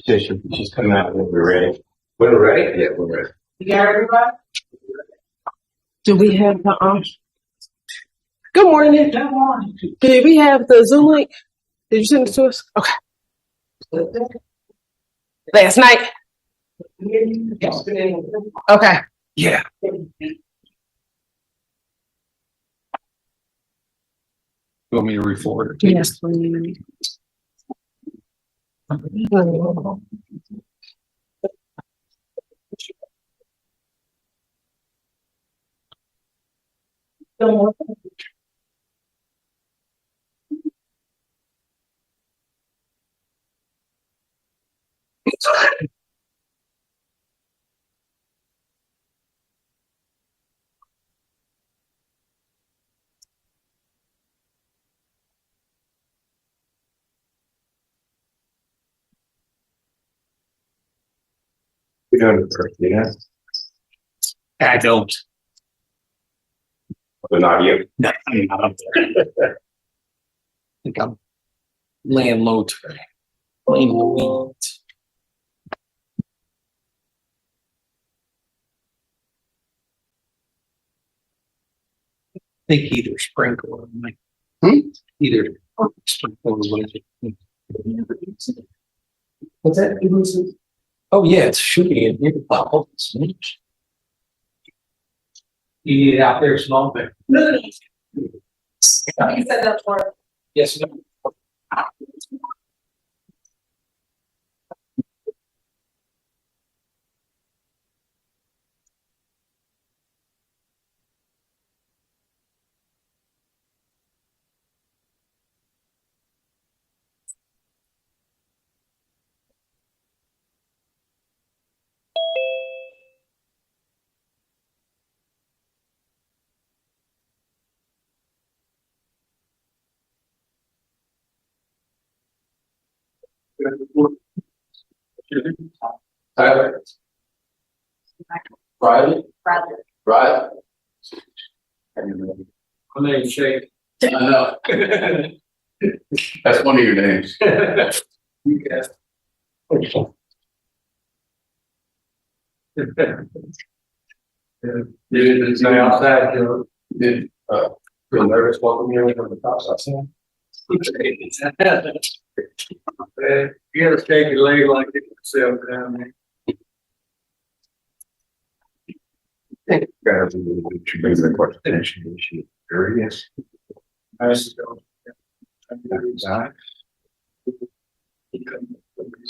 She's coming out when we're ready. When we're ready? Yeah, we're ready. You got everybody? Do we have the Good morning. Good morning. Do we have the Zoom link? Did you send it to us? Okay. Last night? Okay. Yeah. You want me to re-forward it? Yes, please. We're doing it first, yeah? I don't. But not you. No, I'm not up there. I think I'm laying low today. Laying the weeds. I think either sprinkle or like either sprinkle or what is it? What's that? Oh yeah, it should be in here. You need it out there small bit. No. You said that for yes, no. Tyler. Riley. Riley. My name's Shake. I know. That's one of your names. You guessed. You didn't say outside, you did feel nervous walking here from the cops outside? You gotta take your leg like it yourself down there. Guys, brings the court attention issue. Yes. It's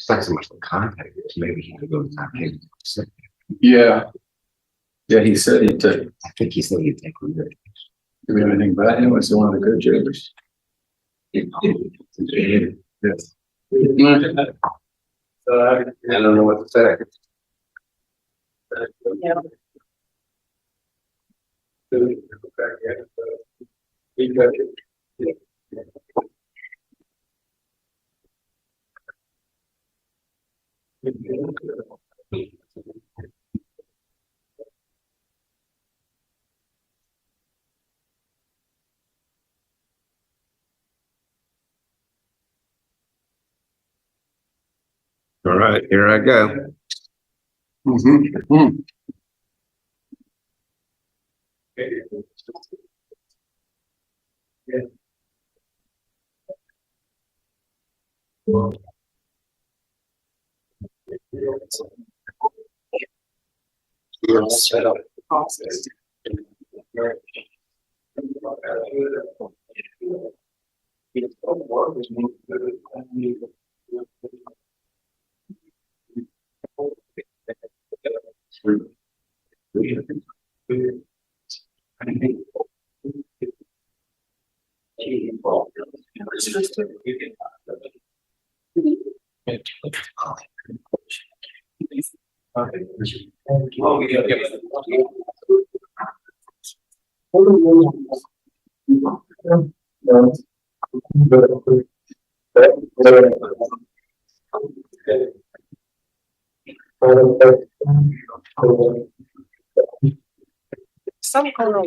not so much the contact, it's maybe he could go to contact. Yeah. Yeah, he said he'd take. I think he said he'd take one. Do we have anything about him? Was he one of the good jailers? Yes. I don't know what to say. Yeah. All right, here I go. We're all set up. Some color.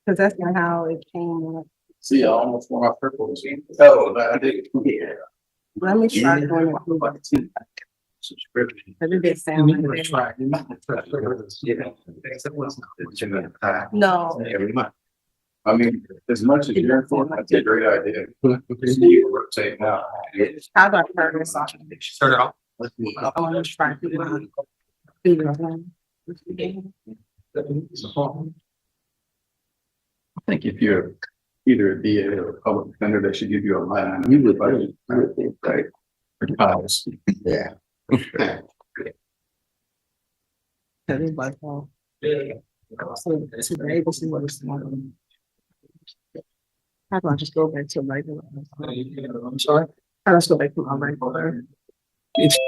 Because that's not how it came. See, I almost want my purple. Oh, I did. Yeah. Let me try doing it. Subscription. But it did sound like that. Yeah. No. Every month. I mean, as much as you're for, that's a great idea. You rotate now. How about turn this off? Turn it off. I want to try to do I think if you're either a DA or a public defender, they should give you a line. You would, I would think, right? For files. Yeah. Everybody. So today, this is what it's like. How do I just go back to regular? I'm sorry? How do I just go back to my regular? It's.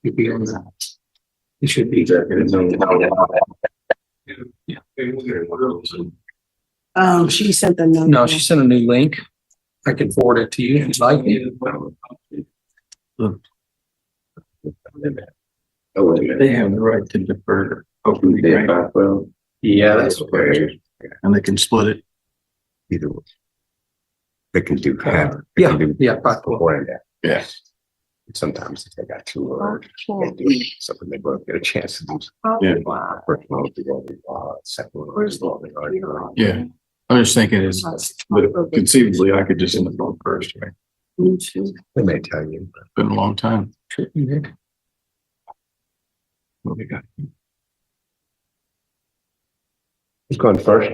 You'd be on that. It should be there. She sent the note. No, she sent a new link. I can forward it to you if you'd like. They have the right to defer. Hopefully, right? Well, Yeah, that's okay. And they can split it. Either way. They can do half. Yeah, yeah, right. Yeah. Sometimes if they got two or they do something, they both get a chance to do. Yeah. Wow. First one, they go, second one. Where's yeah. I'm just thinking is, but conceivably I could just end up going first, right? Me too. They may tell you. Been a long time. What we got? Who's going first?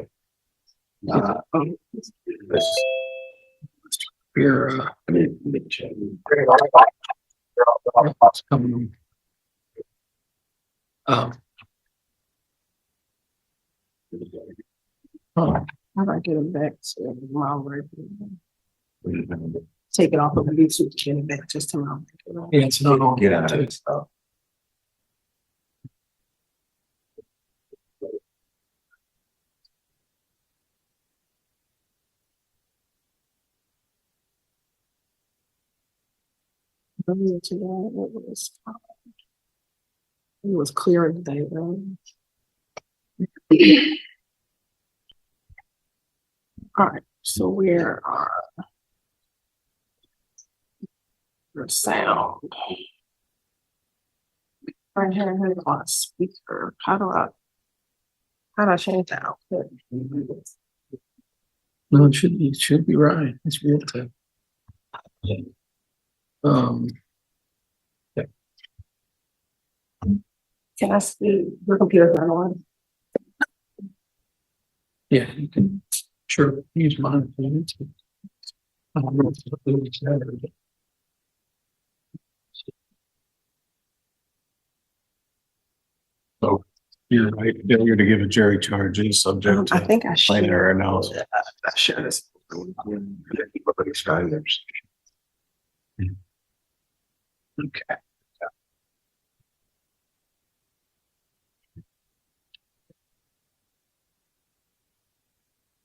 Here, I mean, big check. it's coming. How do I get it back to my regular? Take it off of YouTube to get it back just to my regular. Yeah, it's not on. Get out of it. Earlier today, it was clear today, right? All right, so where are the sound? Right here, here's on speaker. How do I change the output? No, it should be right. It's real time. Can I see your computer's not on? Yeah, you can sure use mine. If you need to. So you're right. Failure to give a jury charge is subject I to think I plain should. error analysis. I share this. Everybody's trying theirs. Okay.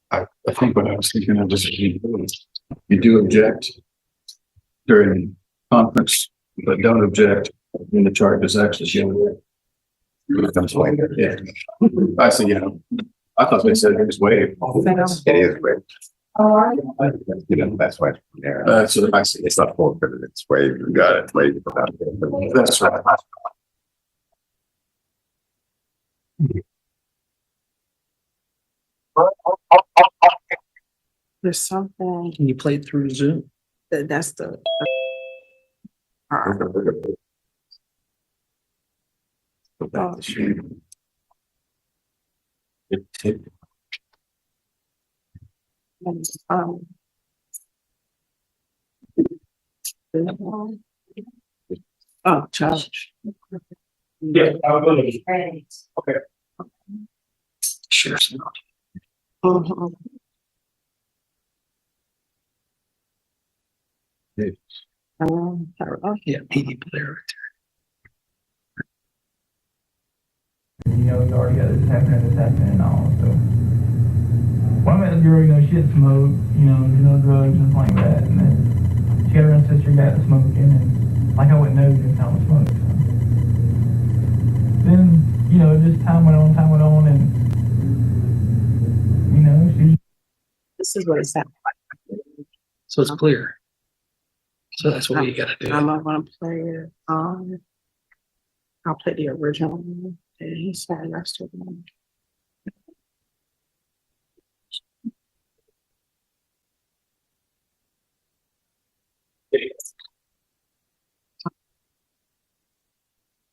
I think what I was thinking of is you do object during conference, but don't object when the charge is actually given. Yeah. I see, I thought they said it was waived. It is waived. You know, that's why it's there. So I see. It's not forfeited, it's waived. You got it, waived. That's right. There's something Can you play it through Zoom? that's the. Oh, challenge. Yeah, I'll go to. Okay. Sure. Yeah, PD player. You know, it's already got this happening and all, so. When I'm at the bureau, you know, she had smoked, you know, no drugs, nothing like that, and then she had her own sister got to smoking, and like I wouldn't know you didn't have smoke, so. Then, you know, just time went on, and, you know, she. This is what it sounds like. So it's clear. So that's what you gotta do. I'm not gonna play it. I'll play the original. And he said the rest of them.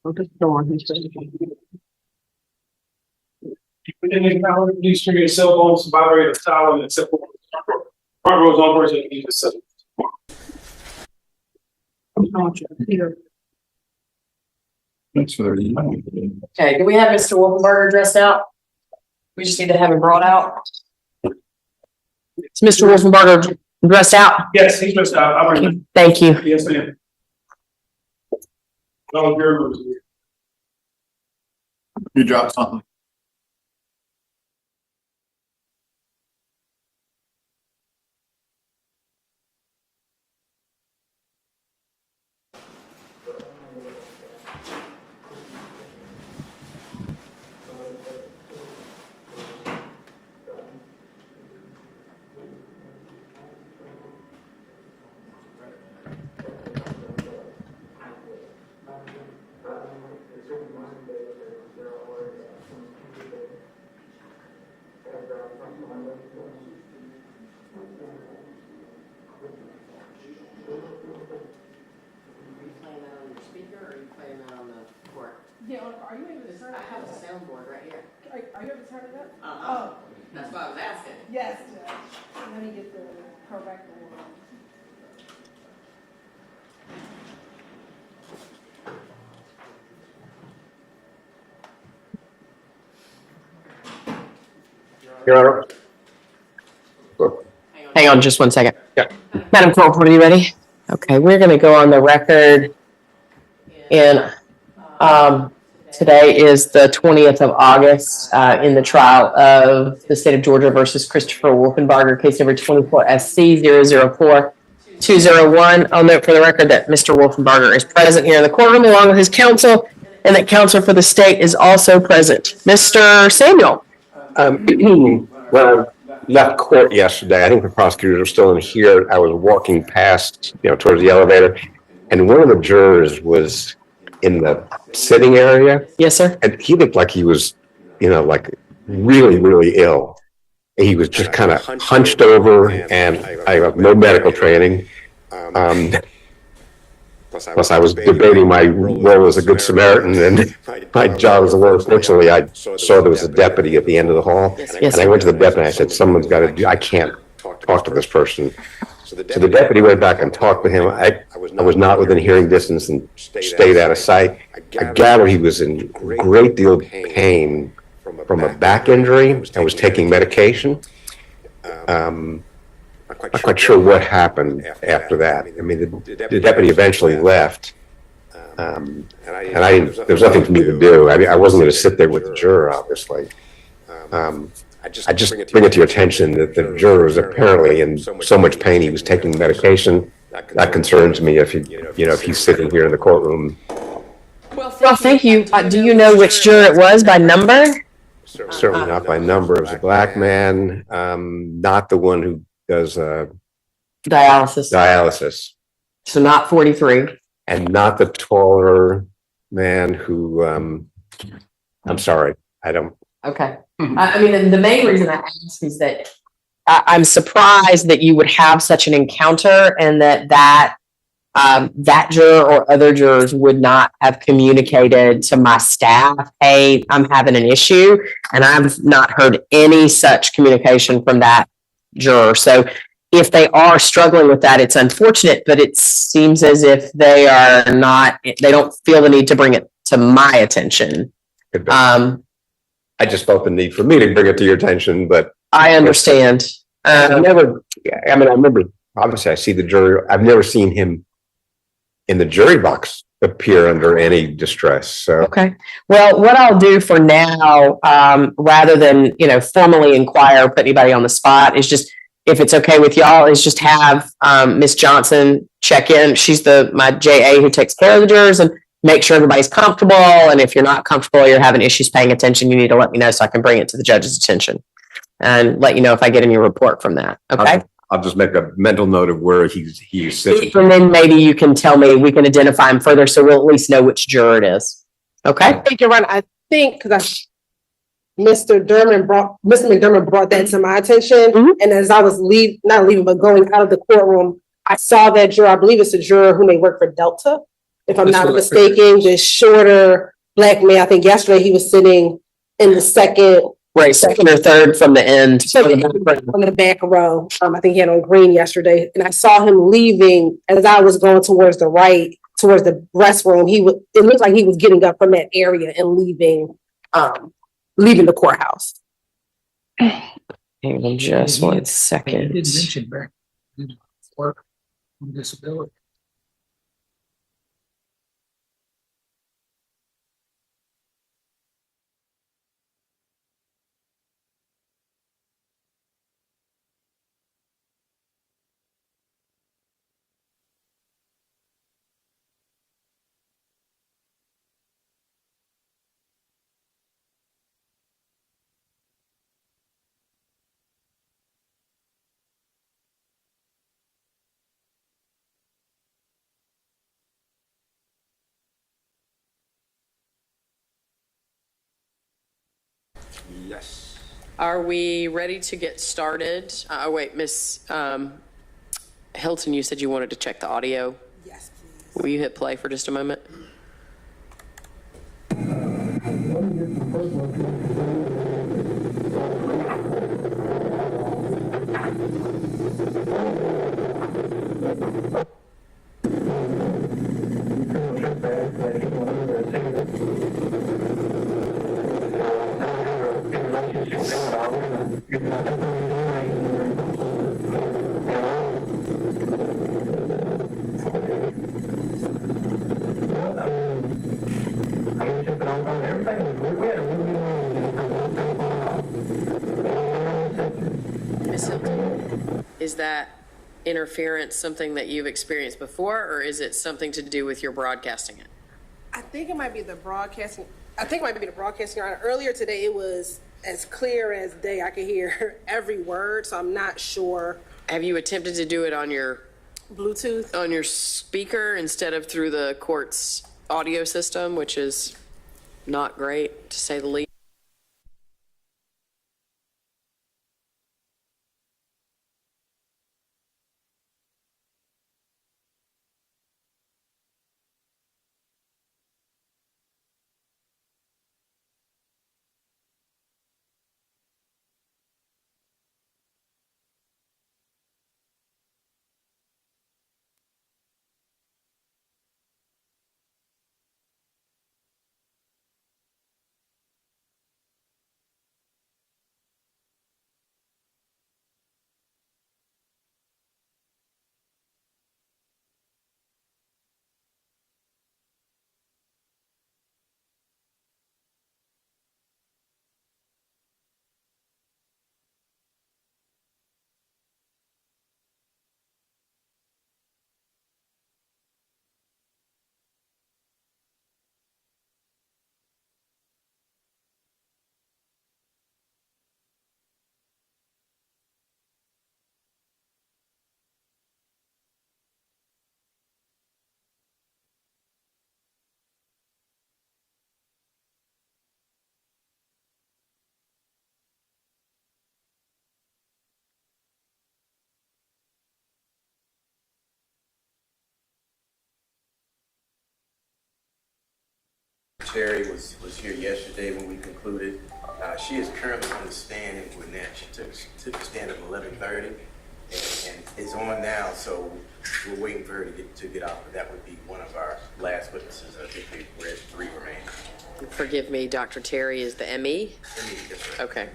I'll just go on his Within the power, please turn your cell phones to vibrate a style and accept front rows onwards and use the system. Thanks for the. Okay, do we have Mr. Wolfenbarger dressed out? We just need to have him brought out. Is Mr. Wolfenbarger dressed out? Yes, he's just out. I'll bring him. Thank you. Yes, ma'am. No, you're. You dropped something. Are you able to turn it? I have a soundboard right here. Are you able to turn it up? Oh. That's why I was asking. Yes, Judge. Let me get the correct one. Your Honor. Hang on just one second. Yeah. Madam Clerk, are you ready? Okay, we're going to go on the record in today is the 20th of August in the trial of the state of Georgia versus Christopher Wolfenbarger, case number 24SC004-201. I'll note for the record that Mr. Wolfenbarger is present here in the courtroom along with his counsel, and that counsel for the state is also present. Mr. Samuel. When I left court yesterday, I think the prosecutors are still in here. I was walking past, towards the elevator, and one of the jurors was in the sitting area. Yes, sir. And he looked like he was, like really, really ill. He was just kind of hunched over, and I have no medical training. Plus, I was debating my role as a good Samaritan and my job as a lawyer. Fortunately, I saw there was a deputy at the end of the hall. Yes, and I went to the deputy and I said, someone's got to do, I can't talk to this person. So the deputy went back and talked to him. I was not within hearing distance and stayed out of sight. I gather he was in a great deal of pain from a back injury and was taking medication. I'm not quite sure what happened after that. I mean, the deputy eventually left, and there was nothing for me to do. I mean, I wasn't going to sit there with the juror, obviously. I just bring it to your attention that the juror was apparently in so much pain he was taking medication. That concerns me if if he's sitting here in the courtroom. Well, thank you. Do you know which juror it was by number? Certainly not by number. It was a black man, not the one who does dialysis. So not 43. And not the taller man who, I'm sorry, I don't. Okay. I mean, the main reason I ask is that I'm surprised that you would have such an encounter and that juror or other jurors would not have communicated to my staff, hey, I'm having an issue. And I've not heard any such communication from that juror. So if they are struggling with that, it's unfortunate, but it seems as if they don't feel the need to bring it to my attention. I just felt the need for me to bring it to your attention, but I understand. I remember, obviously I see the juror. I've never seen him in the jury box appear under any distress. So Okay. Well, what I'll do for now, rather than, formally inquire, put anybody on the spot, is just, if it's okay with y'all, is just have Miss Johnson check in. She's my JA who takes care of the jurors, and make sure everybody's comfortable. And if you're not comfortable, or you're having issues paying attention, you need to let me know so I can bring it to the judge's attention and let you know if I get any report from that. Okay. I'll just make a mental note of where he's sitting. And then maybe you can tell me, we can identify him further so we'll at least know which juror it is. Okay. I think you're right. I think because Mr. McDermott brought that to my attention. Mhm. And as I was not leaving, but going out of the courtroom, I saw that juror. I believe it's a juror who may work for Delta, if I'm not mistaken, the shorter black man. I think yesterday he was sitting in the second or third from the end. on the back row. I think he had on green yesterday. And I saw him leaving as I was going towards the right, towards the restroom. It looked like he was getting up from that area and leaving the courthouse. Hang on just one second. He did mention back work on disability. Yes. Are we ready to get started? Oh, wait, Miss Hilton, you said you wanted to check the audio. Yes, please. Will you hit play for just a moment? Miss Hilton, is that interference something that you've experienced before, or is it something to do with your broadcasting it? I think it might be the broadcasting. Earlier today, it was as clear as day. I could hear every word, so I'm not sure. Have you attempted to do it on your Bluetooth? on your speaker instead of through the court's audio system, which is not great, to say the least? Terry was here yesterday when we concluded. She is currently on the stand in Gwinnett. She took the stand at 11:30 and is on now, so we're waiting for her to get off. But that would be one of our last witnesses. I think we're at 3 remaining. Forgive me, Dr. Terry is the ME? Yes, sir. Okay.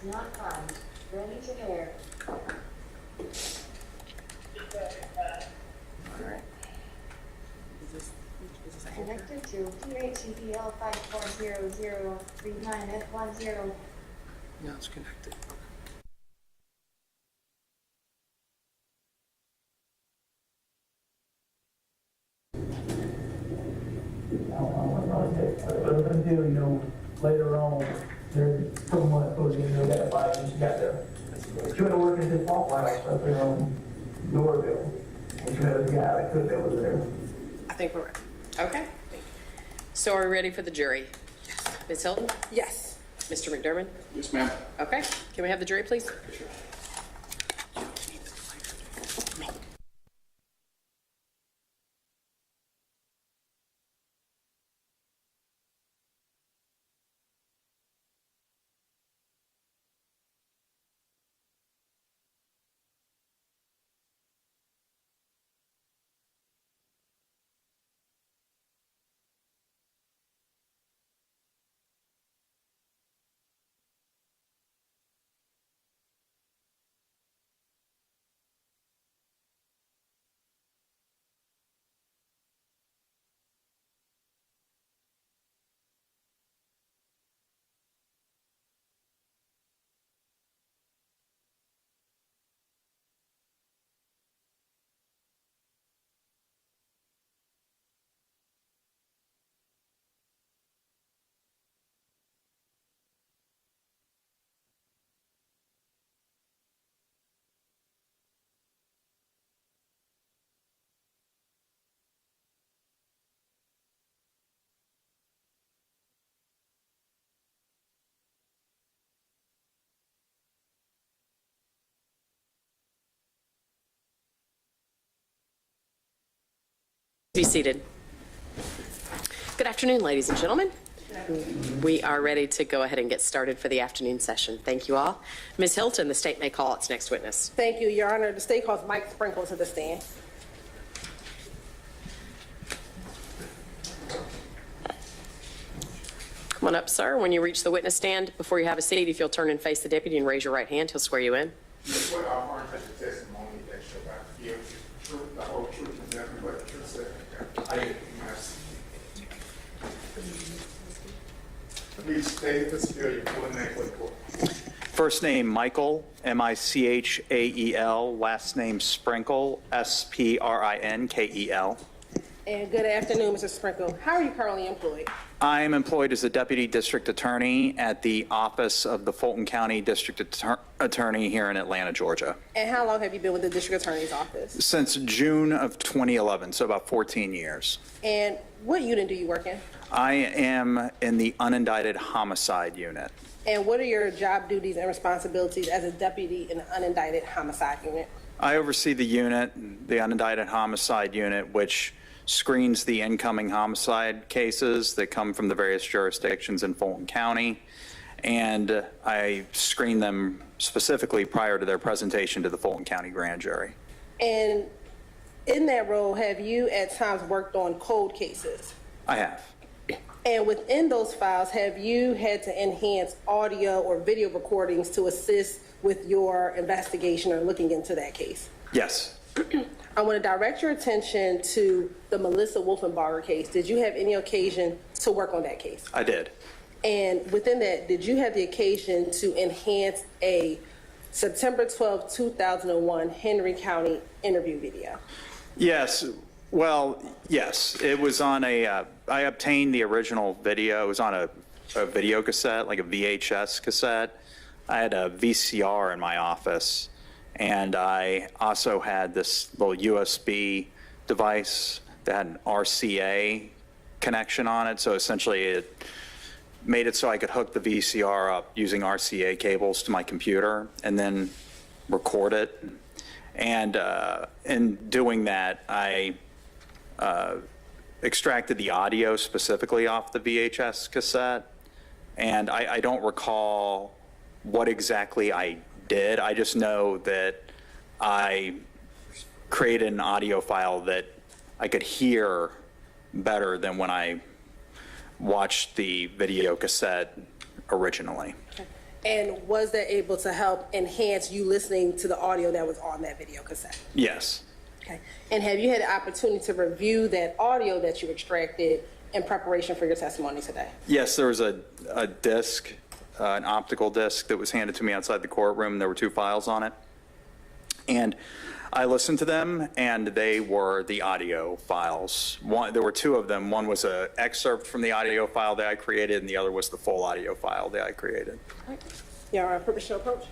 is not primed. Ready to air. Alright. Connected to PHEPL 540039F10. Now it's connected. But until, later on, there's someone towards the end of that fight, and she got there. She went to work at this Waffle House up there on Norville. And she met a guy that could that was there. I think we're ready. Okay. So are we ready for the jury? Yes. Ms. Hilton? Yes. Mr. McDermott? Yes, ma'am. Okay. Can we have the jury, please? Be seated. Good afternoon, ladies and gentlemen. We are ready to go ahead and get started for the afternoon session. Thank you all. Ms. Hilton, the state may call its next witness. Thank you, Your Honor. The state calls Mike Sprinkle to the stand. Come on up, sir. When you reach the witness stand, before you have a seat, if you'll turn and face the deputy and raise your right hand, he'll swear you in. What our affirmative testimony that shall not give the truth, the whole truth, and nothing but the truth. Please state the spirit of your full name for the court. First name Michael, Michael. Last name Sprinkle, Sprinkel. And good afternoon, Mr. Sprinkle. How are you currently employed? I am employed as a Deputy District Attorney at the office of the Fulton County District Attorney here in Atlanta, Georgia. And how long have you been with the District Attorney's office? Since June of 2011, so about 14 years. And what unit do you work in? I am in the unindicted homicide unit. And what are your job duties and responsibilities as a deputy in the unindicted homicide unit? I oversee the unit, the unindicted homicide unit, which screens the incoming homicide cases that come from the various jurisdictions in Fulton County, and I screen them specifically prior to their presentation to the Fulton County Grand Jury. And in that role, have you at times worked on cold cases? I have. And within those files, have you had to enhance audio or video recordings to assist with your investigation or looking into that case? Yes. I want to direct your attention to the Melissa Wolfenbarger case. Did you have any occasion to work on that case? I did. And within that, did you have the occasion to enhance a September 12, 2001 Henry County interview video? Yes. Well, yes. It was on I obtained the original video. It was on a video cassette, like a VHS cassette. I had a VCR in my office. And I also had this little USB device that had an RCA connection on it. So essentially it made it so I could hook the VCR up using RCA cables to my computer and then record it. And in doing that, I extracted the audio specifically off the VHS cassette. And I don't recall what exactly I did. I just know that I created an audio file that I could hear better than when I watched the video cassette originally. Okay. And was that able to help enhance you listening to the audio that was on that video cassette? Yes. Okay. And have you had the opportunity to review that audio that you extracted in preparation for your testimony today? Yes, there was a disc, an optical disc that was handed to me outside the courtroom. There were 2 files on it. And I listened to them, and they were the audio files. There were 2 of them. One was an excerpt from the audio file that I created, and the other was the full audio file that I created. Yeah, permission to approach?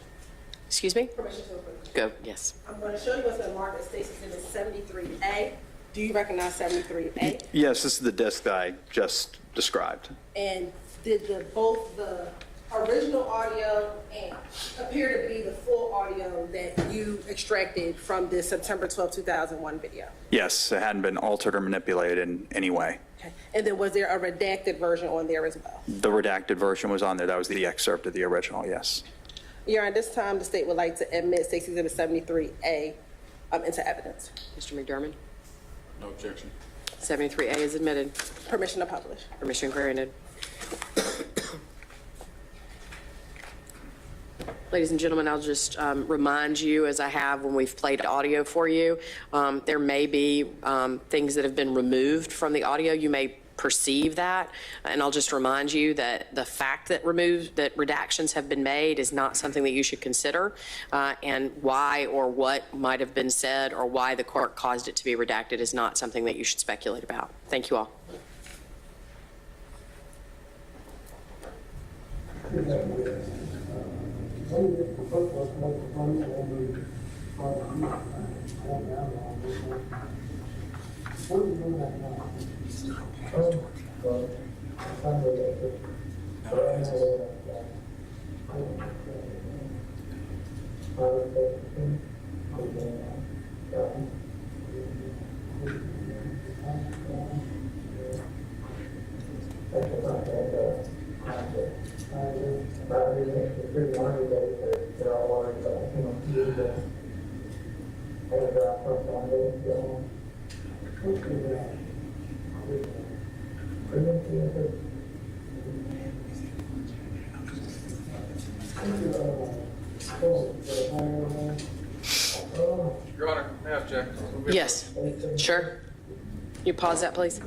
Excuse me? Permission to approach. Go, yes. I'm going to show you what's been marked as Stacy Exhibit 73A. Do you recognize 73A? Yes, this is the disc that I just described. And did both the original audio and appear to be the full audio that you extracted from this September 12, 2001 video? Yes, it hadn't been altered or manipulated in any way. Okay. And then was there a redacted version on there as well? The redacted version was on there. That was the excerpt of the original, yes. Your Honor, this time the state would like to admit Stacy Exhibit 73A into evidence. Mr. McDermott? No objection. 73A is admitted. Permission to publish. Permission granted. Ladies and gentlemen, I'll just remind you, as I have when we've played audio for you, there may be things that have been removed from the audio. You may perceive that, and I'll just remind you that the fact that redactions have been made is not something that you should consider, and why or what might have been said or why the court caused it to be redacted is not something that you should speculate about. Thank you all. Your Honor, may I object? Yes, sure. You pause that, please.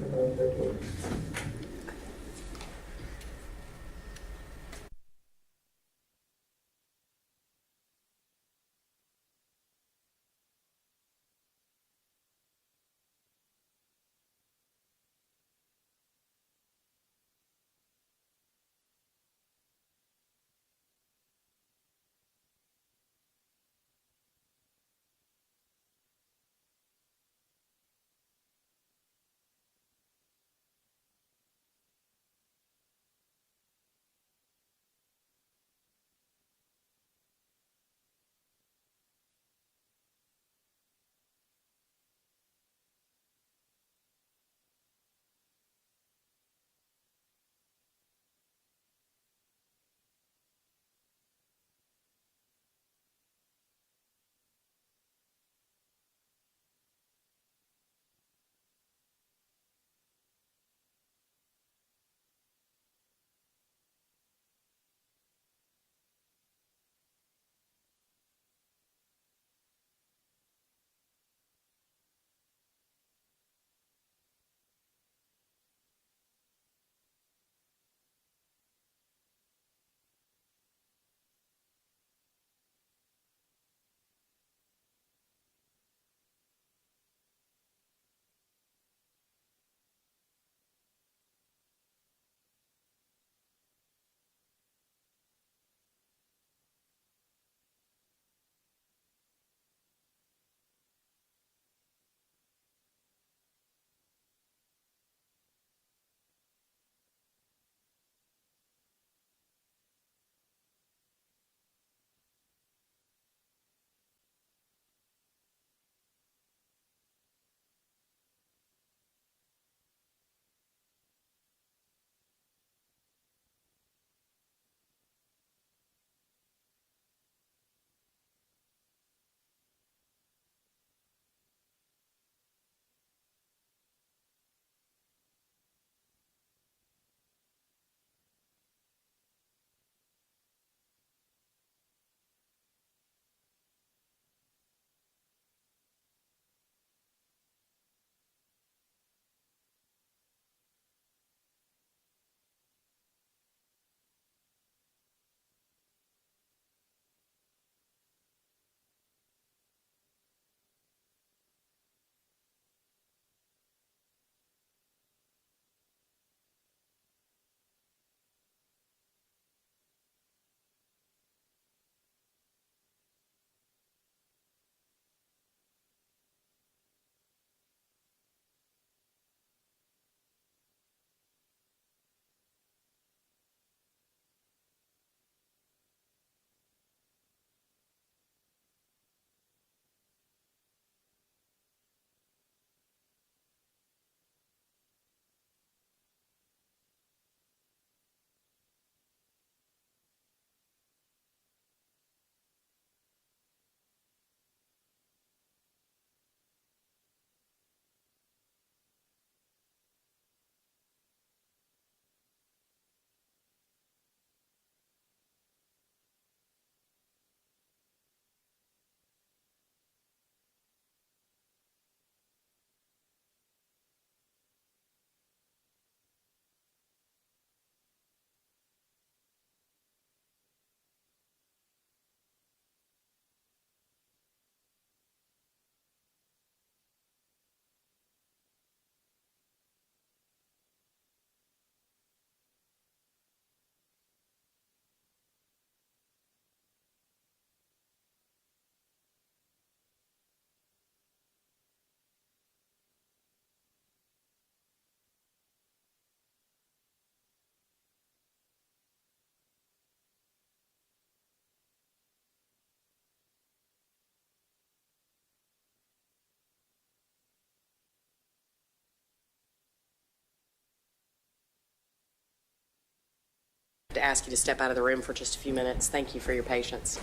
To ask you to step out of the room for just a few minutes. Thank you for your patience.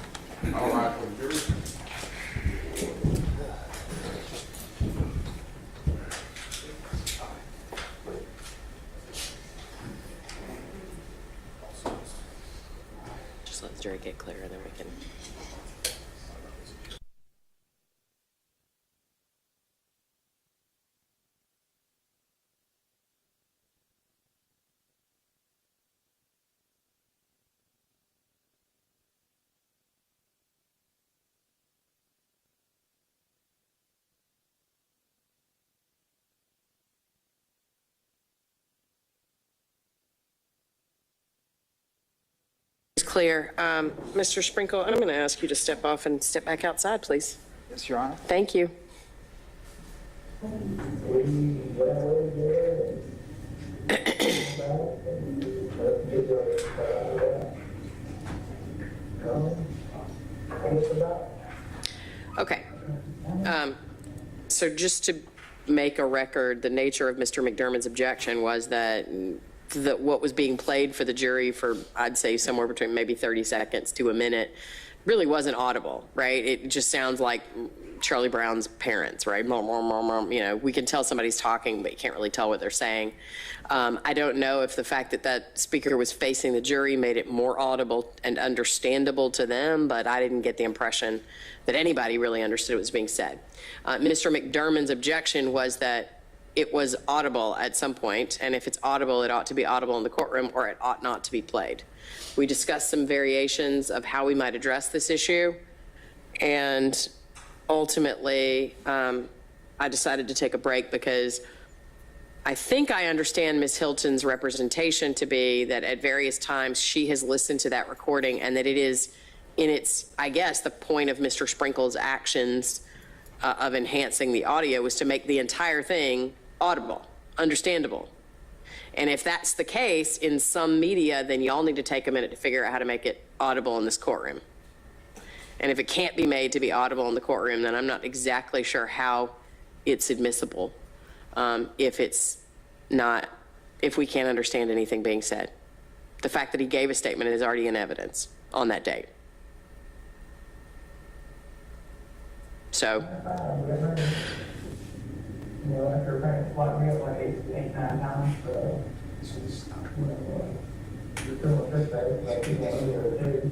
All right, well, jury. Just let the jury get clear and then we can. Clear. Mr. Sprinkle, I'm going to ask you to step off and step back outside, please. Yes, Your Honor. Thank you. Okay. So just to make a record, the nature of Mr. McDermott's objection was that what was being played for the jury for, I'd say, somewhere between maybe 30 seconds to a minute really wasn't audible, right? It just sounds like Charlie Brown's parents, right? You know, we can tell somebody's talking, but you can't really tell what they're saying. I don't know if the fact that that speaker was facing the jury made it more audible and understandable to them, but I didn't get the impression that anybody really understood what was being said. Mr. McDermott's objection was that it was audible at some point, and if it's audible, it ought to be audible in the courtroom or it ought not to be played. We discussed some variations of how we might address this issue, and ultimately, I decided to take a break because I think I understand Ms. Hilton's representation to be that at various times she has listened to that recording and that it is in its, I guess, the point of Mr. Sprinkle's actions of enhancing the audio was to make the entire thing audible, understandable. And if that's the case in some media, then y'all need to take a minute to figure out how to make it audible in this courtroom. And if it can't be made to be audible in the courtroom, then I'm not exactly sure how it's admissible if we can't understand anything being said. The fact that he gave a statement is already in evidence on that date. So. You know, after her parents locked me up like eight, 9 times, you're still a fish bag, like people want to do too.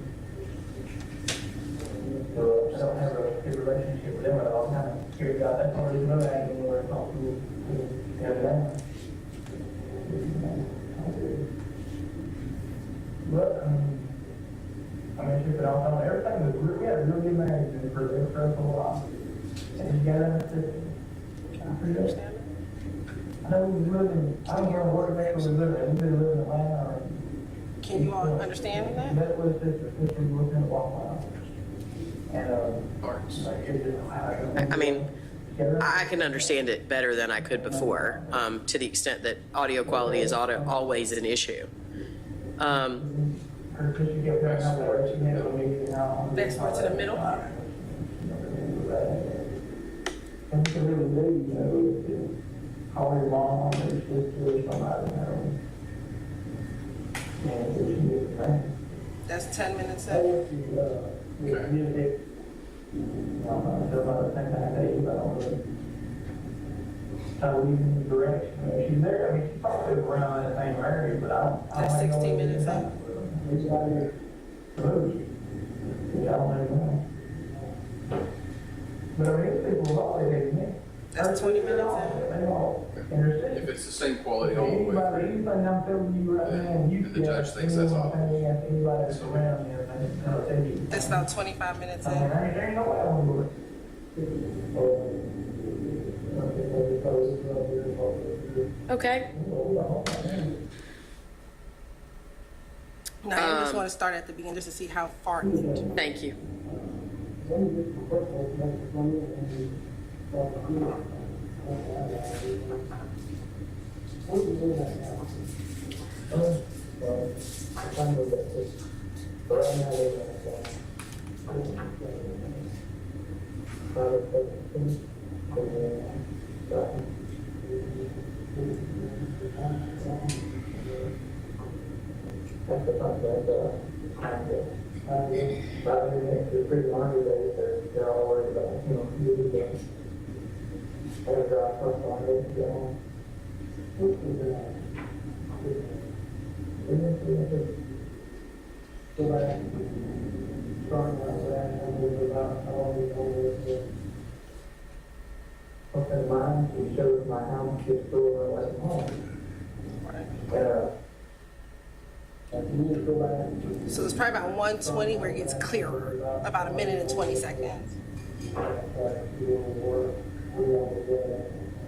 So I don't have a good relationship with them at all. I'm kind of scared about that part of the other angle where it's all cool. But, I mean, she put on everything was real, yeah, real good marriage for a while. And she got out of the I know we live in, I don't know where exactly we live in. We've been living in Atlanta. Can you all understand that? That was just a sister who was in the Walmart. And, like, it just, I mean, I can understand it better than I could before, to the extent that audio quality is always an issue. Best part to the middle. And you can really do, you know, call your mom or your sister or somebody, you know. And she gets the thing. That's 10 minutes I guess you, music, so about the same time that you, I don't really, leaving the direction. I mean, she's there, I mean, she's probably around that same area, but I don't. That's 16 minutes up. He's out here to move. I don't know. But I mean, it's people always taking me. That's 20 minutes They all understand. If it's the same quality all the way Anybody, through. anything I'm telling you right now, you And the judge thinks that's all. Anybody that's around me, I'll tell you. That's about 25 minutes I mean, there ain't no way I want to do it. Okay. No, I just want to start at the beginning just to see how far it went. Thank you. pretty hungry days, they're all worried about, really getting. I gotta drive first on to get home. Go back, starting out that, and we about how we open mine, she shows my house, she's still at home. So it's probably about 1:20 where it gets clearer, about 1:20.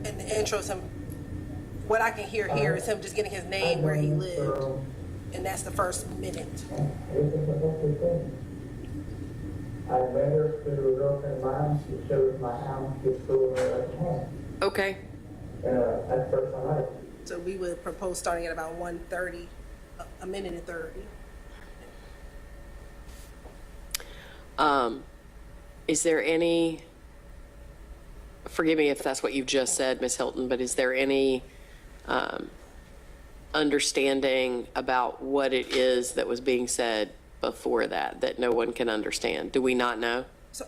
And the intro is him, what I can hear here is him just getting his name, where he lived, and that's the first minute. I met her through a girlfriend of mine, she shows my house, she's still at home. Okay. That's the first time I. So we would propose starting at about 1:30, 1:30. Is there any, forgive me if that's what you've just said, Ms. Hilton, but is there any understanding about what it is that was being said before that no one can understand? Do we not know? So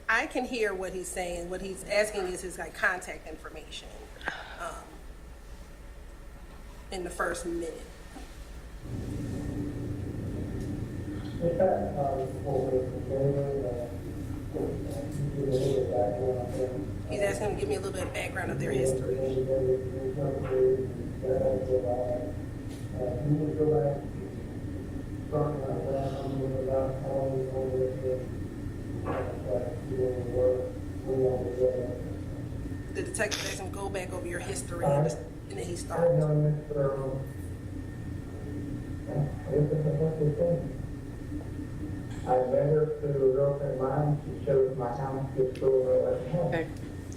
I can hear what he's saying. What he's asking is his contact information in the first minute. He's asking him to give me a little bit of background of their history. The detective asked him, go back over your history, and then he starts. I met her through a girlfriend of mine. She shows my house, she's still at home. Okay.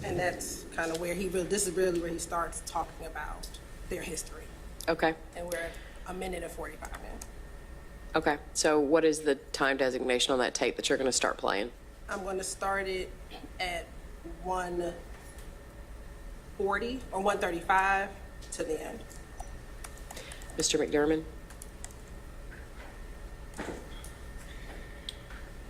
And that's kind of where this is really where he starts talking about their history. Okay. And we're at 1:45 in. Okay. So what is the time designation on that tape that you're going to start playing? I'm going to start it at 1:40 or 1:35 to the end. Mr. McDermott?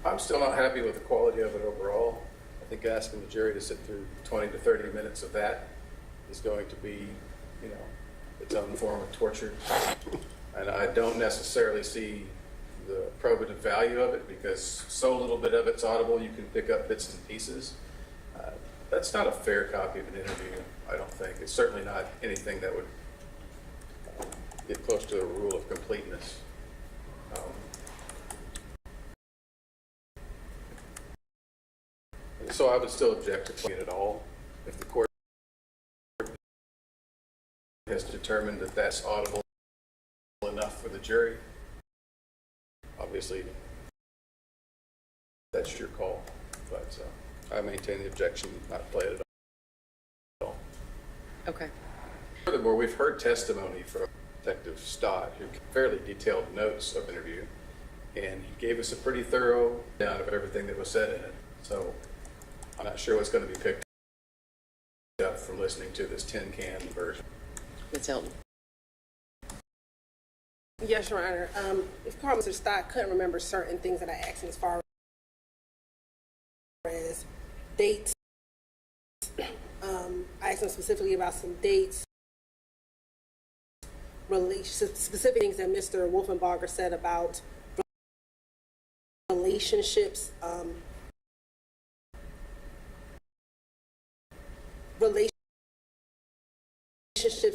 I'm still not happy with the quality of it overall. I think asking the jury to sit through 20 to 30 minutes of that is going to be, its own form of torture. And I don't necessarily see the probative value of it because so little bit of it's audible, you can pick up bits and pieces. That's not a fair copy of an interview, I don't think. It's certainly not anything that would get close to a rule of completeness. So I would still object to playing it at all. If the court has determined that that's audible enough for the jury, obviously that's your call. But I maintain the objection not to play it at all. Okay. Furthermore, we've heard testimony from Detective Stott, who gave fairly detailed notes of the interview, and he gave us a pretty thorough down of everything that was said in it. So I'm not sure what's going to be picked up from listening to this tin can version. Ms. Hilton? Yes, Your Honor. If Carl Mr. Stott couldn't remember certain things that I asked him as far as dates, I asked him specifically about some dates, specific things that Mr. Wolfenbarger said about relationships,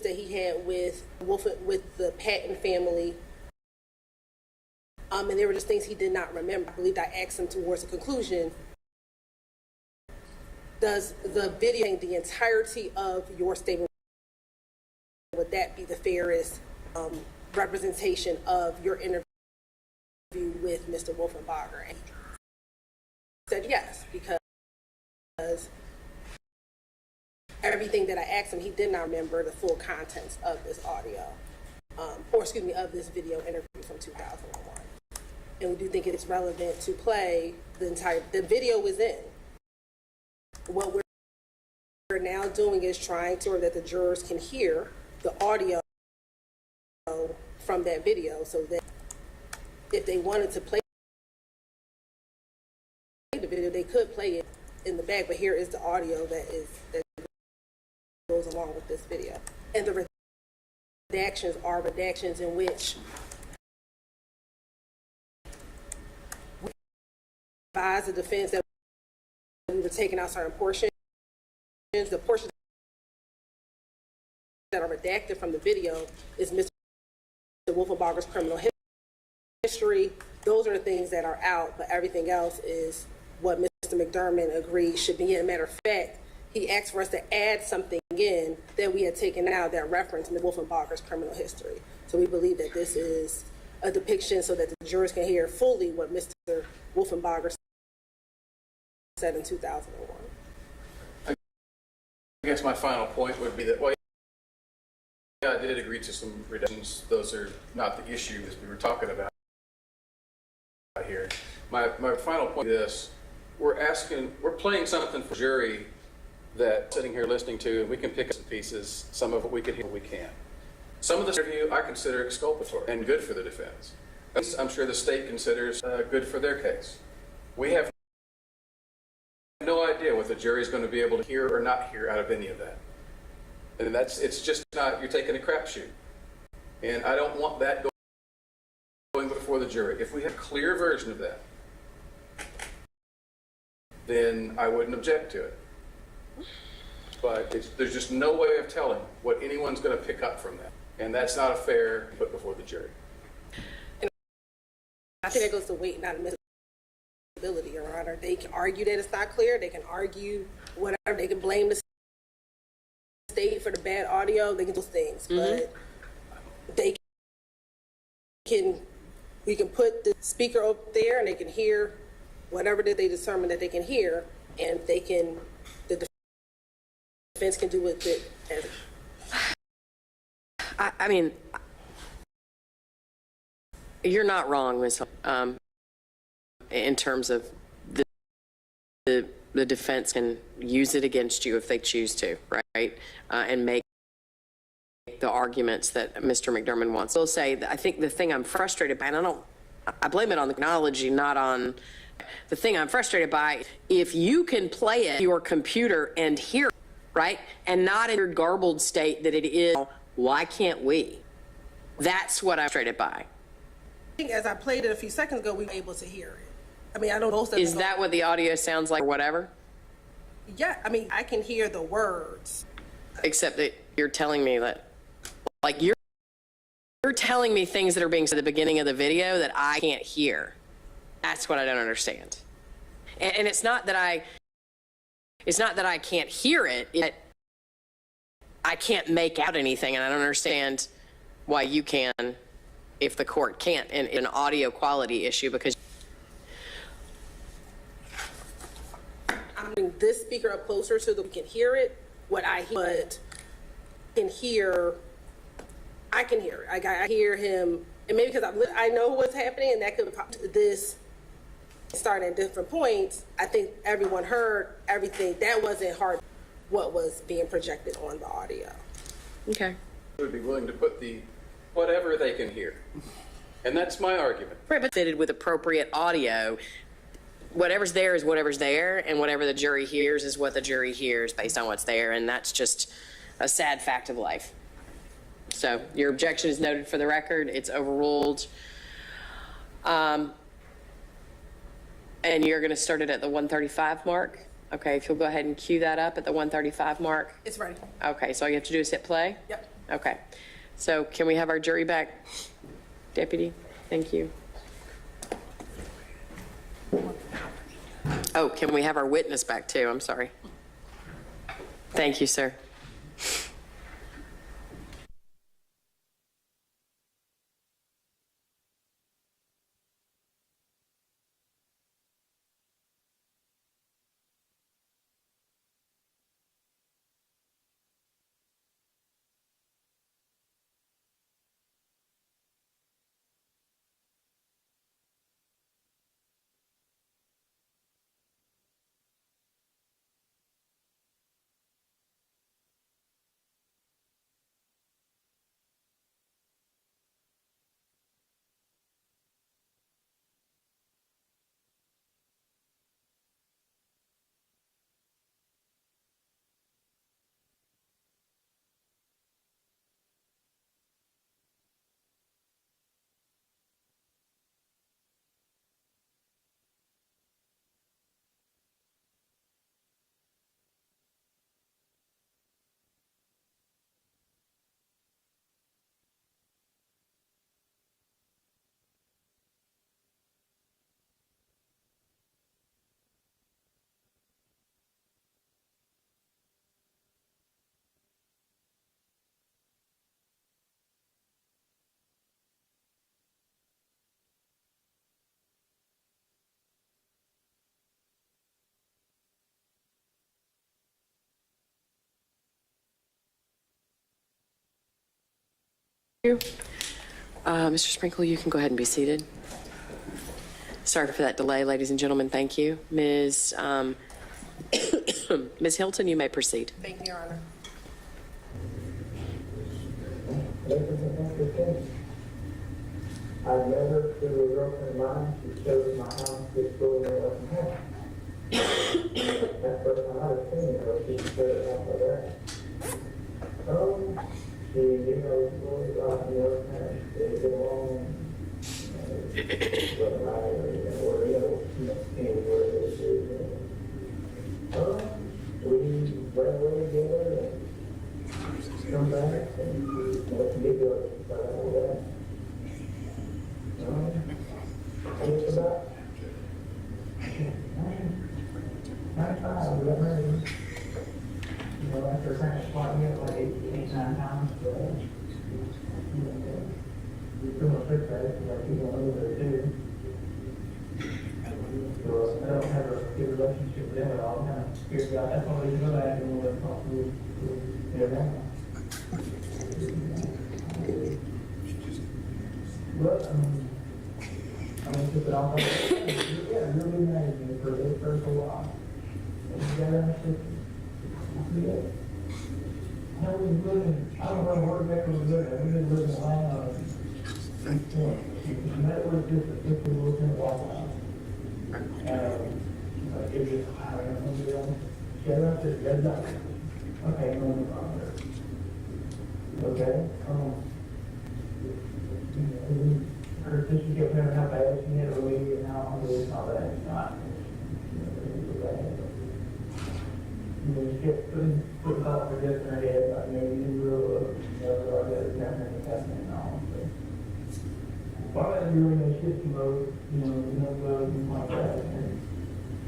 that he had with the Patton family, and there were just things he did not remember. I believe I asked him towards the conclusion, does the video, the entirety of your statement, would that be the fairest representation of your interview with Mr. Wolfenbarger? And he said yes, because everything that I asked him, he did not remember the full contents of this audio, of this video interview from 2001. And we do think it's relevant to play the video was in. What we're now doing is trying to, or that the jurors can hear the audio from that video, so that if they wanted to play the video, they could play it in the back, but here is the audio that goes along with this video. And the redactions are redactions in which we advise the defense that we were taking out certain portions. The portions that are redacted from the video is Mr. Wolfenbarger's criminal history. Those are the things that are out, but everything else is what Mr. McDermott agreed should be in. As a matter of fact, he asked for us to add something in that we had taken out that referenced Mr. Wolfenbarger's criminal history. So we believe that this is a depiction so that the jurors can hear fully what Mr. Wolfenbarger said in 2001. I guess my final point would be that, well, yeah, I did agree to some reductions. Those are not the issues we were talking about here. My final point is this. We're playing something for jury that sitting here listening to, and we can pick up some pieces, some of it we can hear, we can. Some of this interview I consider exculpatory and good for the defense. I'm sure the state considers good for their case. We have no idea what the jury is going to be able to hear or not hear out of any of that. And it's just not, you're taking a crapshoot. And I don't want that going before the jury. If we have a clear version of that, then I wouldn't object to it. But there's just no way of telling what anyone's going to pick up from that. And that's not a fair put before the jury. And I think that goes to weight, not admissibility, Your Honor. They can argue that it's not clear. They can argue whatever. They can blame the state for the bad audio. They can do things. But we can put the speaker up there and they can hear whatever that they determine that they can hear, and the defense can do with it as I mean, you're not wrong, Ms. In terms of the defense can use it against you if they choose to, right? And make the arguments that Mr. McDermott wants. I'll say that I think the thing I'm frustrated by, and I blame it on the technology, not on the thing I'm frustrated by. If you can play it on your computer and hear it, right, and not in your garbled state that it is, why can't we? That's what I'm frustrated by. I think as I played it a few seconds ago, we were able to hear it. I mean, I know most of Is that what the audio sounds like or whatever? Yeah, I mean, I can hear the words. Except that you're telling me that, like, you're telling me things that are being said at the beginning of the video that I can't hear. That's what I don't understand. And it's not that I can't hear it. I can't make out anything, and I don't understand why you can if the court can't in an audio quality issue, because I'm putting this speaker up closer so that we can hear it. What I hear, but I can hear it. I hear him, and maybe because I know what's happening, and that could this start at different points. I think everyone heard everything. That wasn't hard. What was being projected on the audio. Okay. Would be willing to put whatever they can hear. And that's my argument. Right, but fitted with appropriate audio. Whatever's there is whatever's there, and whatever the jury hears is what the jury hears based on what's there, and that's just a sad fact of life. So your objection is noted for the record. It's overruled. And you're going to start it at the 135 mark? Okay, if you'll go ahead and cue that up at the 135 mark. It's ready. Okay, so all you have to do is hit play? Yep. Okay. So can we have our jury back, Deputy? Thank you. Oh, can we have our witness back too? I'm sorry. Thank you, sir. Mr. Sprinkle, you can go ahead and be seated. Sorry for that delay, ladies and gentlemen. Thank you. Ms. Ms. Hilton, you may proceed. Thank you, Your Honor. I've never to a girlfriend of mine, she chose my house to school and it wasn't home. That's the first time I've seen her, she stood it off of that. She, you know, was off the other hand, they go on, but I, or, you know, anywhere they do. We went away together and come back and let me go about all that. It's about 95, we got married. You know, after trying to spot me up like 8, 9 times, but we pretty much fixed that, like people over there too. So I don't have a good relationship with them at all. Kind of figured out that's all they go back and we'll talk to their grandma. But, I mean, took it off. Yeah, really mad me for this for a while. And you got understood. Yeah. I was living, I don't know where Rebecca was living. We've been living around. She met with just a 50-year-old walk out. It was just, I don't know, she had up this red dot. Okay, no problem there. Okay, her sister kept remembering how bad she had a baby and how ugly how bad it's not. She kept putting thoughts for this in her head, like maybe you grow up, you know, like that is happening and all. So, while I was really in a shifty mode, you know, drugs and like that, and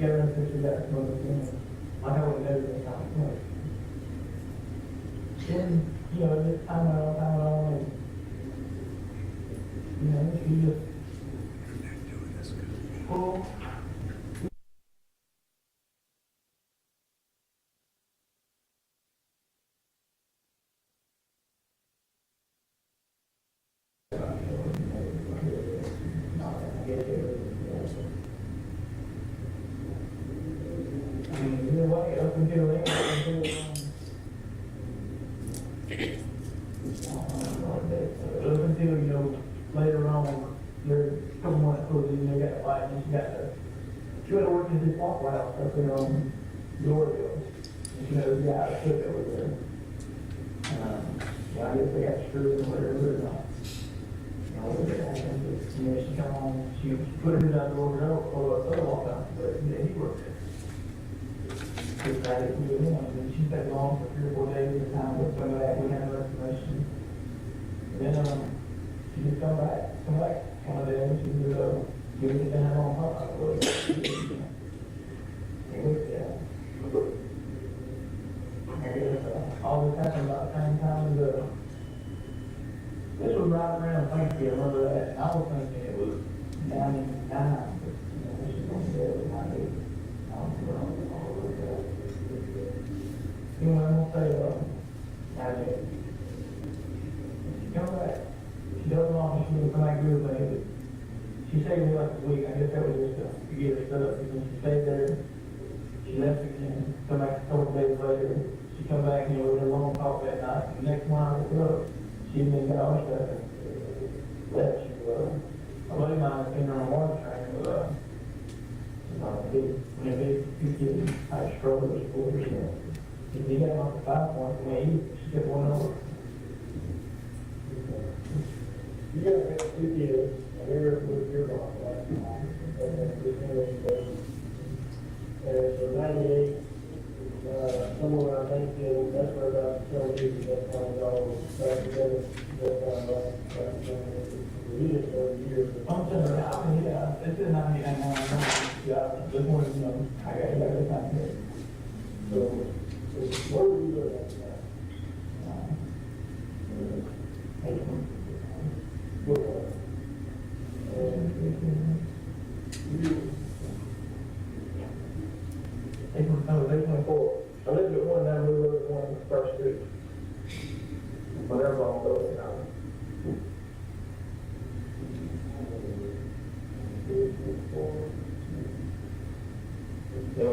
get her sister got some other things, like I would never been kind of much. Then, you know, just time went on, and you know, she just pulled. Up until then, you know, later on, there's a couple months closed, you know, got the fight, and she went to work in this Waffle House up in Yorkville. And she knows the guy that took over there. Yeah, I guess they got screwed and whatever, or not. You know, she come on, she put her out the over there, or other Waffle House, but yeah, he worked there. Decided to do it, and she stayed long for 3 or 4 days at a time, but some of that we had a restoration. Then she just come back one of them, she would give it to her on top. All this happened about the same time as this was right around Thanksgiving, remember that? I was thinking it was 99, but you know, this is going to be 98. You know, I'm going to say, she comes back, she doesn't want me, she will come back good, but she stayed with me like a week. I guess that was just to get her set up, because she stayed there, she left again, come back a couple days later, she come back, you know, with her long talk that night, and the next morning I woke up, she didn't got all her stuff and left. She was, a buddy of mine was in her on water train, when a big high stroke was 4%. He got him off the 5 points, and she kept one over. You got to have 2 kids, and they're with your boss last time. And so 98, somewhere around Thanksgiving, that's where about 12 years ago, that's how it all back together. We just 30 years. I'm saying, yeah, it's in 99 now. Yeah, there's more than, you know, I got this time here. So, where were you living at now? They 24. I lived at one, now we lived at one on the first street. But they're all building now. The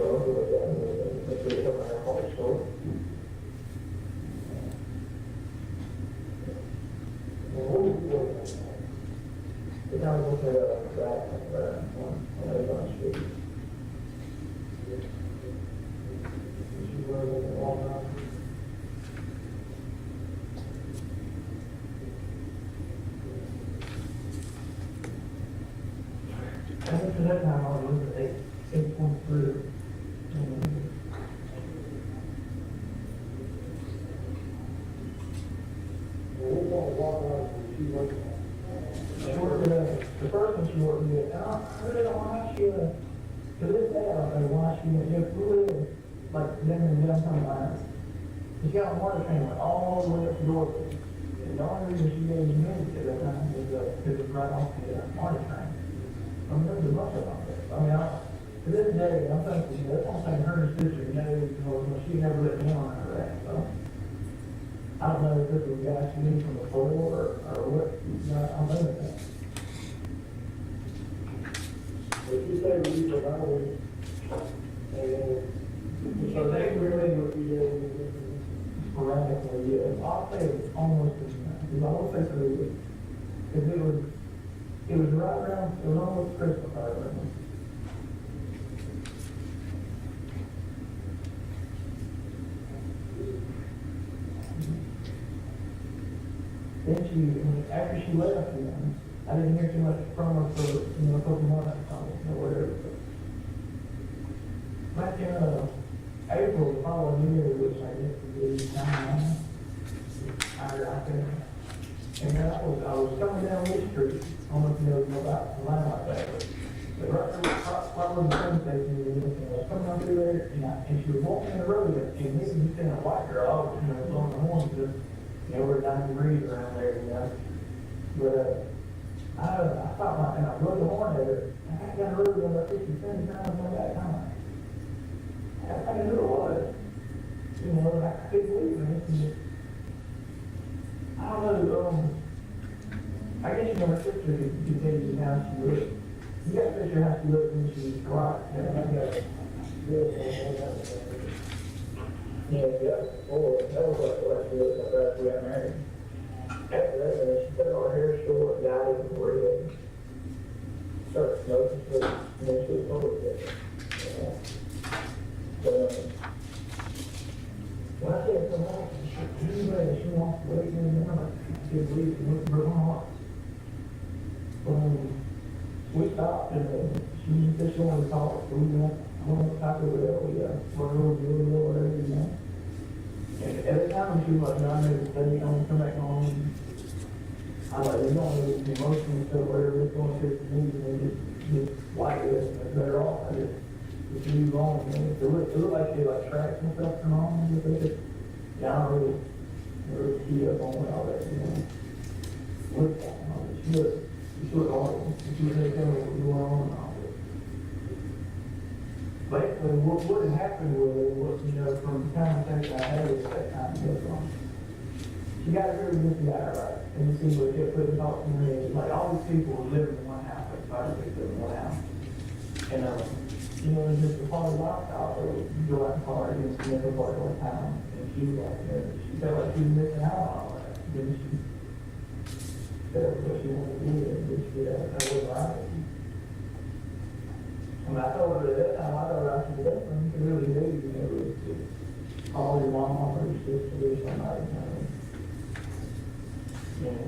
first one she worked with, and I really don't want to ask you, to this day, I don't know why she went, just really, like, them and them sometimes. She got a water train went all the way up to Georgia. And the only reason she gave me minutes at that time was, because it was right off the water train. I mean, there was a bunch of them there. I mean, to this day, I'm thinking, you know, that's one thing her and sister knows, because she never let me on her that, so. I don't know if this was a guy she knew from before, or what, I don't know that. But you say we were always, so they really would be sporadically, yeah. I'll say it was almost, because I won't say so, because it was right around, it was almost Christmas, I remember. Then she, after she left, you know, I didn't hear too much from her for, you know, a couple months or whatever. Back in April, the following year, which I guess would be 9, I think, and I was coming down this street, I don't know if you know about the line like that, but right where the train station is, I was coming up through there, and she was walking in the road, and this is just in a white girl, you know, blowing the horn, because, you know, we're 90 degrees around there, you know, but, I thought, and I blew the horn at her, and I got a road about 50 cents times on that time. I knew it was, you know, I couldn't believe it. I don't know, I guess, you know, her sister could tell you how she looked. You got to picture how she looked when she was quiet. That was like the last she looked like after we got married. After that, she cut all her hair short, dyed it red. Started smoking, so and then she was over it. But when I said come on, she wants to wait in the morning. She believed it went her heart. We stopped and she said she wanted to talk, so we went to Taco Bell, we went over to the whatever, you know. And every time she was like, no, I never study, I want to come back home. I like, you don't know the emotional stuff, whatever it's going to for me, and just like this, and it's better off. I just move on, you know. It looked like she like tracks and stuff from home, just like it. Yeah, I don't really key up on all that, you know. Look at it, she looked awful. She was telling me what was going on and all that. Basically, what had happened was, you know, from the conversation I had with that time, she got her with this guy, right? And you see what she kept putting talk to me. Like, all these people were living in one house, like 5 or 6 living in one house. And, you know, it's just a part of the lifestyle. So you go out and party and see everybody all the time. And she was like, she felt like she was missing out on all that. Then she said what she wanted to do, and she that wasn't right. When I told her that time, I thought I should do that. You could really do, you know, to call your mom or your sister or somebody, you know. You know,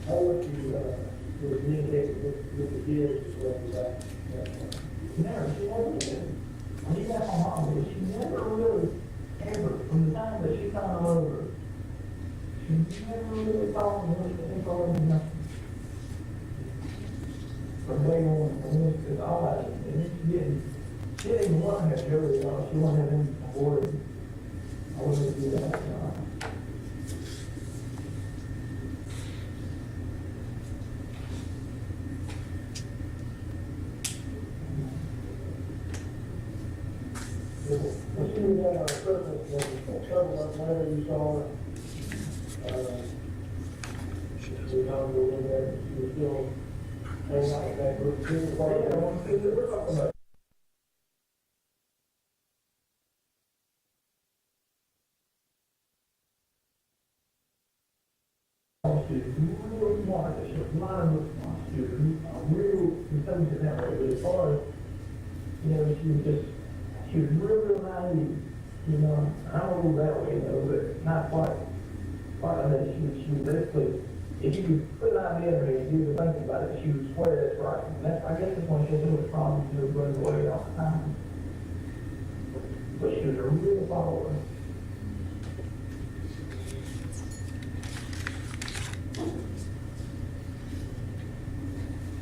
how would you communicate with the kids never, she never did. When you got my mom, she never really, ever, from the time that she found over, she never really called me anything for nothing. From day one, it's all I did. And she didn't even want to have Joey, she wanted to have him aborted. I wouldn't do that, you know. When she was at our Christmas, trouble whenever you saw her, she was on the way there, she was still hanging out with that group. We're talking about smart, she was a lot of response. She was real intelligent that way, but as far as, you know, she was real naive, you know. I don't go that way, though, but not quite like that. She was basically, if you could put an idea in her head, you would think about it, she would swear that's right. And that's, I guess that's when she'll do a problem, she'll run away all the time. But she was a real follower.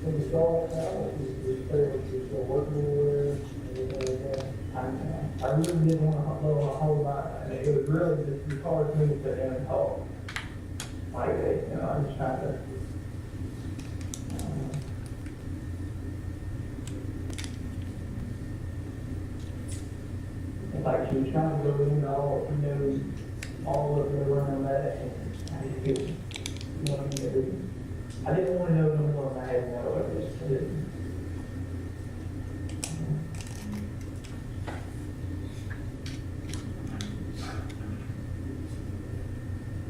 When you saw it now, she was still working anywhere, and everything like that. I really didn't want to blow a whole lot, and it was really just hard for me to sit down and talk. Like that, you know, I'm just trying to. It's like she was trying to go in all, you know, all of the around that, and I just feel, you know what I mean? I didn't want to know no more than I had to know. I just didn't.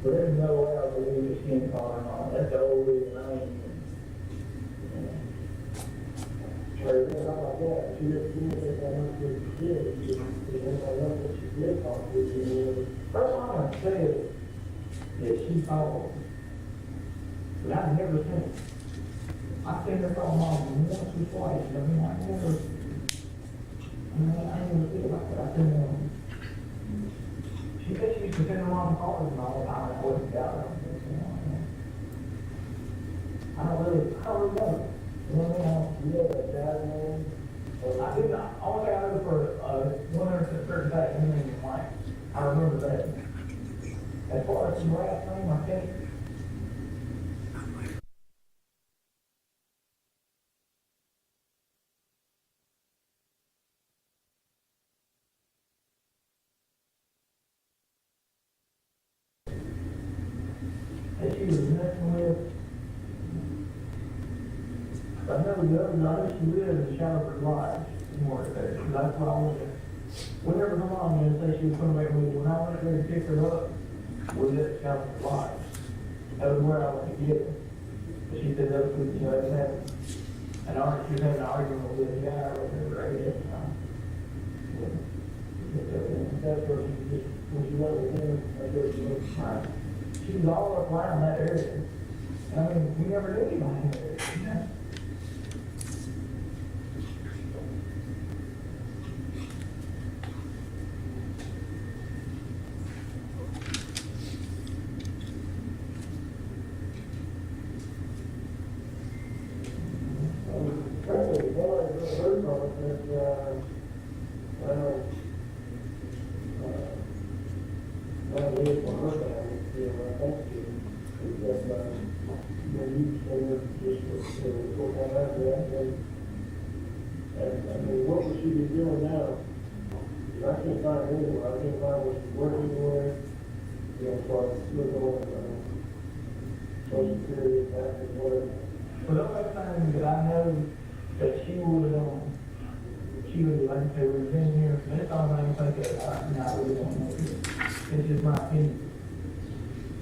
But there's no way I believe the skin color and all. That's the whole reason I ain't even. Everything like that. She didn't do anything that much with the kid. She didn't know what she did talk to you. First time I said that she called. But I've never seen it. I've seen her call mom once or twice. I mean, I never feel like that. I couldn't know. She said she used to send her mom calls and all the time. I wasn't got her. I don't really know. You know what I mean? Yeah, dad, man. I did not. Only thing I know for 100% that her name was Mike. I remember that. As far as the last name, I think. That she was messing with. I know the other night she lived in Shadowford Lodge, more there. That's what I went there. Whenever her mom did say she was coming back with me, when I went there to pick her up, we was at Shadowford Lodge. That was where I went to get her. But she said that was, you know, she was having an argument with a guy or whatever, I guess. That's where she just, when she went with him, that's where she was fine. She was all up around that area. I mean, we never knew anybody in that area, you know? What would she be doing now? I can't find anywhere. I can't find where she's working anywhere. You know, so I look over Social Security, taxes, whatever. Well, the only thing that I know that she would, like I say, we've been here, that's all I can think of. I really don't know. It's just my opinion.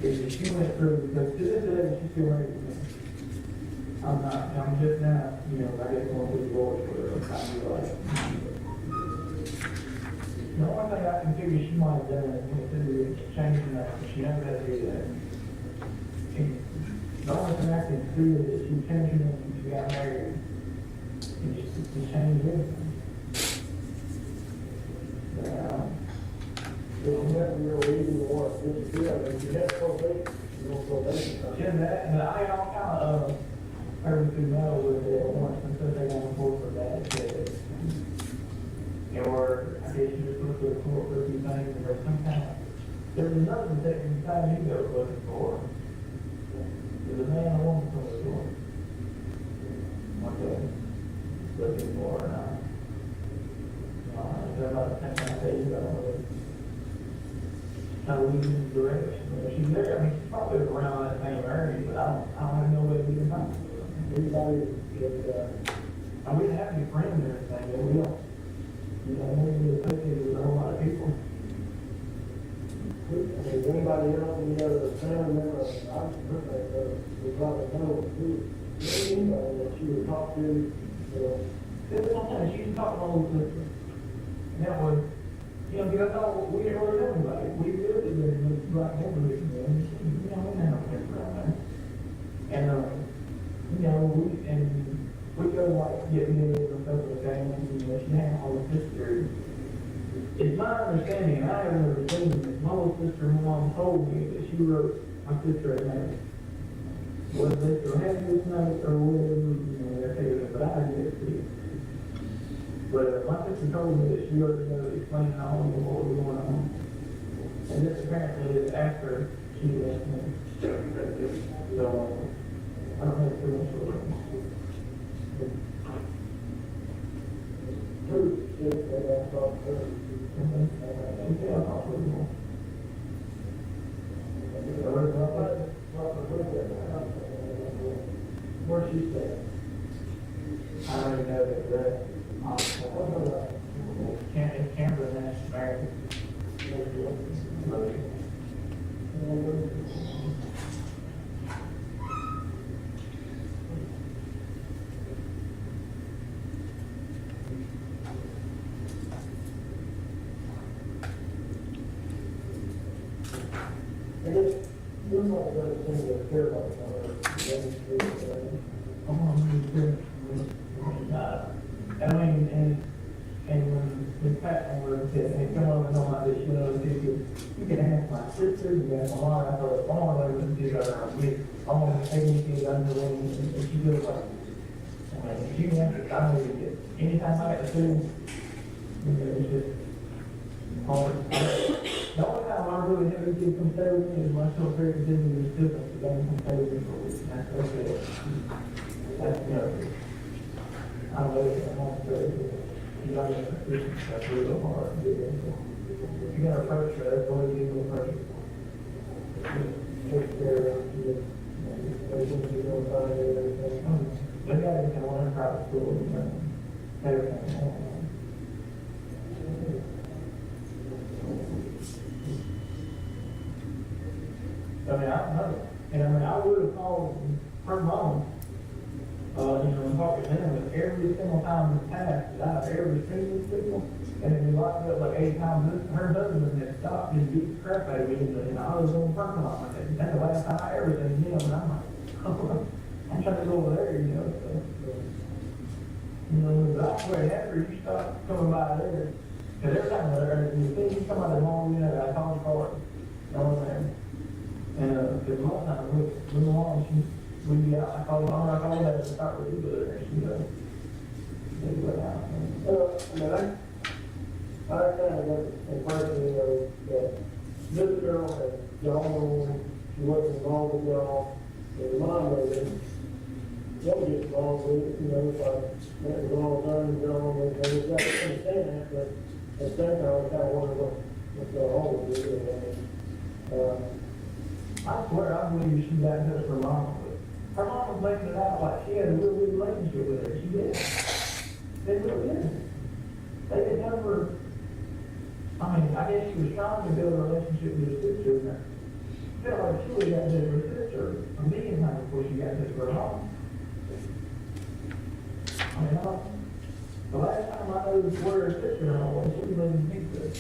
If she went through, because to this day, she's still ready for me. I'm just now, you know, I guess going through the doors for her, kind of like. The only thing I can figure she might have done is changing that, she never had to do that. The only thing I can see is that she changed it when she got married. And she changed everything. It's never real easy to want to disappear. I mean, you have probation, you don't probation. Yeah, that, and I all kind of, heard through know with it once because they got a court for that. Or I guess you just look for the court for a few things or some kind of. There's another detective inside he goes looking for. There's a man and a woman from the store. Okay. Looking for her now. They're about 10 days ago. Kind of losing direction. She's there. I mean, she's probably around that same area, but I don't have no way to get her. Everybody is, we didn't have any friends or anything, but we don't, you know, we associated with a whole lot of people. Is anybody else, any other family member, we probably know anybody that she would talk to, sometimes she talked to old sister. And that was, because I thought we didn't really know anybody. We really didn't like everybody, we don't have people around there. And, we go like get married or stuff like that, and she had all the sisters. It's my understanding, and I have never seen it, my little sister's mom told me that she wrote my sister a note. Was this or had this note or whatever, they're taking but I didn't see it. But my sister told me that she wrote a note explaining all of what was going on. And this apparently is after she left me. So, I don't have too much of it. Where she said, I already know that Canberra National Marriage. I guess you're not going to send a care about and when Patton was and come over and told my this, you can ask my sister, you can ask my mom, I thought, my mom was to do her with, my mom was taking me to under the wing, and she goes like, if you can ask, I know you get, anytime I get to see, it's just hard. The only time I really have a kid come stay with me is my son Perry continues to still come stay with me for a week. That's okay. That's, I don't know if I'm on Thursday. You got to that's really hard. You got to approach her. That's all you need to approach her. Take care of you. They got to learn in private school and everything. I mean, I don't know. And I would have called her mom, and talked to them, but every single time in the past that I've ever seen these people, and then we locked up like 8 times, her husband had stopped and beat the crap out of me, and I was on the parking lot. I said, that's the last time I ever seen him, and I'm like, I'm trying to go over there, but I swear, after you stop coming by there, because every time you come out of the home, I call the car, on there. And because a lot of times when the mom, we'd be out, I call her to start with you, but she they go out. I kind of got impression, that this girl had gone, she wasn't involved with y'all, and the mom was don't get involved with it, it's like, that was all done and gone, and we got to understand that, but at the same time, I kind of wonder what's going on with it. I swear, I believe she got in touch with her mom. Her mom was making it out like she had a real good relationship with her. She did. They really did. They didn't ever, I mean, I guess she was trying to build a relationship with her sister. I felt like she would have got into her sister a million times before she got into her mom. I mean, the last time I knew where her sister was, she was living in Bigfoot.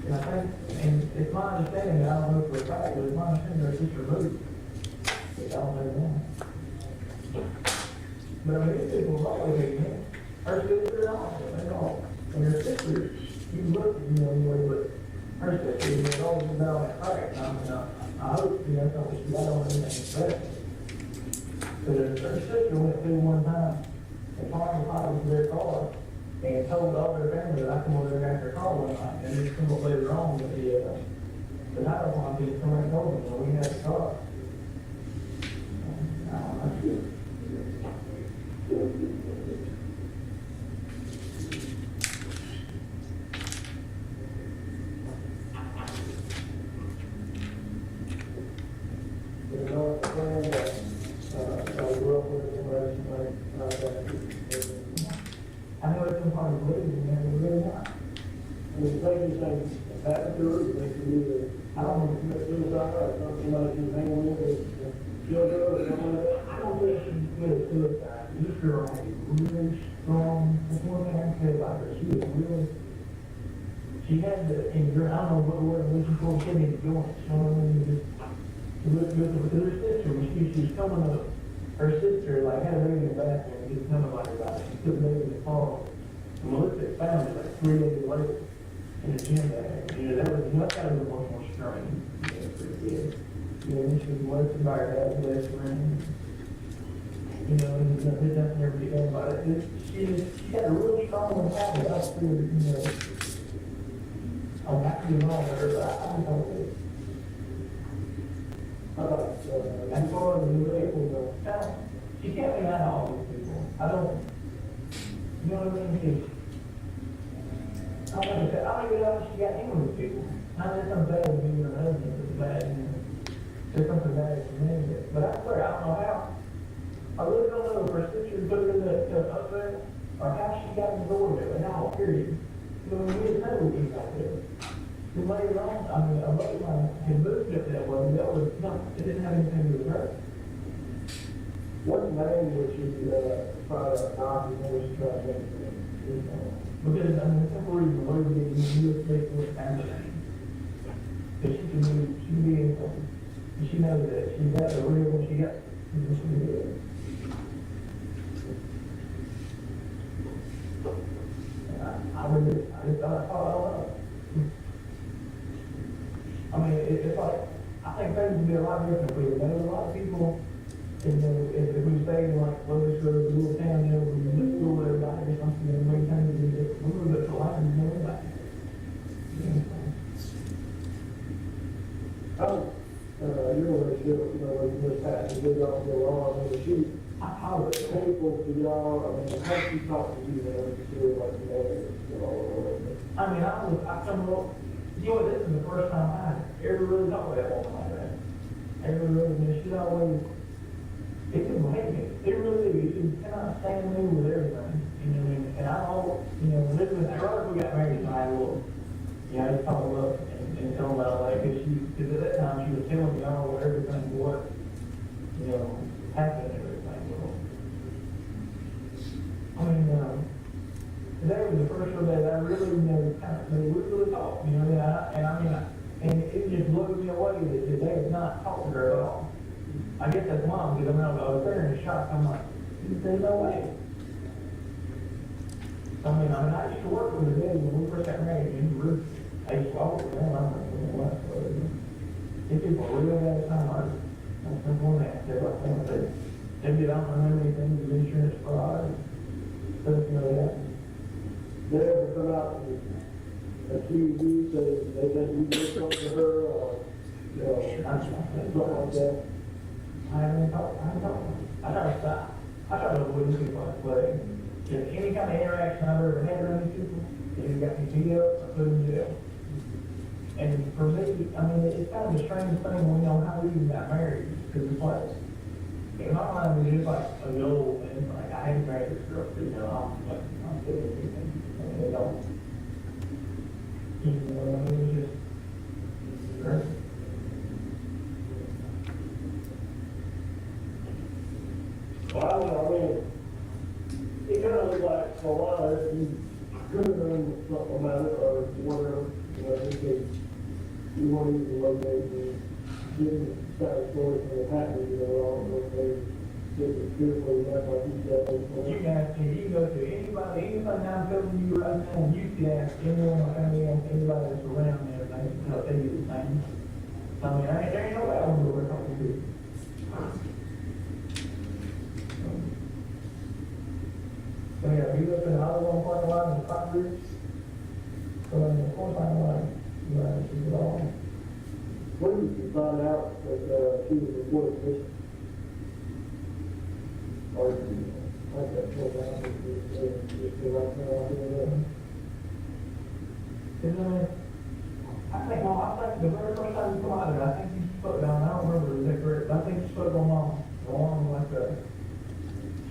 And I think, and it's my understanding, I don't know for a fact, but it's my understanding her sister moved. Which I don't know now. But I mean, these people have always been here. Her sister and all, they all. And her sister, you look, anyway, but her sister has always been down that crack. I mean, I hope, something she got on anything special. Because her sister went through one time, and finally was their car, and told all their family that I come over there after her car one night, and just come up later on with the night one, he come and told them, we had the car. I know it's been part of the belief, and they're really not. mean, they can say, that to her, they can either, I don't know, commit suicide, or somebody can hang on it, kill her, or something like that. I don't think she committed suicide. This girl had a really strong, that's one thing I can say about her, she was really, she had the, and I don't know what word I'm looking for, she had the endurance, you know what I mean? With her sister, when she was coming up, her sister, like, had a baby in the bathroom, and just telling about it, she took the baby in the car. And Melissa found it like 3 days later in the gym bag. You know, that was much kind of much more strange. You know, for the kid. You know, she was molested by her dad's best friend. You know, and there's nothing ever be done about it. She had a really strong mentality. I was feeling, you know, I'm not doing all of her, but I don't know. As far as the label goes, she can't be out all these people. I don't. You know what I mean? I don't even know if she got in with people. Not that something bad with being her husband, it's bad, you know. There's something bad with me. But I swear, I don't know how. I really don't know if her sister put her in the up there, or how she got in the door there, and how, period. You know, we didn't know what things out there. Then later on, I mean, a buddy of mine had moved up that way, that was not, it didn't have anything to do with her. What name would she try to knock and always try to make it? Because, I mean, the simple reason why we didn't use this with family name. Because she can be anything. And she knows that she's got the real when she got, she can do it. And I just thought I don't know. I mean, it's like, I think things would be a lot different for you. There's a lot of people. And if we stay like, well, this goes to a little town there, we live to everybody or something, and we kind of do this, we move up to life and know everybody. You're always good, you know, when you just have to get off the law, I mean, how is it painful to y'all, I mean, how do you talk to you, like, you know, I mean, I come up, you know, this is the first time I ever really talked to that woman like that. Ever really, she's always, it didn't hate me. It really did. It cannot stand me with everything. You know what I mean? And I all, you know, this was, right we got married, and I will, you know, I just called her up and tell her about it, because at that time she was telling me all everything, what, you know, happened and everything. I mean, today was the first day that I really, you know, kind of, we really talked, you know, and it just blew me away that they had not talked to her at all. I guess that's mom, because I was there in the shop, I'm like, there's no way. I mean, I used to work with the daddy when we first got married, and I used to walk with them, I'm like, what? These people are real bad time, I'm simple that. They're like, they get on anything, the insurance fraud, stuff, you know, that. They ever come out and accuse you, say they think you did something to her, or, you know, something like that? I haven't talked. I try to stop. I try to avoid people like play. Any kind of interaction I've ever had around these people, if you got me beat up, I put them in jail. And for me, I mean, it's kind of a strange thing when you know how we even got married, because it's like, in my mind, it's just like a goal, and it's like, I hate married this girl, you know, I'm still anything, and they don't. You know, I mean, it's just crazy. Well, I don't know, I mean, it kind of looks like for a while there, you could have done something about it, or whatever, you know, because you want to use the locate and get the status story from the patent, you know, all those things, get the beautiful, that's like you said. You can go to anybody, anything I'm telling you right now, you can ask anyone or anybody that's around there, and they'll tell you the same. I mean, there ain't no way I'm going to work on this. So yeah, we look at the other one parking lot in the front groups. So in the fourth parking lot, you know, she's it all. When did you find out that she was reported missing? Or like that pulled down, just be right there on the I think the very first time you come out of it, I think you spoke down, I don't remember, is that correct? I think you spoke on mom, the one like the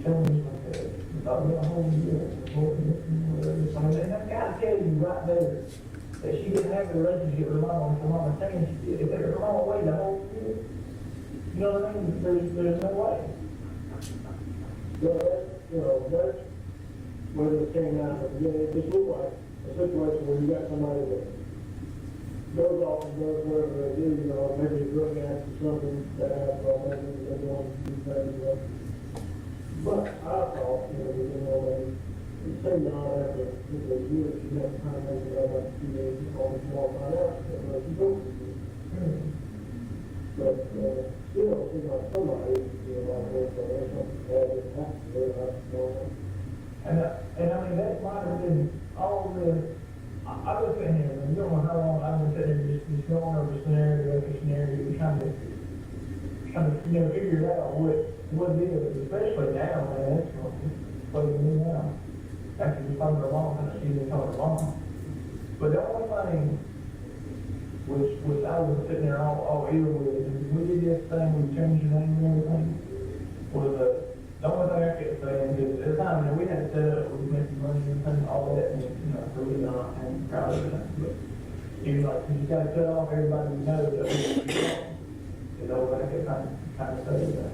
showing you like that. About a whole year, I mean, that gotta tell you right there that she didn't have a relationship with her mama, if her mama saying she did, if her mama waited the whole year, you know what I mean? There's no way. Well, that's, that's whether it came out of the beginning, it just looked like a situation where you got somebody that goes off and does whatever they do, maybe a drug addict or something that has, maybe they're going to do things, but I thought, it seemed odd after a couple of years, you have to kind of make it like 2 days, all this more find out, but you go for it. But, still, it seems like somebody, like this, there's something bad that happened to her, I don't know. And I mean, that might have been all the, I've been sitting here, and you don't know how long I've been sitting here just going over scenario after scenario, trying to figure out what it is, especially now, man, it's playing me now. After you talk her long, and she didn't talk her long. But the only thing which I was sitting there all ear with, is we did this thing, we changed the name and everything, was the only thing I kept saying is, at the time, we had to set up, we made some money and all that, and, really not, and proud of it, but he was like, you gotta cut off everybody we know that we I kept kind of saying that,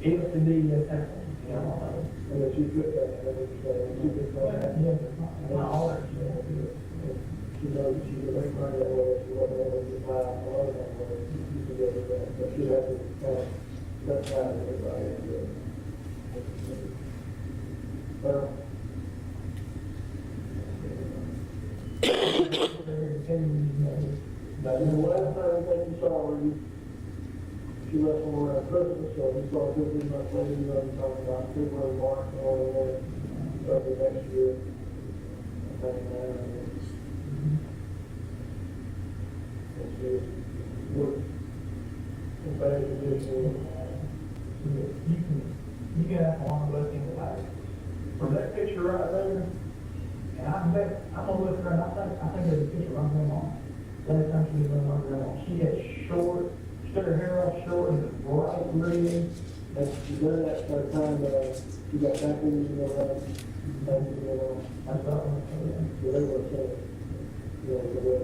if the need has happened, and that she put that, she put that, my heart, she knows she could make money that way, she wasn't able to buy a lot of that way, she could get it back, but she had to kind of cut down everybody. But the last time that you saw her, she left for Christmas, so we saw her 15 months later, talking about February, March, and all of that, over the next year. I think, we're in bad condition. You can have one look in the light. From that picture right there, and I bet, I'm gonna look at her, and I think there's a picture of my grandma. Last time she was with my grandma, she had short, she cut her hair off short, and it was bright red. And she done that by the time, she got back in, I thought, they were saying, the way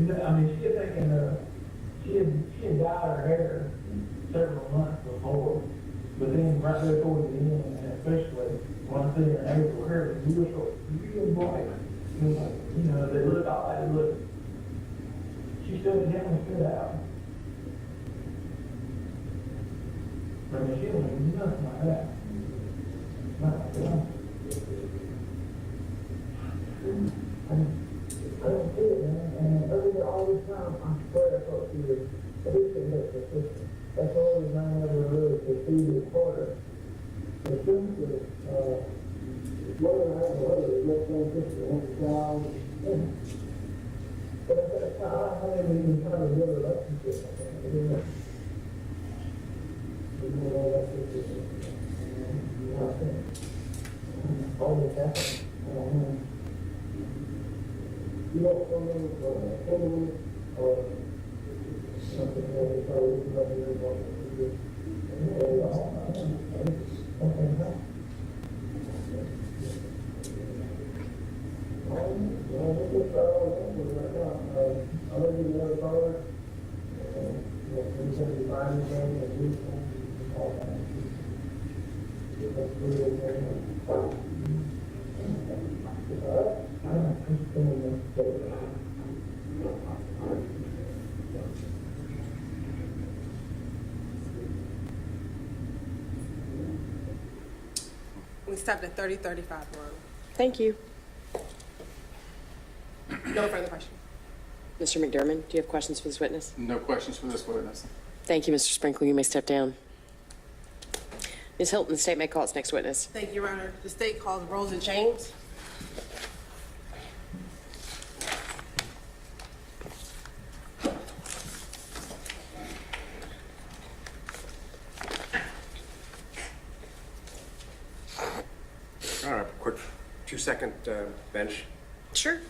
I mean, she had taken, she had dyed her hair several months before, but then right there towards the end, and especially when I see her in April, her hair was real short, real bright. It was like, they look odd, it looked, she stood down and stood out. I mean, she don't do nothing like that. Not like that. I don't see it, man. And over all this time, I swear I thought she was a big significant sister. That's the only reason I never really perceived it for her. The sister, whether I have a mother, is that same sister, and a child, but at that time, I didn't even try to build a relationship like that. I didn't know. That sister, I think. All this happened. I don't know. You don't come in with or something that is probably not very important. I'll let you know the color. We said the binding thing and we all that. That's really We stopped at 3035 Road. Thank you. No further questions. Mr. McDermott, do you have questions for this witness? No questions for this witness. Thank you, Mr. Sprinkle. You may step down. Ms. Hilton, the state may call its next witness. Thank you, Your Honor. The state calls Rosa James. All right, quick 2-second bench. Sure.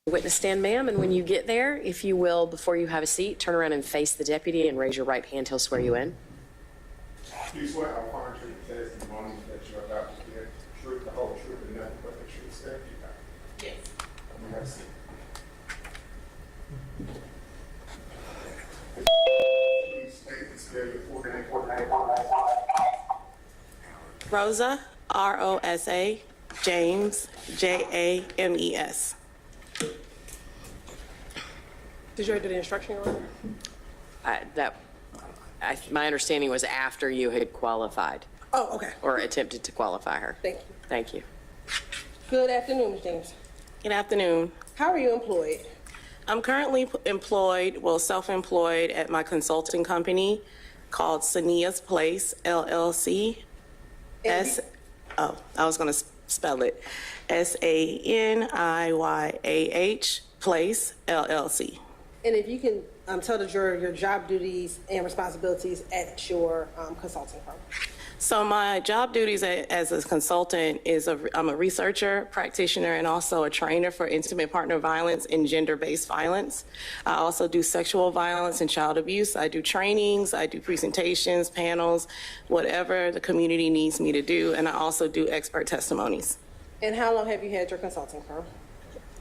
Witness stand, ma'am, and when you get there, if you will, before you have a seat, turn around and face the deputy and raise your right hand. He'll swear you in. Do you swear to affirm to the testimony that you're about to give the truth, the whole truth, and nothing but the truth, so help you God? Yes. Let me have a seat. Please state and spell your full name. Rosa, Rosa, James, James. Did you already do the instruction order? My understanding was after you had qualified Oh, okay. or attempted to qualify her. Thank you. Thank you. Good afternoon, Ms. James. Good afternoon. How are you employed? I'm currently employed, self-employed at my consulting company called Sania's Place, LLC. I was going to spell it. SANIYAH Place, LLC. And if you can tell the jury your job duties and responsibilities at your consulting firm. So my job duties as a consultant is I'm a researcher, practitioner, and also a trainer for intimate partner violence and gender-based violence. I also do sexual violence and child abuse. I do trainings, I do presentations, panels, whatever the community needs me to do, and I also do expert testimonies. And how long have you had your consulting firm?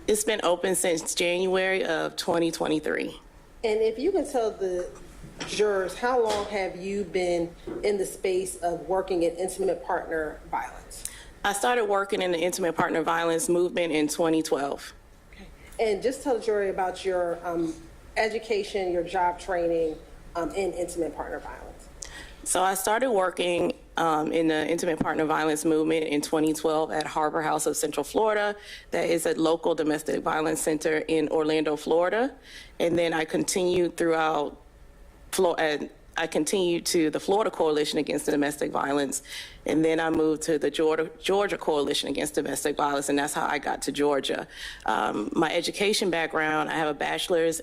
It's been open since January of 2023. And if you can tell the jurors, how long have you been in the space of working in intimate partner violence? I started working in the intimate partner violence movement in 2012. Okay. And just tell the jury about your education, your job training in intimate partner violence. So I started working in the intimate partner violence movement in 2012 at Harbor House of Central Florida. That is a local domestic violence center in Orlando, Florida. And then I continued throughout I continued to the Florida Coalition Against Domestic Violence, and then I moved to the Georgia Coalition Against Domestic Violence, and that's how I got to Georgia. My education background, I have a bachelor's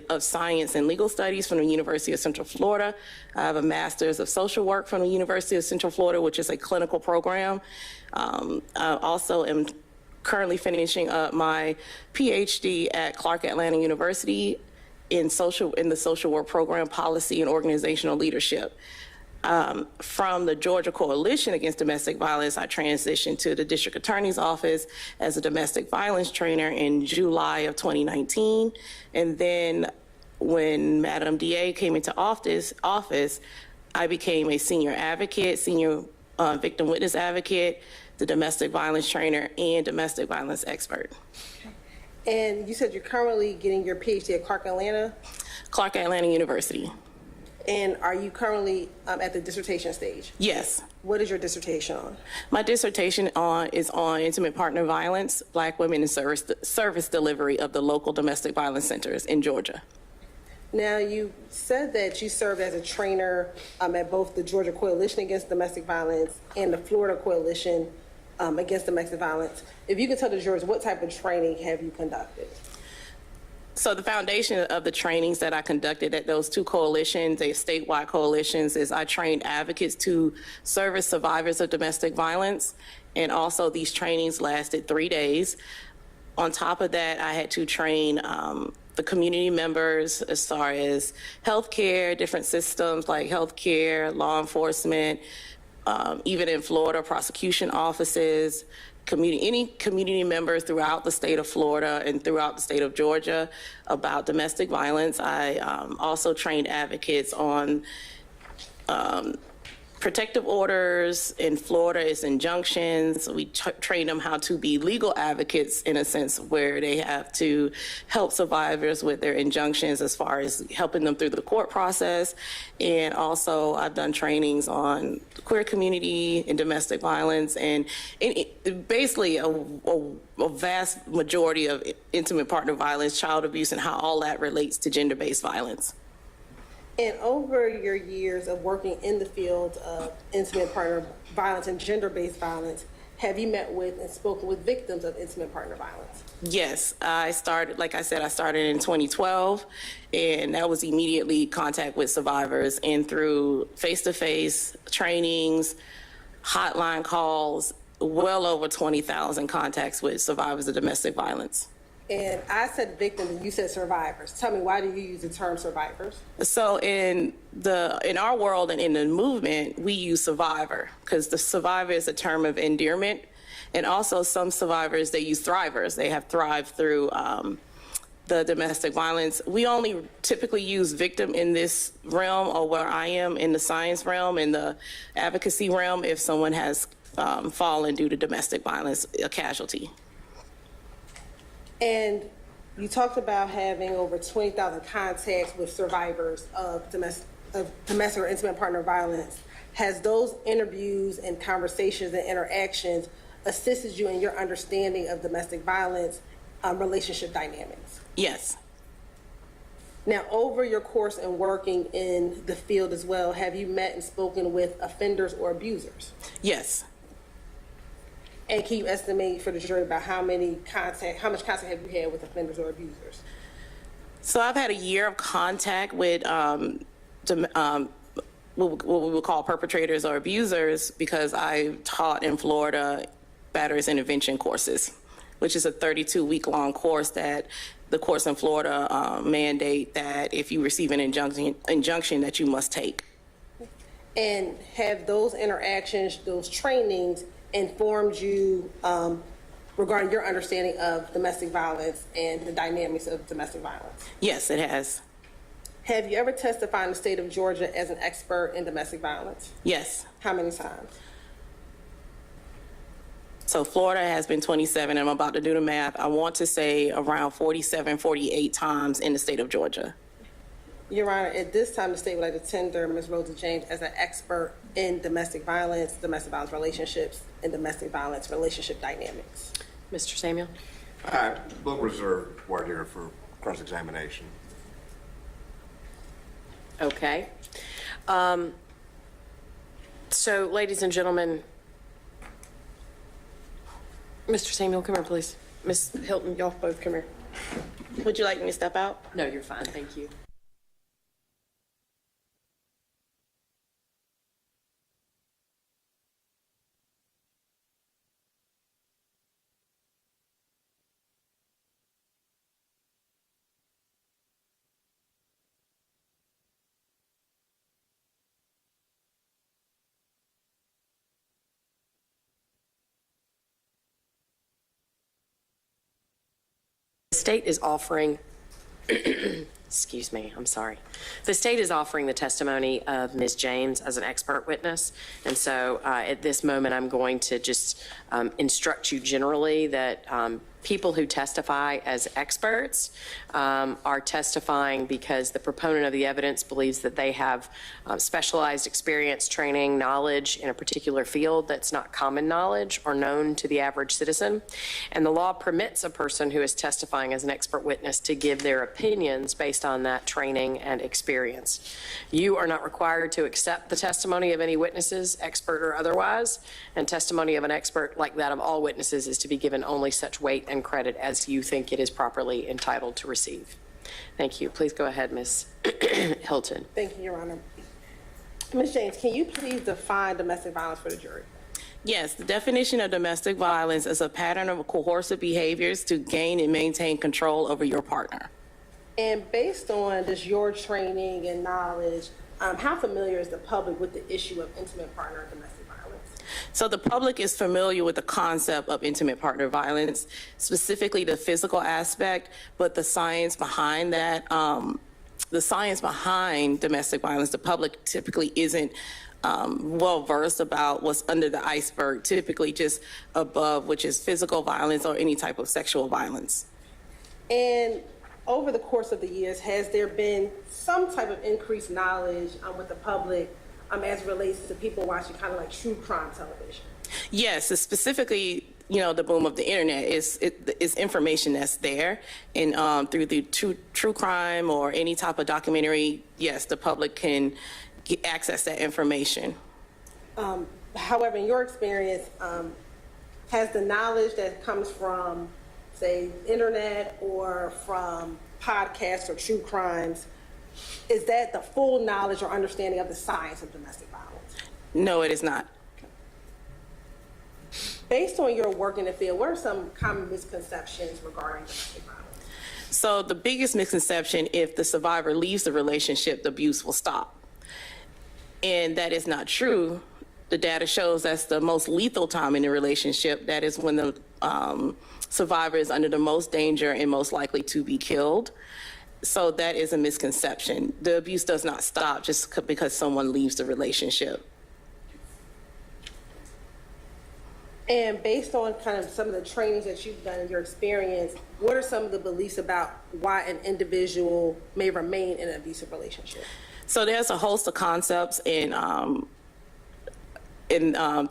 of Science and Legal Studies from the University of Central Florida. I have a Master's of Social Work from the University of Central Florida, which is a clinical program. I also am currently finishing up my PhD at Clark Atlanta University in the social work program, policy and organizational leadership. From the Georgia Coalition Against Domestic Violence, I transitioned to the District Attorney's Office as a domestic violence trainer in July of 2019. And then when Madam DA came into office, I became a senior advocate, senior victim witness advocate, the domestic violence trainer, and domestic violence expert. And you said you're currently getting your PhD at Clark Atlanta? Clark Atlanta University. And are you currently at the dissertation stage? Yes. What is your dissertation on? My dissertation is on intimate partner violence, Black women and service delivery of the local domestic violence centers in Georgia. Now, you said that you served as a trainer at both the Georgia Coalition Against Domestic Violence and the Florida Coalition Against Domestic Violence. If you could tell the jurors, what type of training have you conducted? So the foundation of the trainings that I conducted at those two coalitions, they statewide coalitions, is I trained advocates to service survivors of domestic violence. And also these trainings lasted 3 days. On top of that, I had to train the community members as far as healthcare, different systems like healthcare, law enforcement, even in Florida, prosecution offices, any community members throughout the state of Florida and throughout the state of Georgia about domestic violence. I also trained advocates on protective orders. In Florida, it's injunctions. We train them how to be legal advocates in a sense where they have to help survivors with their injunctions as far as helping them through the court process. And also I've done trainings on the queer community and domestic violence and basically a vast majority of intimate partner violence, child abuse, and how all that relates to gender-based violence. And over your years of working in the field of intimate partner violence and gender-based violence, have you met with and spoken with victims of intimate partner violence? Yes, I started in 2012, and that was immediately contact with survivors and through face-to-face trainings, hotline calls, well over 20,000 contacts with survivors of domestic violence. And I said victims and you said survivors. Tell me, why do you use the term survivors? So in our world and in the movement, we use survivor because the survivor is a term of endearment. And also some survivors, they use thrivers. They have thrived through the domestic violence. We only typically use victim in this realm, or where I am in the science realm, in the advocacy realm, if someone has fallen due to domestic violence, a casualty. And you talked about having over 20,000 contacts with survivors of domestic or intimate partner violence. Has those interviews and conversations and interactions assisted you in your understanding of domestic violence relationship dynamics? Yes. Now, over your course in working in the field as well, have you met and spoken with offenders or abusers? Yes. And can you estimate for the jury about how much contact have you had with offenders or abusers? So I've had a year of contact with what we would call perpetrators or abusers, because I taught in Florida batterers intervention courses, which is a 32-week-long course that the courts in Florida mandate that if you receive an injunction that you must take. And have those interactions, those trainings, informed you regarding your understanding of domestic violence and the dynamics of domestic violence? Yes, it has. Have you ever testified in the state of Georgia as an expert in domestic violence? Yes. How many times? So Florida has been 27, and I'm about to do the math. I want to say around 47, 48 times in the state of Georgia. Your Honor, at this time, the state would like to tender Ms. Rosa James as an expert in domestic violence relationships, and domestic violence relationship dynamics. Mr. Samuel? We'll reserve word here for cross-examination. Okay. So, ladies and gentlemen, Mr. Samuel, come here, please. Ms. Hilton, y'all both come here. Would you like me to step out? No, you're fine. Thank you. The state is offering, excuse me, I'm sorry. The state is offering the testimony of Ms. James as an expert witness. And so at this moment, I'm going to just instruct you generally that people who testify as experts are testifying because the proponent of the evidence believes that they have specialized experience, training, knowledge in a particular field that's not common knowledge or known to the average citizen. And the law permits a person who is testifying as an expert witness to give their opinions based on that training and experience. You are not required to accept the testimony of any witnesses, expert or otherwise, and testimony of an expert like that of all witnesses is to be given only such weight and credit as you think it is properly entitled to receive. Thank you. Please go ahead, Ms. Hilton. Thank you, Your Honor. Ms. James, can you please define domestic violence for the jury? Yes, the definition of domestic violence is a pattern of coercive behaviors to gain and maintain control over your partner. And based on just your training and knowledge, how familiar is the public with the issue of intimate partner and domestic violence? So the public is familiar with the concept of intimate partner violence, specifically the physical aspect, but the science behind that, the science behind domestic violence, the public typically isn't well versed about what's under the iceberg, typically just above, which is physical violence or any type of sexual violence. And over the course of the years, has there been some type of increased knowledge with the public as it relates to people watching kind of like true crime television? Yes, it's specifically, you know, the boom of the internet is information that's there, and through the true crime or any type of documentary, yes, the public can access that information. However, in your experience, has the knowledge that comes from, say, internet or from podcasts or true crimes, is that the full knowledge or understanding of the science of domestic violence? No, it is not. Based on your work in the field, what are some common misconceptions regarding domestic violence? So the biggest misconception, if the survivor leaves the relationship, the abuse will stop. And that is not true. The data shows that's the most lethal time in the relationship. That is when the survivor is under the most danger and most likely to be killed. So that is a misconception. The abuse does not stop just because someone leaves the relationship. And based on kind of some of the trainings that you've done in your experience, what are some of the beliefs about why an individual may remain in an abusive relationship? So there's a host of concepts and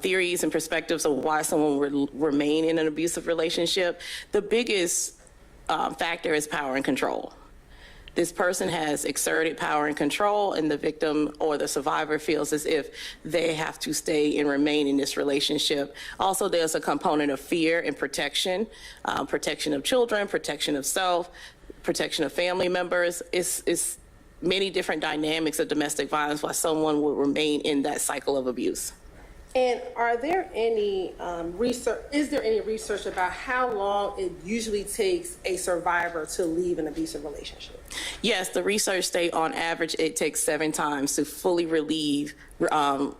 theories and perspectives of why someone would remain in an abusive relationship. The biggest factor is power and control. This person has exerted power and control, and the victim or the survivor feels as if they have to stay and remain in this relationship. Also, there's a component of fear and protection, protection of children, protection of self, protection of family members. It's many different dynamics of domestic violence why someone will remain in that cycle of abuse. And are there any research, is there any research about how long it usually takes a survivor to leave an abusive relationship? Yes, the research state on average it takes 7 times to fully leave a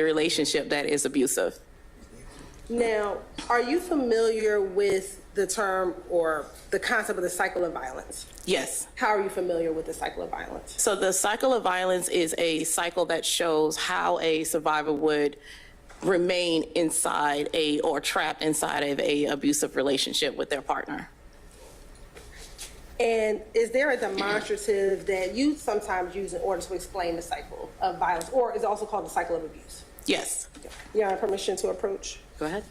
relationship that is abusive. Now, are you familiar with the term or the concept of the cycle of violence? Yes. How are you familiar with the cycle of violence? So the cycle of violence is a cycle that shows how a survivor would remain inside or trapped inside of a abusive relationship with their partner. And is there a demonstrative that you sometimes use in order to explain the cycle of violence, or is it also called the cycle of abuse? Yes. You have permission to approach? Go ahead.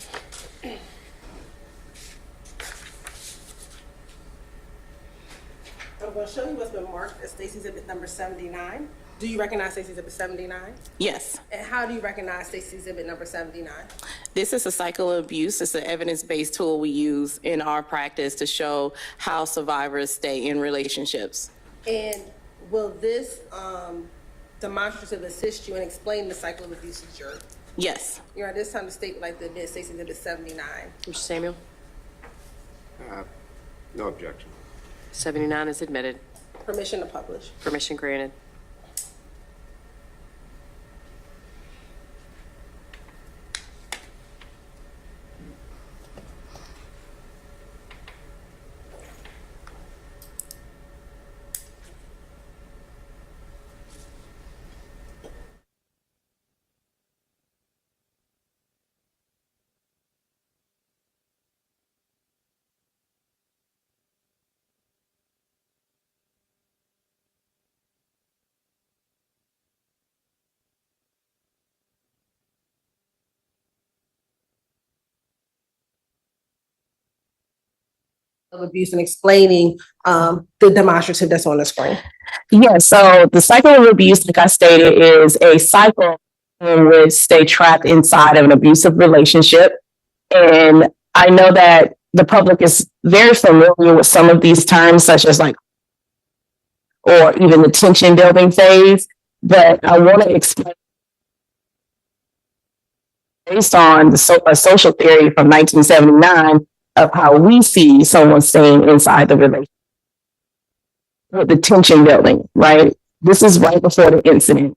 I'm going to show you what's been marked as Stacy's exhibit number 79. Do you recognize Stacy's exhibit 79? Yes. And how do you recognize Stacy's exhibit number 79? This is a cycle of abuse. It's an evidence-based tool we use in our practice to show how survivors stay in relationships. And will this demonstrative assist you in explaining the cycle of abuse to jurors? Yes. You're at this time the state would like to admit Stacy's exhibit 79. Mr. Samuel? No objection. 79 is admitted. Permission to publish. Permission granted. Of abuse and explaining the demonstrative that's on the screen. Yes, so the cycle of abuse, like I stated, is a cycle in which they trapped inside of an abusive relationship. And I know that the public is very familiar with some of these terms, such as or even the tension building phase, but I want to explain based on a social theory from 1979 of how we see someone staying inside the relationship with the tension building, right? This is right before the incident.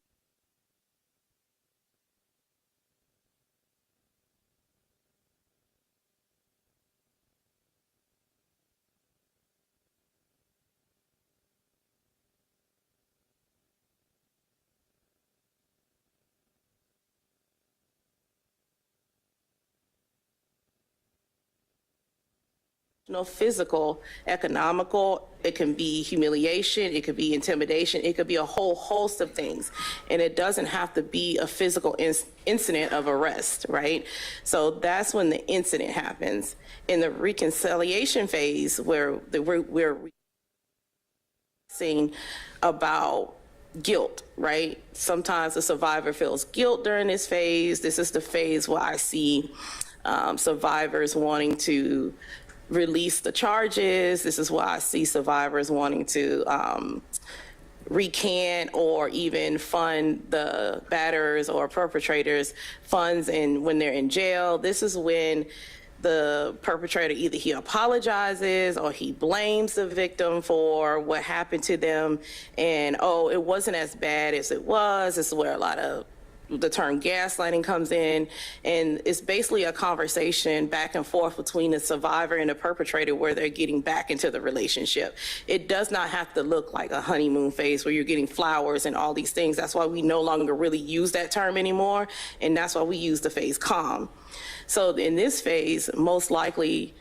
Physical, economical, it can be humiliation, it could be intimidation, it could be a whole host of things. And it doesn't have to be a physical incident of arrest, right? So that's when the incident happens. In the reconciliation phase, where we're seeing about guilt, right? Sometimes the survivor feels guilt during this phase. This is the phase where I see survivors wanting to release the charges. This is why I see survivors wanting to recant or even fund the batterers or perpetrators funds when they're in jail. This is when the perpetrator, either he apologizes or he blames the victim for what happened to them. And, oh, it wasn't as bad as it was. This is where a lot of the term gaslighting comes in, and it's basically a conversation back and forth between the survivor and the perpetrator where they're getting back into the relationship. It does not have to look like a honeymoon phase where you're getting flowers and all these things. That's why we no longer really use that term anymore, and that's why we use the phase calm. So in this phase, most likely,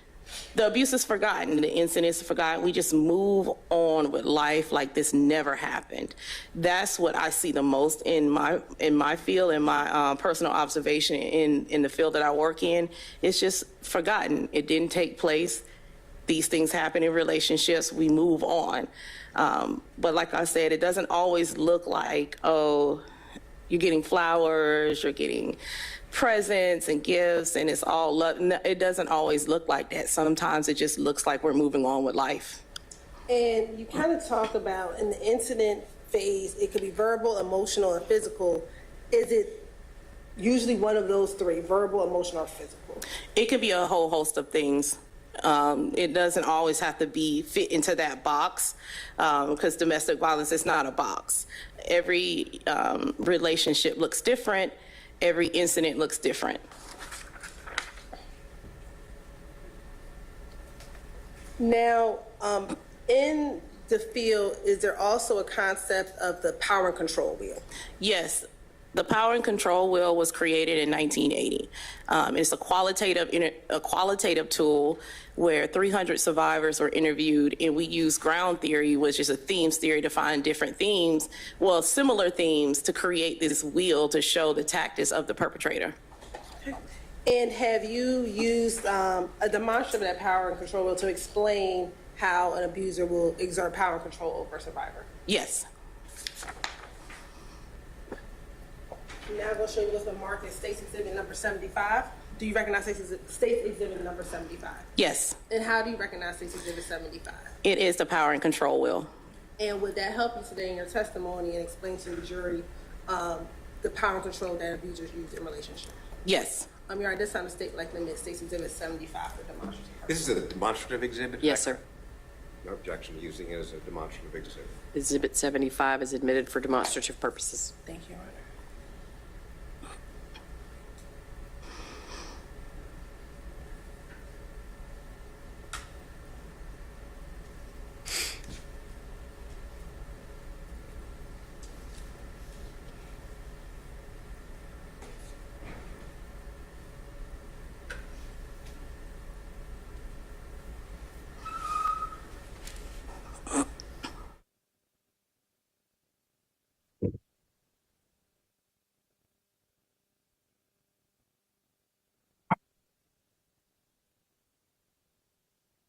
the abuse is forgotten, the incident is forgotten. We just move on with life like this never happened. That's what I see the most in my field, in my personal observation in the field that I work in. It's just forgotten. It didn't take place. These things happen in relationships. We move on. But like I said, it doesn't always look like, oh, you're getting flowers, you're getting presents and gifts, and it's all love. It doesn't always look like that. Sometimes it just looks like we're moving on with life. And you kind of talk about in the incident phase, it could be verbal, emotional, and physical. Is it usually one of those three, verbal, emotional, or physical? It could be a whole host of things. It doesn't always have to be fit into that box, because domestic violence is not a box. Every relationship looks different. Every incident looks different. Now, in the field, is there also a concept of the power and control wheel? Yes. The power and control wheel was created in 1980. It's a qualitative tool where 300 survivors were interviewed, and we use ground theory, which is a themes theory, to find different themes, well, similar themes, to create this wheel to show the tactics of the perpetrator. And have you used a demonstration of that power and control wheel to explain how an abuser will exert power and control over a survivor? Yes. Now I'm going to show you what's been marked as State's Exhibit number 75. Do you recognize State's Exhibit number 75? Yes. And how do you recognize State's Exhibit 75? It is the power and control wheel. And would that help you today in your testimony and explain to the jury the power and control that abusers use in relationships? Yes. You're at this time to state like limit State's Exhibit 75 for demonstrative. This is a demonstrative exhibit? Yes, sir. No objection to using it as a demonstrative exhibit. Exhibit 75 is admitted for demonstrative purposes. Thank you, Your Honor.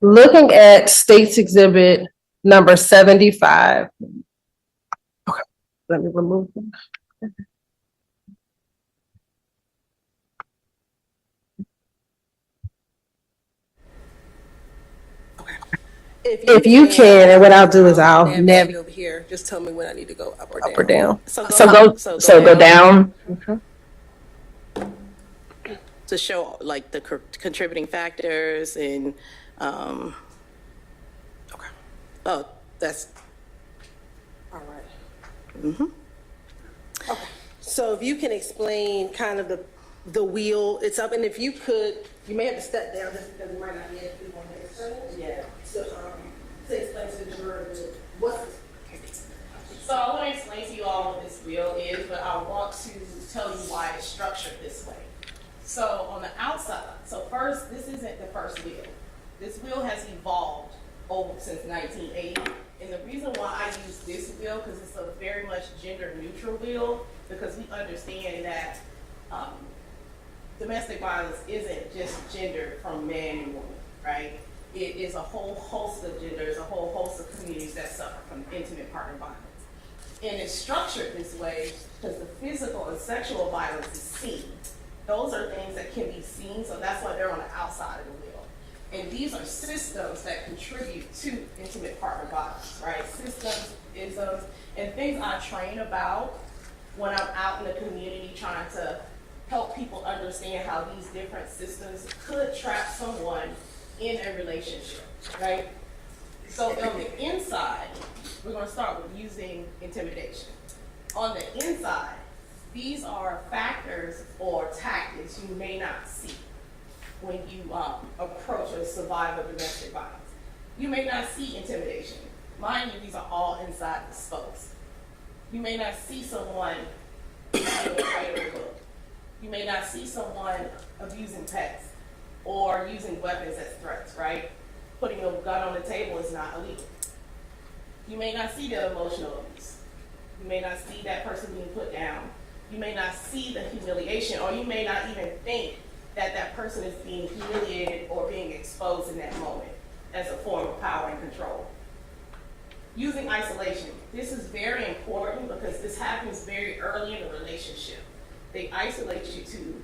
Looking at State's Exhibit number 75. Okay, let me remove them. If you can, and what I'll do is I'll navigate over here. Just tell me when I need to go up or down. So go down. Okay. To show like the contributing factors and okay. Oh, that's all right. Mm-hmm. Okay. So if you can explain kind of the wheel, it's up, and if you could, you may have to step down just because you might not be able to do one next. Yeah. So to explain to the jury what's. So I want to explain to you all what this wheel is, but I want to tell you why it's structured this way. So on the outside, so first, this isn't the first wheel. This wheel has evolved since 1980. And the reason why I use this wheel, because it's a very much gender neutral wheel, because we understand that domestic violence isn't just gender from man and woman, right? It is a whole host of genders, a whole host of communities that suffer from intimate partner violence. And it's structured this way because the physical and sexual violence is seen. Those are things that can be seen, so that's why they're on the outside of the wheel. And these are systems that contribute to intimate partner violence, right? Systems, isms, and things I train about when I'm out in the community trying to help people understand understand how these different systems could trap someone in a relationship, right? So on the inside, we're going to start with using intimidation. On the inside, these are factors or tactics you may not see when you approach or survive of domestic violence. You may not see intimidation. Mind you, these are all inside the spokes. You may not see someone being afraid of a book. You may not see someone abusing pets or using weapons as threats, right? Putting a gun on the table is not illegal. You may not see the emotional abuse. You may not see that person being put down. You may not see the humiliation, or you may not even think that that person is being humiliated or being exposed in that moment as a form of power and control. Using isolation. This is very important because this happens very early in the relationship. They isolate you to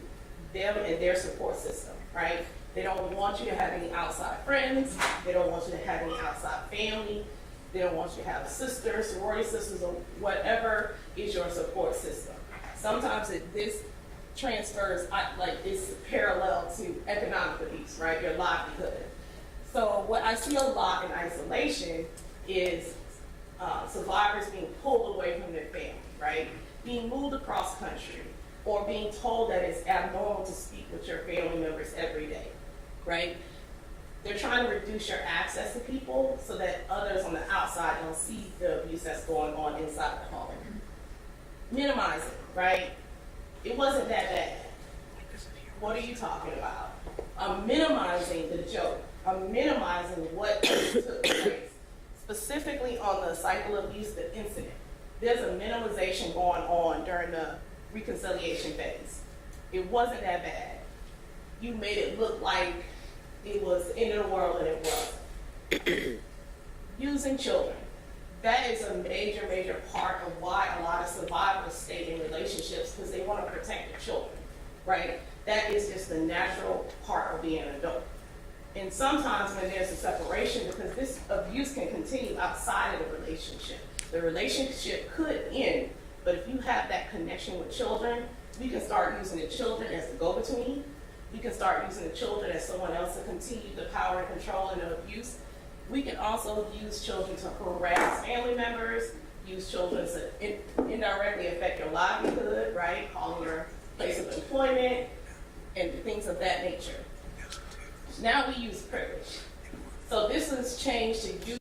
them and their support system, right? They don't want you to have any outside friends. They don't want you to have any outside family. They don't want you to have sisters, sorority sisters, or whatever is your support system. Sometimes this transfers, like it's parallel to economic abuse, right? Your livelihood. So what I see a lot in isolation is survivors being pulled away from their family, right? Being moved across country, or being told that it's abnormal to speak with your family members every day, right? They're trying to reduce your access to people so that others on the outside don't see the abuse that's going on inside the home. Minimize it, right? It wasn't that bad. What are you talking about? I'm minimizing the joke. I'm minimizing what took place. Specifically on the cycle abuse, the incident. There's a minimization going on during the reconciliation phase. It wasn't that bad. You made it look like it was the end of the world, and it wasn't. Using children. That is a major, major part of why a lot of survivors stay in relationships, because they want to protect their children, right? That is just the natural part of being an adult. And sometimes when there's a separation, because this abuse can continue outside of the relationship could end, but if you have that connection with children, we can start using the children as the go-between. We can start using the children as someone else to continue the power and control and the abuse. We can also use children to harass family members, use children to indirectly affect your livelihood, right? Calling your place of employment and things of that nature. Now we use privilege. So this has changed to use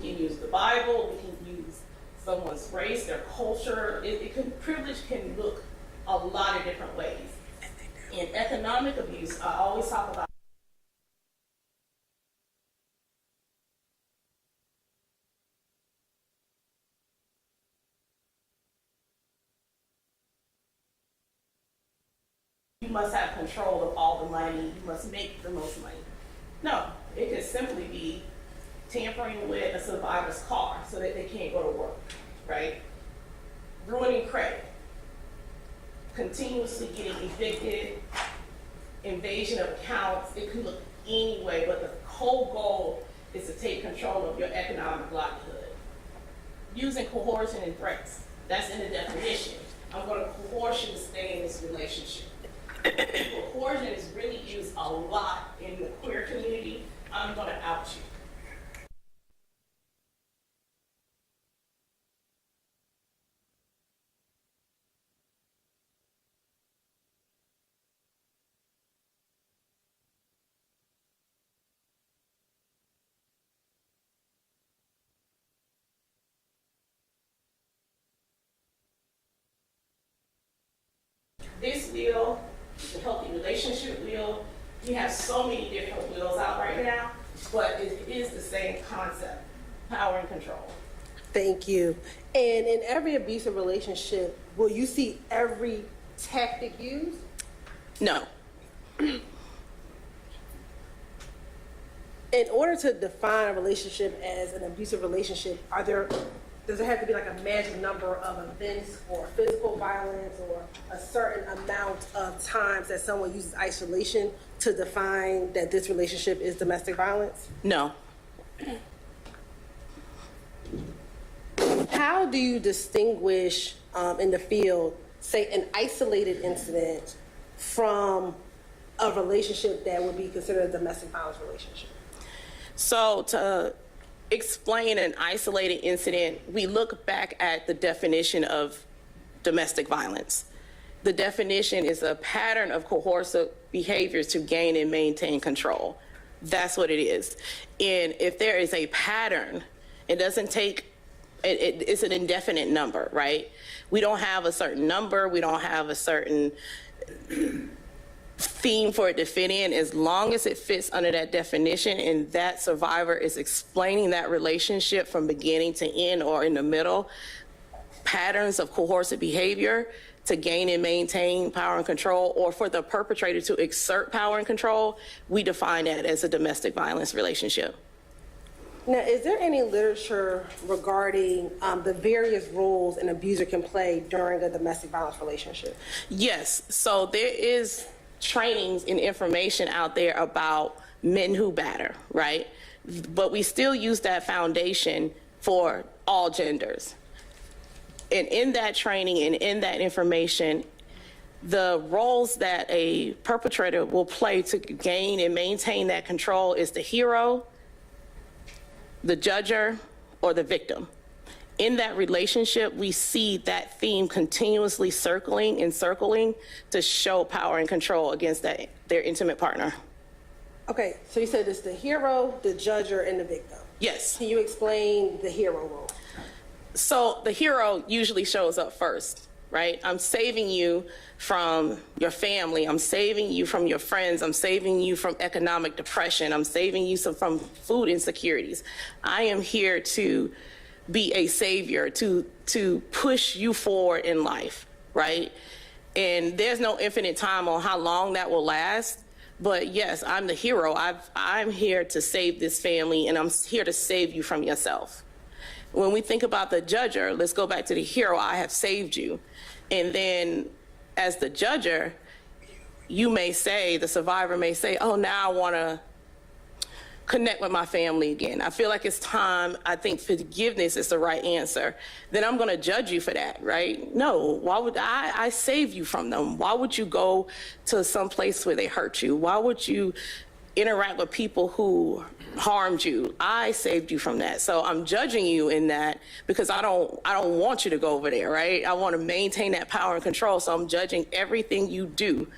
we can use the Bible, we can use someone's race, their culture. Privilege can look a lot of different ways. In economic abuse, I always talk about you must have control of all the money, you must make the most money. No, it could simply be tampering with a survivor's car so that they can't go to work, right? Ruining credit, continuously getting evicted, invasion of accounts. It could look any way, but the whole goal is to take control of your economic livelihood. Using coercion and threats, that's in the definition. I'm going to coerce you to stay in this relationship. Coercion is really used a lot in the queer community. I'm going to out you. This wheel, the healthy relationship wheel, we have so many different wheels out right now, but it is the same concept, power and control. Thank you. And in every abusive relationship, will you see every tactic used? No. In order to define a relationship as an abusive relationship, are there does it have to be like a magic number of events or physical violence or a certain amount of times that someone uses isolation to define that this relationship is domestic violence? No. How do you distinguish in the field, say, an isolated incident from a relationship that would be considered a domestic violence relationship? So to explain an isolated incident, we look back at the definition of domestic violence. The definition is a pattern of coercive behaviors to gain and maintain control. That's what it is. And if there is a pattern, it doesn't take, it's an indefinite number, right? We don't have a certain number. We don't have a certain theme for it to fit in. As long as it fits under that definition and that survivor is explaining that relationship from beginning to end or in the middle, patterns of coercive behavior to gain and maintain power and control, or for the perpetrator to exert power and control, we define that as a domestic violence relationship. Now, is there any literature regarding the various roles an abuser can play during a domestic violence relationship? Yes, so there is trainings and information out there about men who batter, right? But we still use that foundation for all genders. And in that training and in that information, the roles that a perpetrator will play to gain and maintain that control is the hero, the judger, or the victim. In that relationship, we see that theme continuously circling and circling to show power and control against their intimate partner. Okay, so you said it's the hero, the judger, and the victim. Yes. Can you explain the hero role? So the hero usually shows up first, right? I'm saving you from your family. I'm saving you from your friends. I'm saving you from economic depression. I'm saving you from food insecurities. I am here to be a savior, to push you forward in life, right? And there's no infinite time on how long that will last. But yes, I'm the hero. I'm here to save this family, and I'm here to save you from yourself. When we think about the judger, let's go back to the hero. I have saved you. And then as the judger, you may say, the survivor may say, oh, now I want to connect with my family again. I feel like it's time. I think forgiveness is the right answer. Then I'm going to judge you for that, right? No, why would I save you from them? Why would you go to some place where they hurt you? Why would you interact with people who harmed you? I saved you from that. So I'm judging you in that because I don't want you to go over there, right? I want to maintain that power and control. So I'm judging everything you do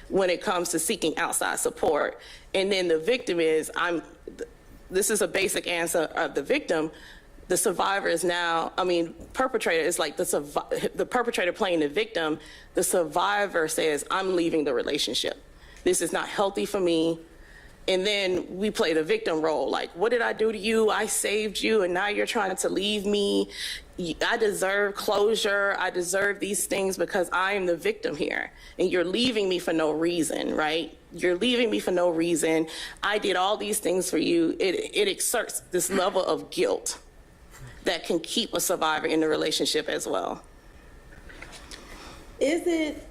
when it comes to seeking outside support. And then the victim is, this is a basic answer of the victim. The survivor is now, perpetrator is like the perpetrator playing the victim. The survivor says, I'm leaving the relationship. This is not healthy for me. And then we play the victim role. Like, what did I do to you? I saved you, and now you're trying to leave me. I deserve closure. I deserve these things because I am the victim here. And you're leaving me for no reason, right? You're leaving me for no reason. I did all these things for you. It exerts this level of guilt that can keep a survivor in the relationship as well. Is it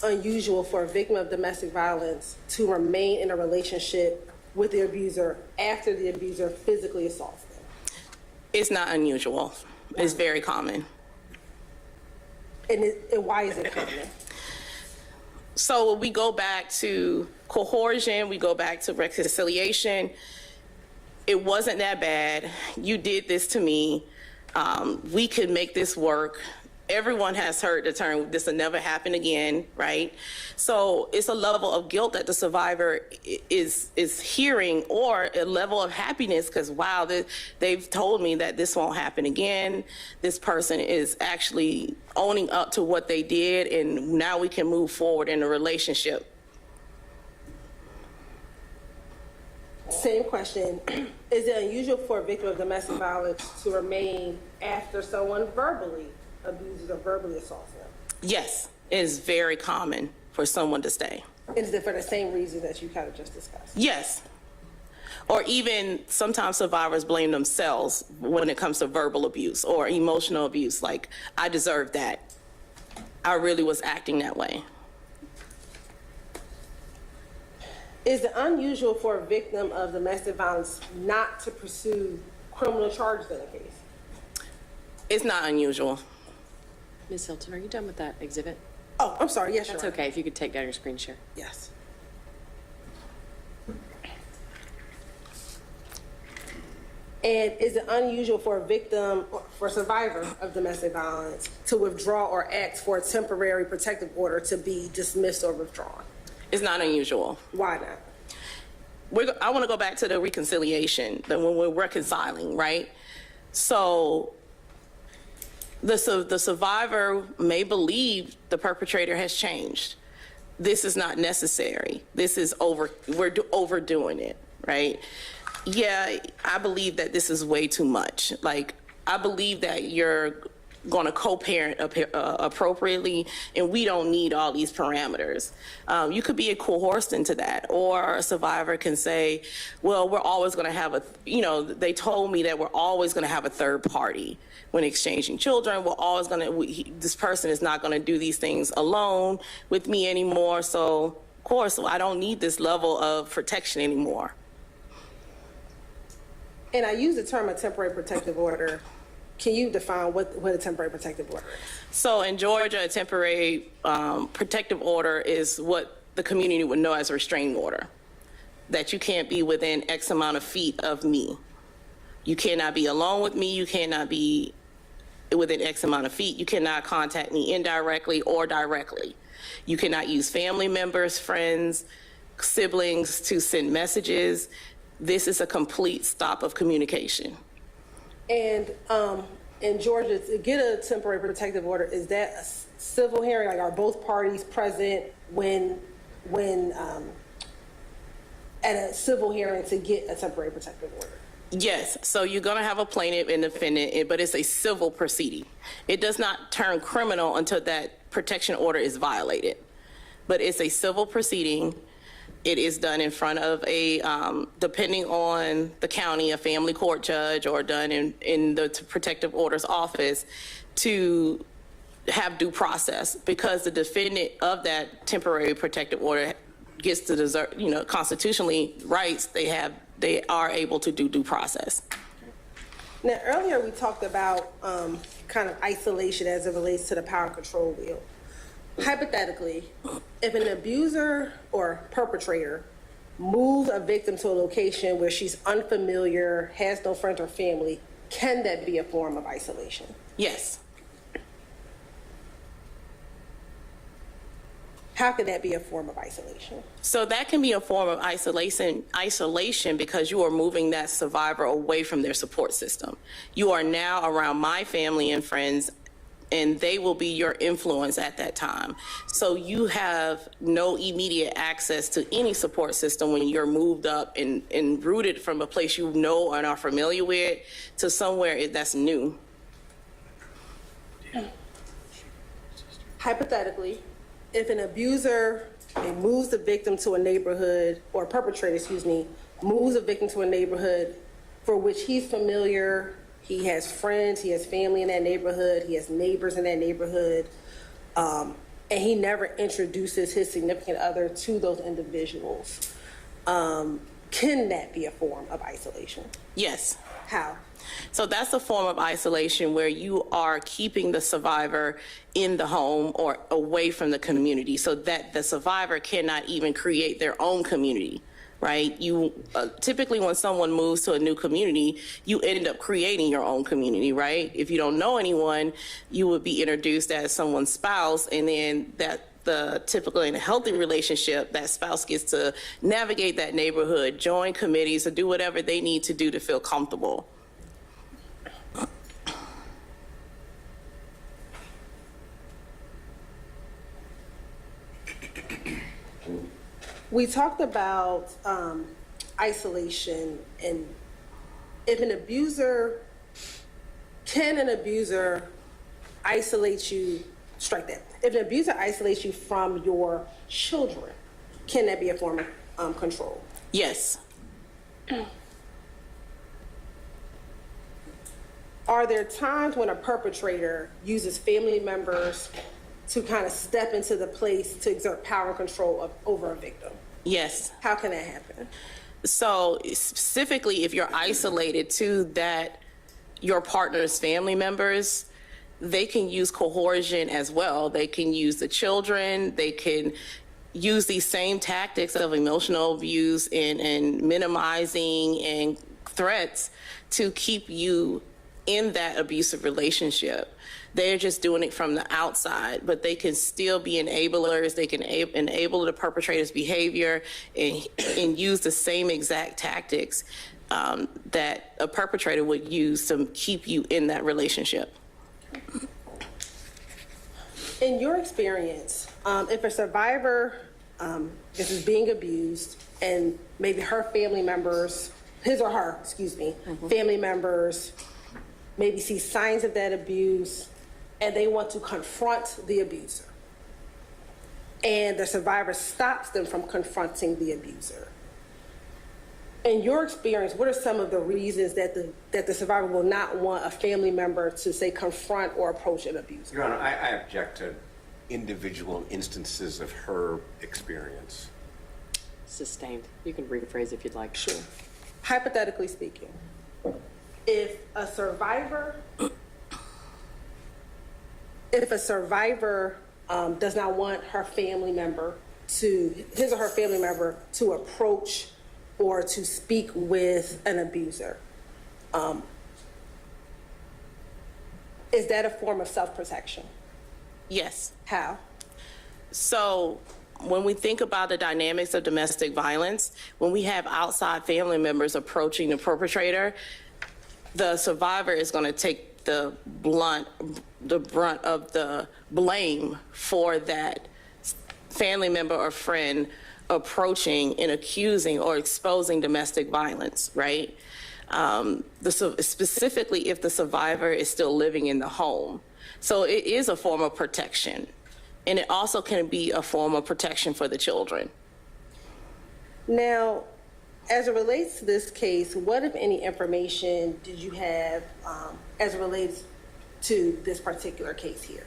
unusual for a victim of domestic violence to remain in a relationship with the abuser after the abuser physically assaults them? It's not unusual. It's very common. And why is it common? So we go back to coercion, we go back to reconciliation. It wasn't that bad. You did this to me. We could make this work. Everyone has heard the term, this will never happen again, right? So it's a level of guilt that the survivor is hearing, or a level of happiness because, wow, they've told me that this won't happen again. This person is actually owning up to what they did, and now we can move forward in a relationship. Same question. Is it unusual for a victim of domestic violence to remain after someone verbally abuses or verbally assaults them? Yes, it is very common for someone to stay. Is it for the same reason that you kind of just discussed? Yes. Or even sometimes survivors blame themselves when it comes to verbal abuse or emotional abuse, like, I deserve that. I really was acting that way. Is it unusual for a victim of domestic violence not to pursue criminal charges in a case? It's not unusual. Ms. Hilton, are you done with that exhibit? Oh, I'm sorry. Yes, That's sure. okay if you could take down your screen share. Yes. And is it unusual for a victim or for a survivor of domestic violence to withdraw or ask for a temporary protective order to be dismissed or withdrawn? It's not unusual. Why not? I want to go back to the reconciliation, that when we're reconciling, right? So the survivor may believe the perpetrator has changed. This is not necessary. This is we're overdoing it, right? Yeah, I believe that this is way too much. Like, I believe that you're going to co-parent appropriately, and we don't need all these parameters. You could be coerced into that, or a survivor can say, well, we're always going to have they told me that we're always going to have a third party when exchanging children. We're always going to, this person is not going to do these things alone with me anymore. So, of course, I don't need this level of protection anymore. And I use the term a temporary protective order. Can you define what a temporary protective order is? So in Georgia, a temporary protective order is what the community would know as a restraining order. That you can't be within X amount of feet of me. You cannot be alone with me. You cannot be within X amount of feet. You cannot contact me indirectly or directly. You cannot use family members, friends, siblings to send messages. This is a complete stop of communication. And in Georgia, to get a temporary protective order, is that a civil hearing? Like, are both parties present when at a civil hearing to get a temporary protective order? Yes, so you're going to have a plaintiff and defendant, but it's a civil proceeding. It does not turn criminal until that protection order is violated. But it's a civil proceeding. It is done in front of a, depending on the county, a family court judge, or done in the protective orders office to have due process, because the defendant of that temporary protective order gets to deserve, constitutionally rights. They are able to do due process. Now, earlier we talked about kind of isolation as it relates to the power control wheel. Hypothetically, if an abuser or perpetrator moves a victim to a location where she's unfamiliar, has no friends or family, can that be a form of isolation? Yes. How can that be a form of isolation? So that can be a form of isolation because you are moving that survivor away from their support system. You are now around my family and friends, and they will be your influence at that time. So you have no immediate access to any support system when you're moved up and rooted from a place you know and are familiar with to somewhere that's new. Hypothetically, if an abuser moves the victim to a neighborhood, or a perpetrator, moves a victim to a neighborhood for which he's familiar, he has friends, he has family in that neighborhood, he has neighbors in that neighborhood, and he never introduces his significant other to those individuals, can that be a form of isolation? Yes. How? So that's a form of isolation where you are keeping the survivor in the home or away from the community so that the survivor cannot even create their own community, right? You typically when someone moves to a new community, you end up creating your own community, right? If you don't know anyone, you would be introduced as someone's spouse, and then typically in a healthy relationship, that spouse gets to navigate that neighborhood, join committees, or do whatever they need to do to feel comfortable. We talked about isolation, and can an abuser isolate you, strike that. If an abuser isolates you from your children, can that be a form of control? Yes. Are there times when a perpetrator uses family members to kind of step into the place to exert power and control over a victim? Yes. How can that happen? So specifically, if you're isolated to that, your partner's family members, they can use coercion as well. They can use the children. They can use these same tactics of emotional abuse and minimizing and threats to keep you in that abusive relationship. They're just doing it from the outside, but they can still be enablers. They can enable the perpetrator's behavior and use the same exact tactics that a perpetrator would use to keep you in that relationship. In your experience, if a survivor is being abused and maybe her family members, family members maybe see signs of that abuse and they want to confront the abuser, and the survivor stops them from confronting the abuser. In your experience, what are some of the reasons that the survivor will not want a family member to, say, confront or approach an abuser? Your Honor, I object to individual instances of her experience. Sustained. You can rephrase if you'd like. Sure. Hypothetically speaking, if a survivor does not want her family member his or her family member to approach or to speak with an abuser, is that a form of self-protection? Yes. How? So when we think about the dynamics of domestic violence, when we have outside family members approaching the perpetrator, the survivor is going to take the brunt of the blame for that family member or friend approaching and accusing or exposing domestic violence, right? Specifically if the survivor is still living in the home. So it is a form of protection, and it also can be a form of protection for the children. Now, as it relates to this case, what, if any, information did you have as it relates to this particular case here?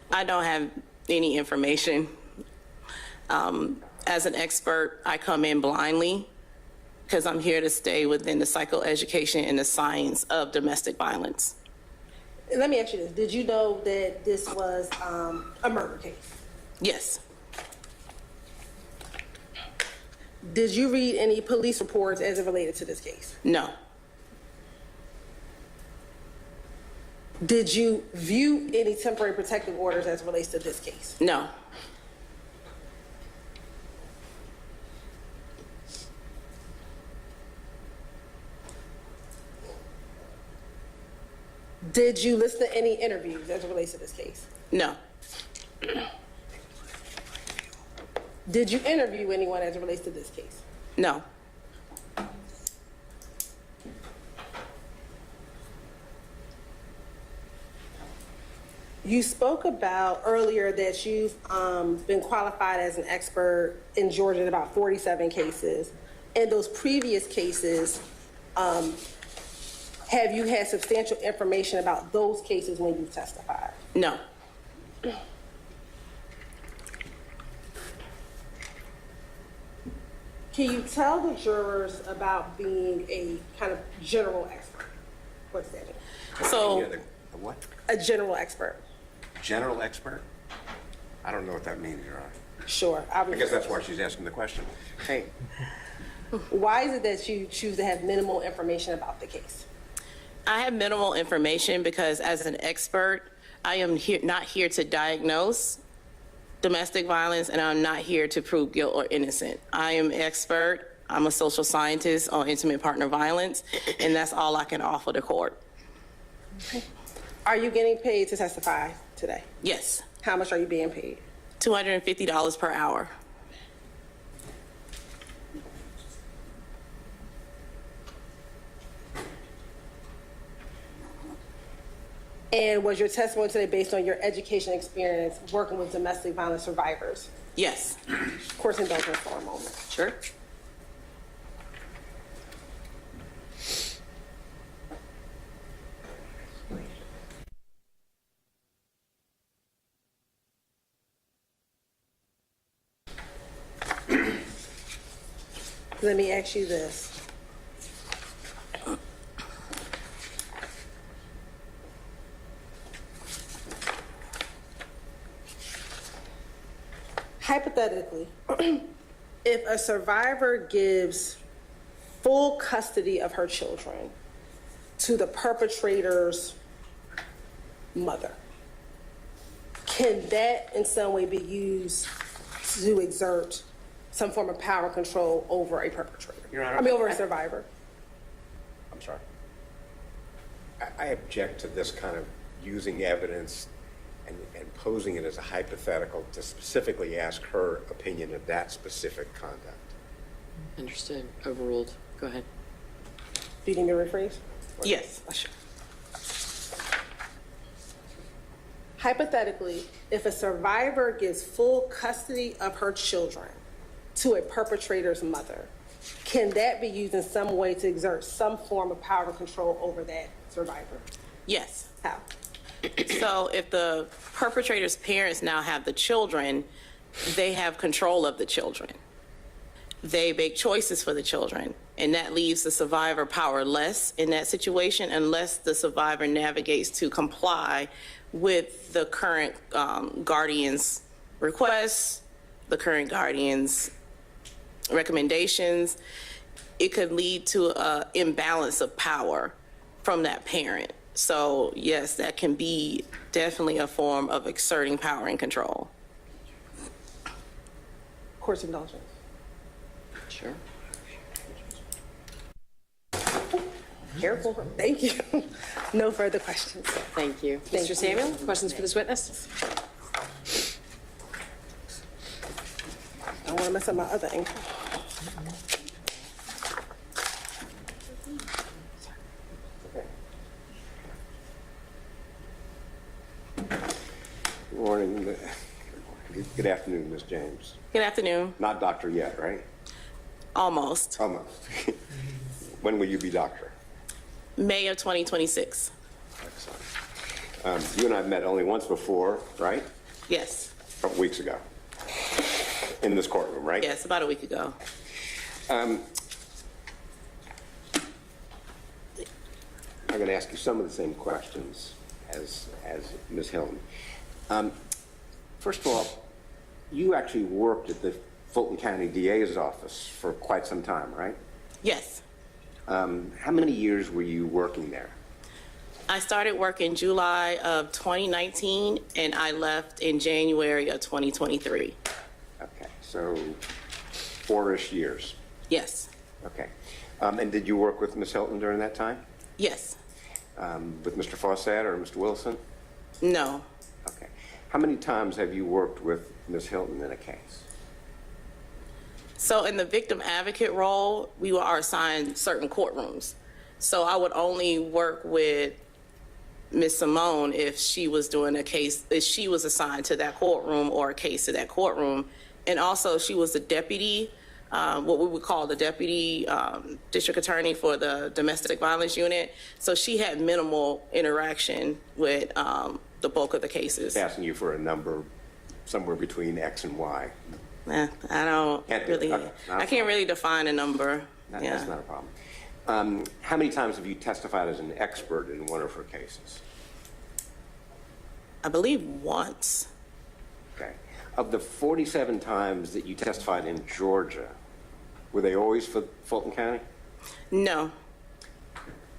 I don't have any information. As an expert, I come in blindly because I'm here to stay within the psychoeducation and the science of domestic violence. Let me ask you this. Did you know that this was a murder case? Yes. Did you read any police reports as it related to this case? No. Did you view any temporary protective orders as it relates to this case? No. Did you listen to any interviews as it relates to this case? No. Did you interview anyone as it relates to this case? No. You spoke about earlier that you've been qualified as an expert in Georgia in about 47 cases. In those previous cases, have you had substantial information about those cases when you testified? No. Can you tell the jurors about being a kind of general expert? What's that mean? So, a what? A general expert. General expert? I don't know what that means, Your Honor. Sure. I guess that's why she's asking the question. Hey. Why is it that you choose to have minimal information about the case? I have minimal information because as an expert, I am not here to diagnose domestic violence, and I'm not here to prove guilt or innocent. I am expert. I'm a social scientist on intimate partner violence, and that's all I can offer the court. Okay. Are you getting paid to testify today? Yes. How much are you being paid? $250 per hour. And was your testimony today based on your education experience working with domestic violence survivors? Yes. Of course, indulgence for a moment. Sure. Let me ask you this. Hypothetically, if a survivor gives full custody of her children to the perpetrator's mother, can that in some way be used to exert some form of power control over a perpetrator? Your Honor, I mean, over a survivor. I'm sorry. I object to this kind of using evidence and posing it as a hypothetical to specifically ask her opinion of that specific conduct. Understood. Overruled. Go ahead. Do you need me to rephrase? Yes. Sure. Hypothetically, if a survivor gives full custody of her children to a perpetrator's mother, can that be used in some way to exert some form of power control over that survivor? Yes. How? So if the perpetrator's parents now have the children, they have control of the children. They make choices for the children, and that leaves the survivor powerless in that situation unless the survivor navigates to comply with the current guardian's requests, the current guardian's recommendations. It could lead to an imbalance of power from that parent. So yes, that can be definitely a form of exerting power and control. Court's indulgence. Sure. Careful. Thank you. No further questions. Thank you. Mr. Samuel, questions for this witness? I don't want to mess up my other ankle. Good morning. Good afternoon, Ms. James. Good afternoon. Not doctor yet, right? Almost. Almost. When will you be doctor? May of 2026. Excellent. You and I met only once before, right? Yes. A couple weeks ago. In this courtroom, right? Yes, about a week ago. I'm going to ask you some of the same questions as Ms. Hilton. First of all, you actually worked at the Fulton County DA's office for quite some time, right? Yes. How many years were you working there? I started work in July of 2019, and I left in January of 2023. Okay, so 4-ish years. Yes. Okay. And did you work with Ms. Hilton during that time? Yes. With Mr. Fawcett or Mr. Wilson? No. Okay. How many times have you worked with Ms. Hilton in a case? So in the victim advocate role, we are assigned certain courtrooms. So I would only work with Ms. Simone if she was doing a case, if she was assigned to that courtroom or a case to that courtroom. And also she was the deputy, what we would call the deputy district attorney for the domestic violence unit. So she had minimal interaction with the bulk of the cases. Asking you for a number somewhere between X and Y. I don't really, I can't really define a number. That's not a problem. How many times have you testified as an expert in one of her cases? I believe once. Okay. Of the 47 times that you testified in Georgia, were they always for Fulton County? No.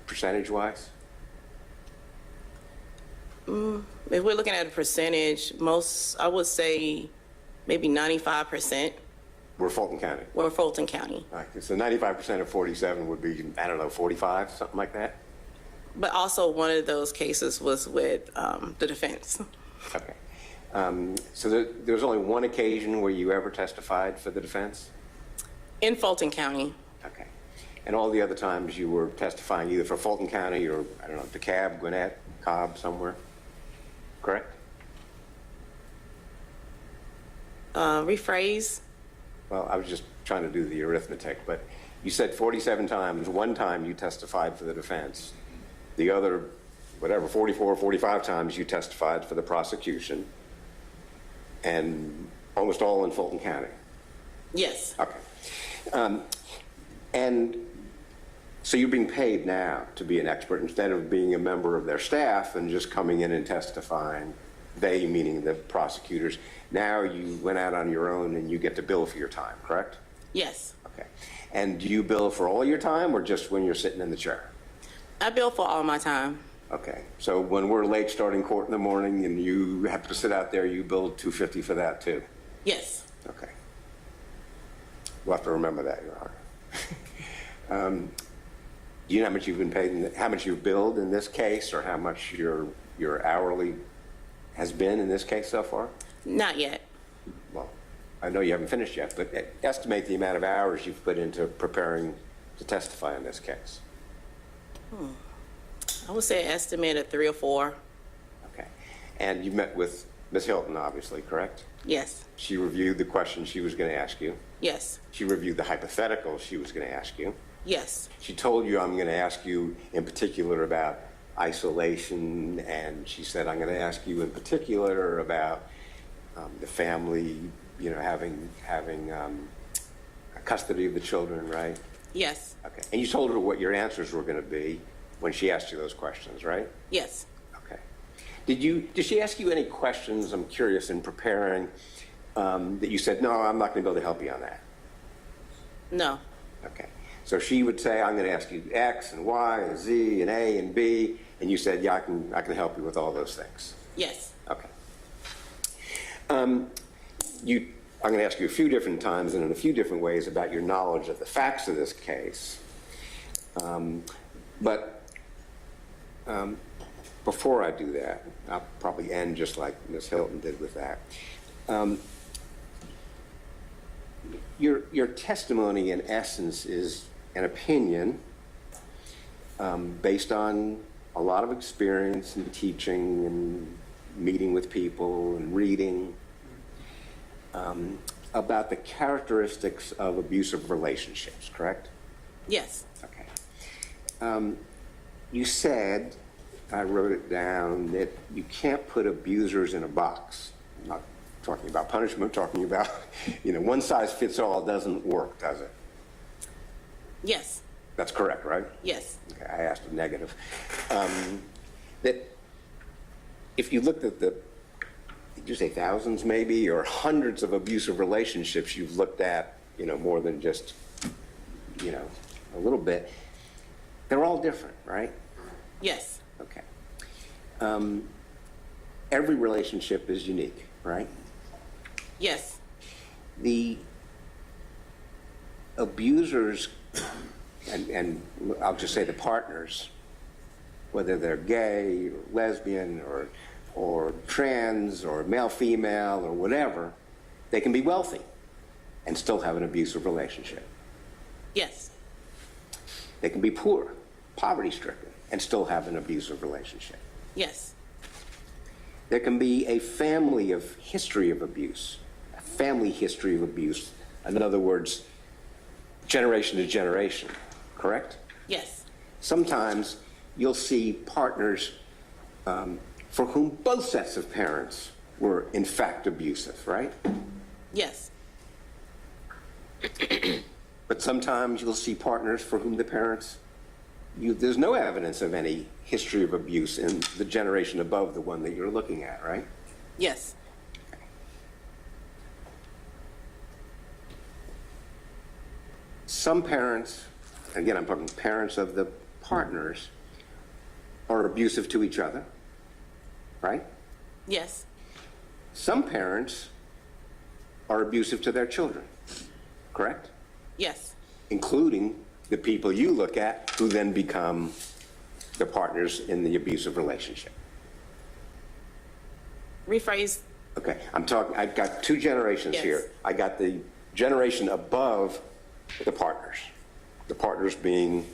Percentage-wise? If we're looking at a percentage, I would say maybe 95%. We're Fulton County. We're Fulton County. Right. So 95% of 47 would be, I don't know, 45, something like that? But also one of those cases was with the defense. Okay. So there was only one occasion where you ever testified for the defense? In Fulton County. Okay. And all the other times you were testifying either for Fulton County or, I don't know, DeKalb, Gwinnett, Cobb, somewhere? Correct? Rephrase. Well, I was just trying to do the arithmetic, but you said 47 times. One time you testified for the defense. The other, whatever, 44 or 45 times you testified for the prosecution. And almost all in Fulton County. Yes. Okay. And so you're being paid now to be an expert instead of being a member of their staff and just coming in and testifying, they meaning the prosecutors. Now you went out on your own and you get to bill for your time, correct? Yes. Okay. And do you bill for all your time or just when you're sitting in the chair? I bill for all my time. Okay. So when we're late starting court in the morning and you have to sit out there, you bill $250 for that too? Yes. Okay. We'll have to remember that, Your Honor. Do you know how much you've been paid, how much you've billed in this case, or how much your hourly has been in this case so far? Not yet. Well, I know you haven't finished yet, but estimate the amount of hours you've put into preparing to testify in this case. I would say estimate of 3 or 4. Okay. And you met with Ms. Hilton, obviously, correct? Yes. She reviewed the questions she was going to ask you. Yes. She reviewed the hypotheticals she was going to ask you. Yes. She told you, I'm going to ask you in particular about isolation, and she said, I'm going to ask you in particular about the family, you know, having custody of the children, right? Yes. Okay. And you told her what your answers were going to be when she asked you those questions, right? Yes. Okay. Did she ask you any questions, I'm curious, in preparing that you said, no, I'm not going to be able to help you on that? No. Okay. So she would say, I'm going to ask you X and Y and Z and A and B, and you said, yeah, I can help you with all those things. Yes. Okay. I'm going to ask you a few different times and in a few different ways about your knowledge of the facts of this case. But before I do that, I'll probably end just like Ms. Hilton did with that. Your testimony, in essence, is an opinion based on a lot of experience in teaching and meeting with people and reading about the characteristics of abusive relationships, correct? Yes. Okay. You said, I wrote it down, that you can't put abusers in a box. I'm not talking about punishment, I'm talking about, you know, one size fits all doesn't work, does it? Yes. That's correct, right? Yes. Okay, I asked a negative. That if you looked at did you say thousands maybe, or hundreds of abusive relationships you've looked at, you know, more than just, you know, a little bit, they're all different, right? Yes. Okay. Every relationship is unique, right? Yes. The abusers, and I'll just say the partners, whether they're gay or lesbian or trans or male-female or whatever, they can be wealthy and still have an abusive relationship. Yes. They can be poor, poverty-stricken, and still have an abusive relationship. Yes. There can be a family of history of abuse, a family history of abuse. In other words, generation to generation, correct? Yes. Sometimes you'll see partners for whom both sets of parents were in fact abusive, right? Yes. But sometimes you'll see partners for whom the parents, there's no evidence of any history of abuse in the generation above the one that you're looking at, right? Yes. Some parents, again, I'm talking parents of the partners, are abusive to each other, right? Yes. Some parents are abusive to their children, correct? Yes. Including the people you look at who then become the partners in the abusive relationship. Rephrase. Okay, I've got two generations Yes. here. I got the generation above the partners being,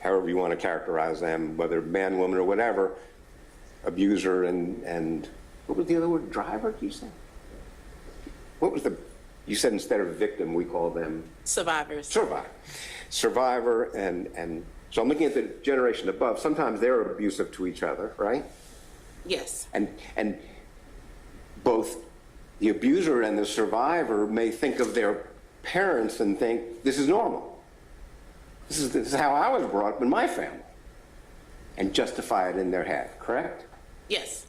however you want to characterize them, whether man, woman, or whatever, abuser and what was the other word, driver, did you say? What was you said instead of victim, we call them? Survivors. Survivor, and so I'm looking at the generation above. Sometimes they're abusive to each other, right? Yes. And both the abuser and the survivor may think of their parents and think, this is normal. This is how I was brought up in my family, and justify it in their head, correct? Yes.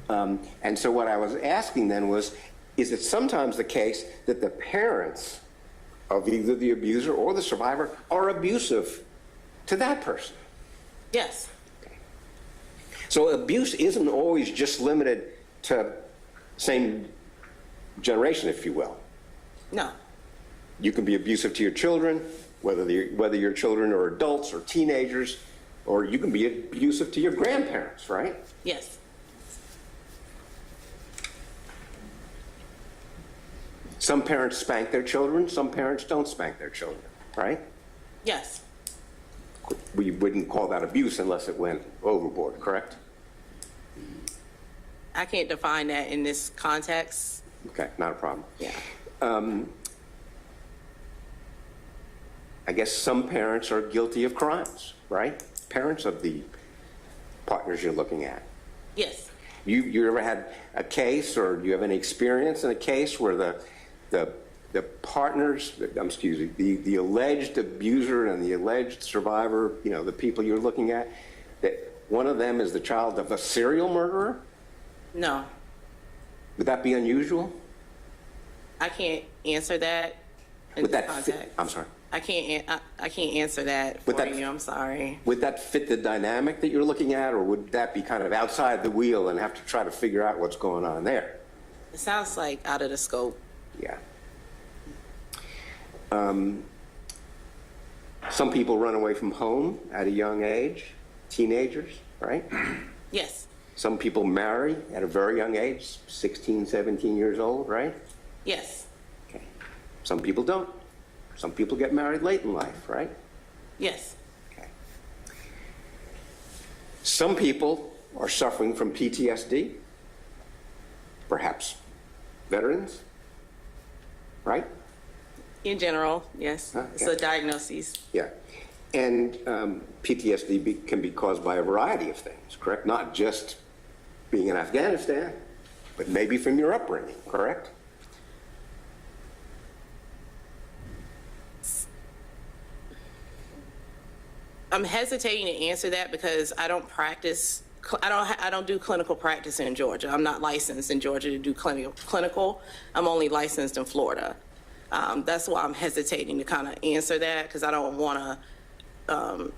And so what I was asking then was, is it sometimes the case that the parents of either the abuser or the survivor are abusive to that person? Yes. So abuse isn't always just limited to same generation, if you will. No. You can be abusive to your children, whether your children are adults or teenagers, or you can be abusive to your grandparents, right? Yes. Some parents spank their children, some parents don't spank their children, right? Yes. We wouldn't call that abuse unless it went overboard, correct? I can't define that in this context. Okay, not a problem. Yeah. I guess some parents are guilty of crimes, right? Parents of the partners you're looking at. Yes. You ever had a case, or do you have any experience in a case where the partners, the alleged abuser and the alleged survivor, the people you're looking at, that one of them is the child of a serial murderer? No. Would that be unusual? I can't answer that in this context. I'm sorry. I can't answer that for you. I'm sorry. Would that fit the dynamic that you're looking at, or would that be kind of outside the wheel and have to try to figure out what's going on there? It sounds like out of the scope. Yeah. Some people run away from home at a young age, teenagers, right? Yes. Some people marry at a very young age, 16, 17 years old, right? Yes. Okay. Some people don't. Some people get married late in life, right? Yes. Okay. Some people are suffering from PTSD, perhaps veterans, right? In general, yes. Okay. It's a diagnosis. Yeah. And PTSD can be caused by a variety of things, correct? Not just being in Afghanistan, but maybe from your upbringing, correct? I'm hesitating to answer that because I don't practice. I don't do clinical practice in Georgia. I'm not licensed in Georgia to do clinical. I'm only licensed in Florida. That's why I'm hesitating to kind of answer that, because I don't want to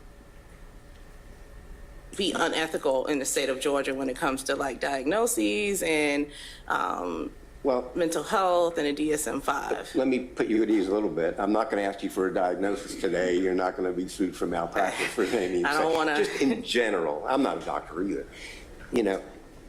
be unethical in the state of Georgia when it comes to like diagnoses and mental health and a DSM-5. Let me put you at ease a little bit. I'm not going to ask you for a diagnosis today. You're not going to be sued for malpractice for any. I don't want to. Just in general, I'm not a doctor either.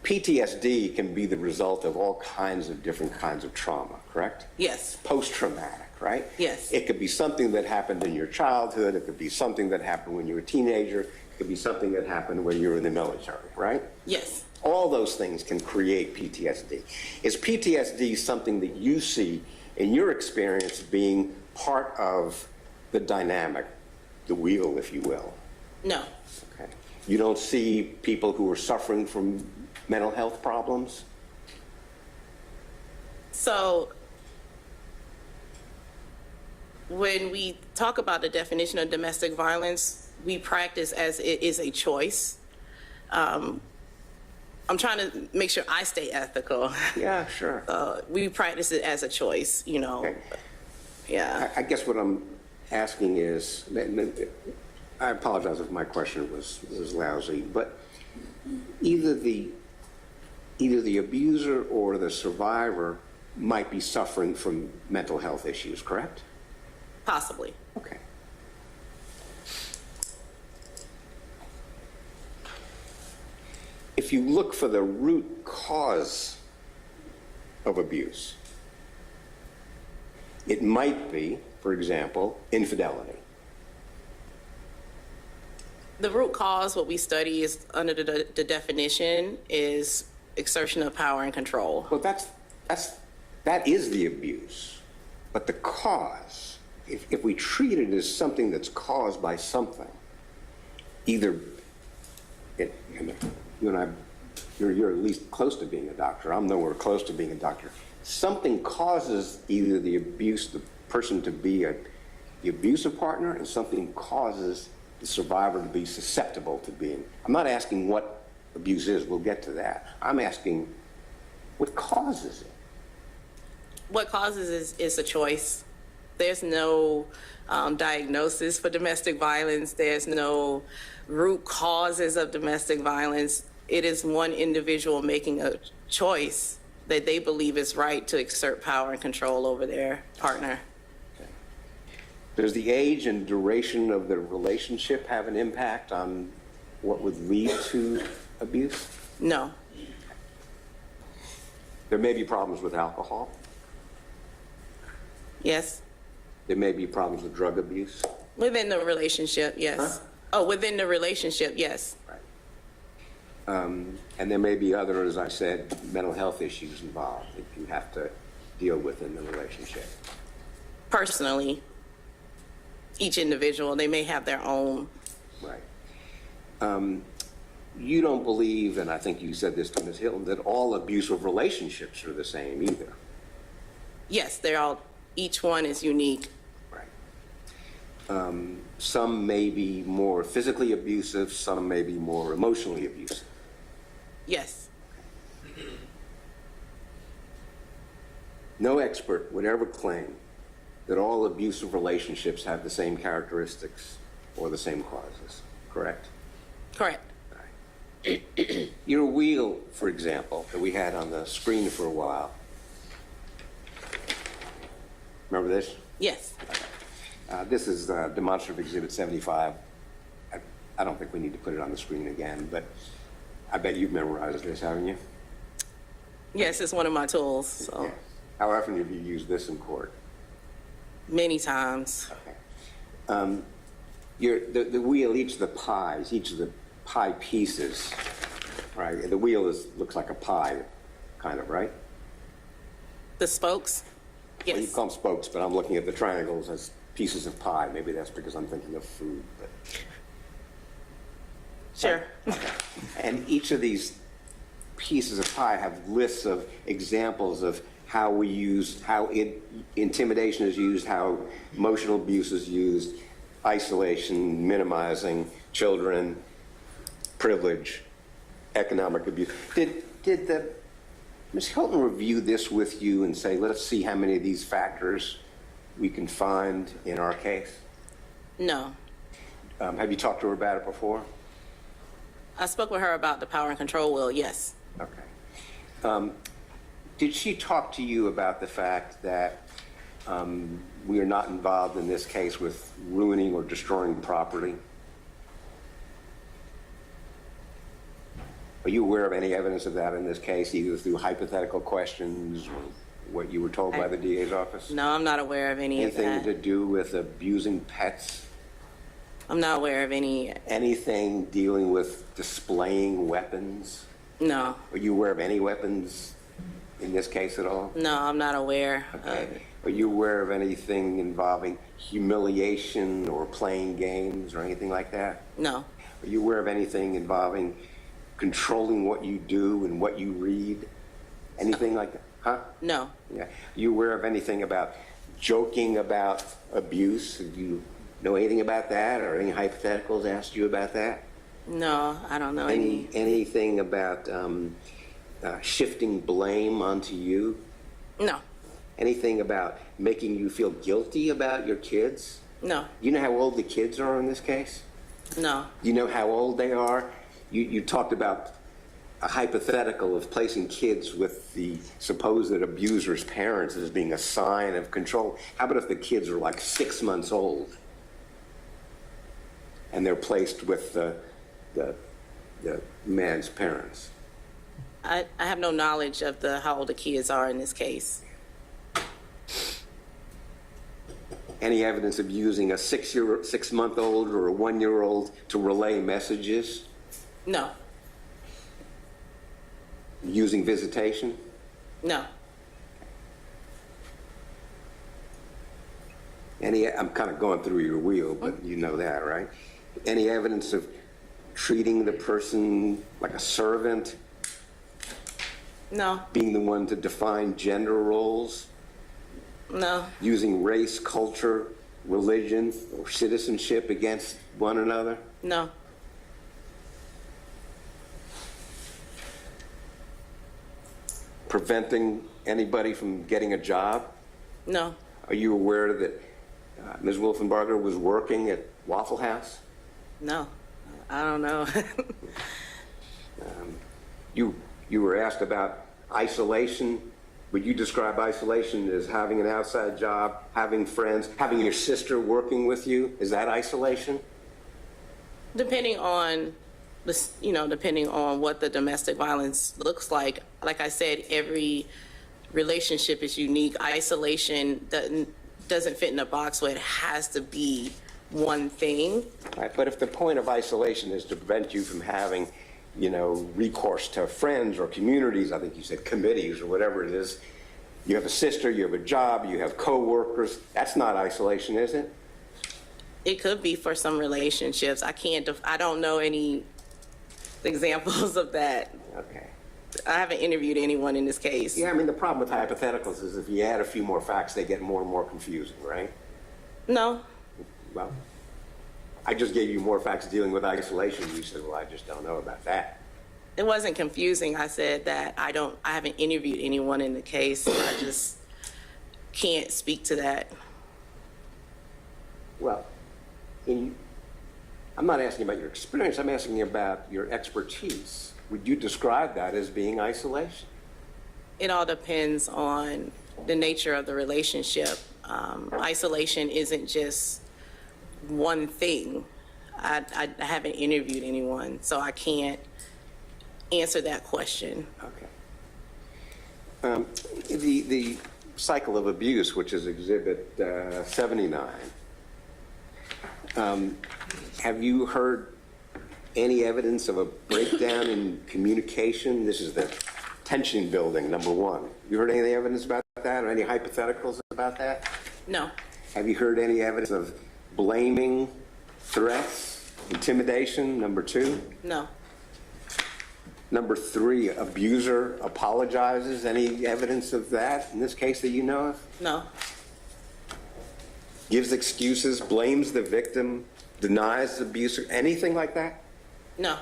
PTSD can be the result of all kinds of different kinds of trauma, correct? Yes. Post-traumatic, right? Yes. It could be something that happened in your childhood. It could be something that happened when you were a teenager. It could be something that happened when you were in the military, right? Yes. All those things can create PTSD. Is PTSD something that you see in your experience being part of the dynamic, the wheel, if you will? No. Okay. You don't see people who are suffering from mental health problems? So when we talk about the definition of domestic violence, we practice as it is a choice. I'm trying to make sure I stay ethical. Yeah, sure. We practice it as a choice, Okay. Yeah. I guess what I'm asking is, I apologize if my question was lousy, but either the abuser or the survivor might be suffering from mental health issues, correct? Possibly. Okay. If you look for the root cause of abuse, it might be, for example, infidelity. The root cause, what we study is under the definition is exertion of power and control. Well, that is the abuse. But the cause, if we treat it as something that's caused by something, either you and I, you're at least close to being a doctor. I'm nowhere close to being a doctor. Something causes either the abuse, the person to be the abusive partner and something causes the survivor to be susceptible to being. I'm not asking what abuse is, we'll get to that. I'm asking what causes it. What causes is a choice. There's no diagnosis for domestic violence. There's no root causes of domestic violence. It is one individual making a choice that they believe is right to exert power and control over their partner. Does the age and duration of the relationship have an impact on what would lead to abuse? No. There may be problems with alcohol. Yes. There may be problems with drug abuse. Within the relationship, yes. Huh? Oh, within the relationship, yes. Right. And there may be other, as I said, mental health issues involved that you have to deal with in the relationship. Personally, each individual, they may have their own. Right. You don't believe, and I think you said this to Ms. Hilton, that all abusive relationships are the same either. Yes, they're all, each one is unique. Right. Some may be more physically abusive, some may be more emotionally abusive. Yes. No expert would ever claim that all abusive relationships have the same characteristics or the same causes, correct? Correct. Right. Your wheel, for example, that we had on the screen for a while. Remember this? Yes. This is demonstrative exhibit 75. I don't think we need to put it on the screen again, but I bet you've memorized this, haven't you? Yes, it's one of my tools. So. Yeah. How often have you used this in court? Many times. Okay. The wheel, each of the pies, each of the pie pieces, right? The wheel looks like a pie, kind of, right? The spokes? Yes. Well, you call them spokes, but I'm looking at the triangles as pieces of pie. Maybe that's because I'm thinking of food, but. Sure. Okay. And each of these pieces of pie have lists of examples of how we use, how intimidation is used, how emotional abuse is used, isolation, minimizing children, privilege, economic abuse. Did Ms. Hilton review this with you and say, let's see how many of these factors we can find in our case? No. Have you talked to her about it before? I spoke with her about the power and control wheel, yes. Okay. Did she talk to you about the fact that we are not involved in this case with ruining or destroying property? Are you aware of any evidence of that in this case, either through hypothetical questions or what you were told by the DA's office? No, I'm not aware of any of that. Anything to do with abusing pets? I'm not aware of any. Anything dealing with displaying weapons? No. Are you aware of any weapons in this case at all? No, I'm not aware of it. Are you aware of anything involving humiliation or playing games or anything like that? No. Are you aware of anything involving controlling what you do and what you read? Anything like that? Huh? No. Yeah. Are you aware of anything about joking about abuse? Do you know anything about that, or any hypotheticals asked you about that? No, I don't know anything about shifting blame onto you? No. Anything about making you feel guilty about your kids? No. You know how old the kids are in this case? No. You know how old they are? You talked about a hypothetical of placing kids with the supposed abuser's parents as being a sign of control. How about if the kids are like 6 months old and they're placed with the man's parents? I have no knowledge of how old the kids are in this case. Any evidence of using a 6-month-old or a 1-year-old to relay messages? No. Using visitation? No. I'm kind of going through your wheel, but you know that, right? Any evidence of treating the person like a servant? No. Being the one to define gender roles? No. Using race, culture, religion, or citizenship against one another? No. Preventing anybody from getting a job? No. Are you aware that Ms. Wolfenbarger was working at Waffle House? No. I don't know. You were asked about isolation. Would you describe isolation as having an outside job, having friends, having your sister working with you? Is that isolation? Depending on depending on what the domestic violence looks like I said, every relationship is unique. Isolation doesn't fit in a box where it has to be one thing. Right, but if the point of isolation is to prevent you from having, recourse to friends or communities, I think you said committees or whatever it is, you have a sister, you have a job, you have co-workers, that's not isolation, is it? It could be for some relationships. I don't know any examples of that. Okay. I haven't interviewed anyone in this case. Yeah, I mean, the problem with hypotheticals is if you add a few more facts, they get more and more confusing, right? No. Well, I just gave you more facts dealing with isolation. You said, well, I just don't know about that. It wasn't confusing. I said that I haven't interviewed anyone in the case. I just can't speak to that. Well, I'm not asking about your experience. I'm asking you about your expertise. Would you describe that as being isolation? It all depends on the nature of the relationship. Isolation isn't just one thing. I haven't interviewed anyone, so I can't answer that question. Okay. The cycle of abuse, which is Exhibit 79, have you heard any evidence of a breakdown in communication? This is the tension building, number one. You heard any evidence about that or any hypotheticals about that? No. Have you heard any evidence of blaming, threats, intimidation, number two? No. Number three, abuser apologizes. Any evidence of that in this case that you know of? No. Gives excuses, blames the victim, denies abuse, anything like that? No.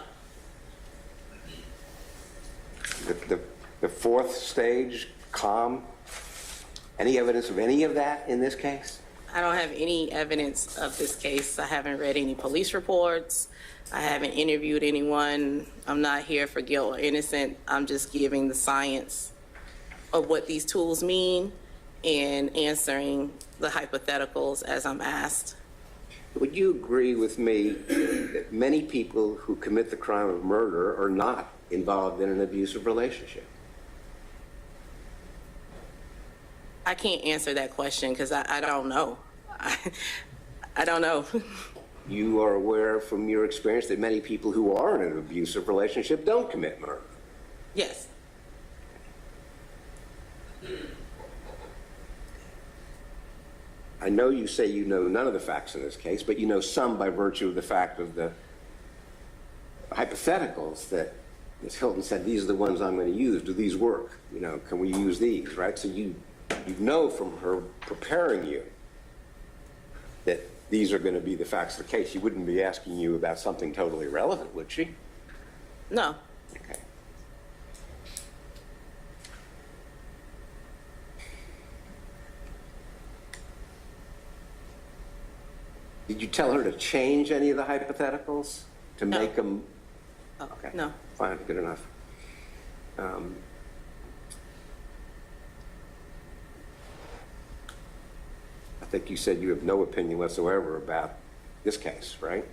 The fourth stage, calm. Any evidence of any of that in this case? I don't have any evidence of this case. I haven't read any police reports. I haven't interviewed anyone. I'm not here for guilt or innocent. I'm just giving the science of what these tools mean and answering the hypotheticals as I'm asked. Would you agree with me that many people who commit the crime of murder are not involved in an abusive relationship? I can't answer that question because I don't know. I don't know. You are aware from your experience that many people who are in an abusive relationship don't commit murder? Yes. I know you say you know none of the facts in this case, but you know some by virtue of the fact of the hypotheticals that Ms. Hilton said, these are the ones I'm going to use. Do these work? Can we use these, right? So you know from her preparing you that these are going to be the facts of the case. She wouldn't be asking you about something totally irrelevant, would she? No. Okay. Did you tell her to change any of the hypotheticals to make them? Oh, okay. No. Fine, good enough. I think you said you have no opinion whatsoever about this case, right?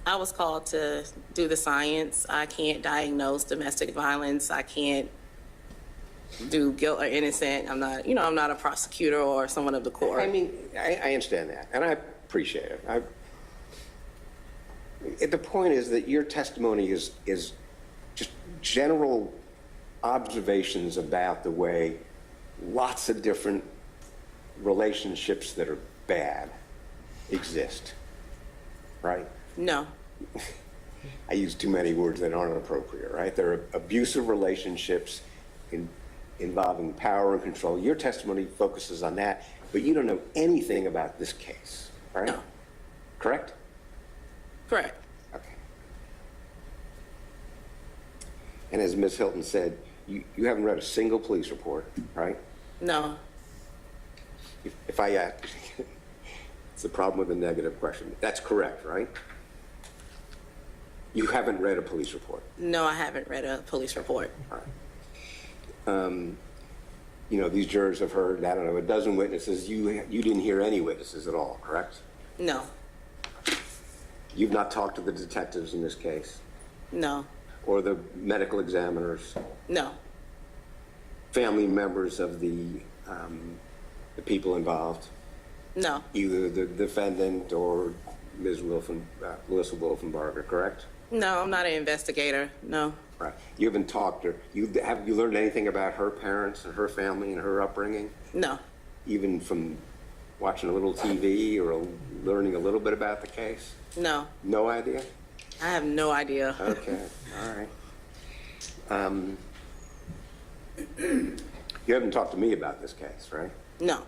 I was called to do the science. I can't diagnose domestic violence. I can't do guilt or innocent. I'm not a prosecutor or someone of the court. I mean, I understand that, and I appreciate it. The point is that your testimony is just general observations about the way lots of different relationships that are bad exist, right? No. I use too many words that aren't appropriate, right? There are abusive relationships involving power and control. Your testimony focuses on that. But you don't know anything about this case, right? No. Correct? Correct. Okay. And as Ms. Hilton said, you haven't read a single police report, right? No. If I ask, it's the problem with a negative question. That's correct, right? You haven't read a police report. No, I haven't read a police report. All right. You know, these jurors have heard, I don't know, a dozen witnesses. You didn't hear any witnesses at all, correct? No. You've not talked to the detectives in this case? No. Or the medical examiners? No. Family members of the people involved? No. Either the defendant or Ms. Melissa Wolfenbarger, correct? No, I'm not an investigator. No. Right. You haven't talked to her. Have you learned anything about her parents and her family and her upbringing? No. Even from watching a little TV or learning a little bit about the case? No. No idea? I have no idea. Okay. All right. You haven't talked to me about this case, right? No.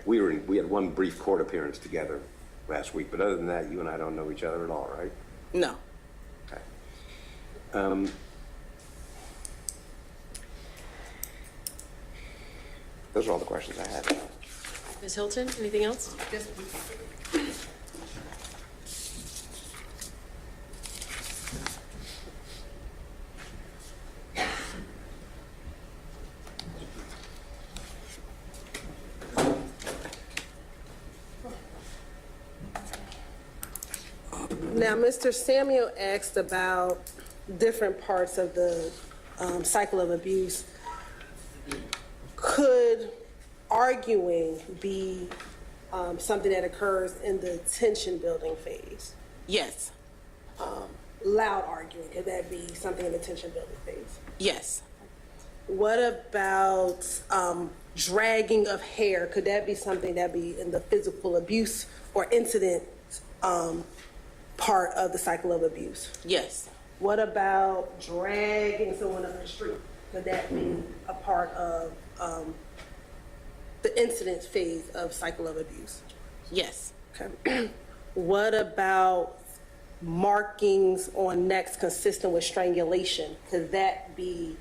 We had one brief court appearance together last week, but other than that, you and I don't know each other at all, right? No. Okay. Those are all the questions I had. Ms. Hilton, anything else? Now, Mr. Samuel asked about different parts of the cycle of abuse. Could arguing be something that occurs in the tension building phase? Yes. Loud arguing, could that be something in the tension building phase? Yes. What about dragging of hair? Could that be something that be in the physical abuse or incident part of the cycle of abuse? Yes. What about dragging someone up the street? Could that be a part of the incident phase of cycle of abuse? Yes. Okay. What about markings on necks consistent with strangulation? Could that be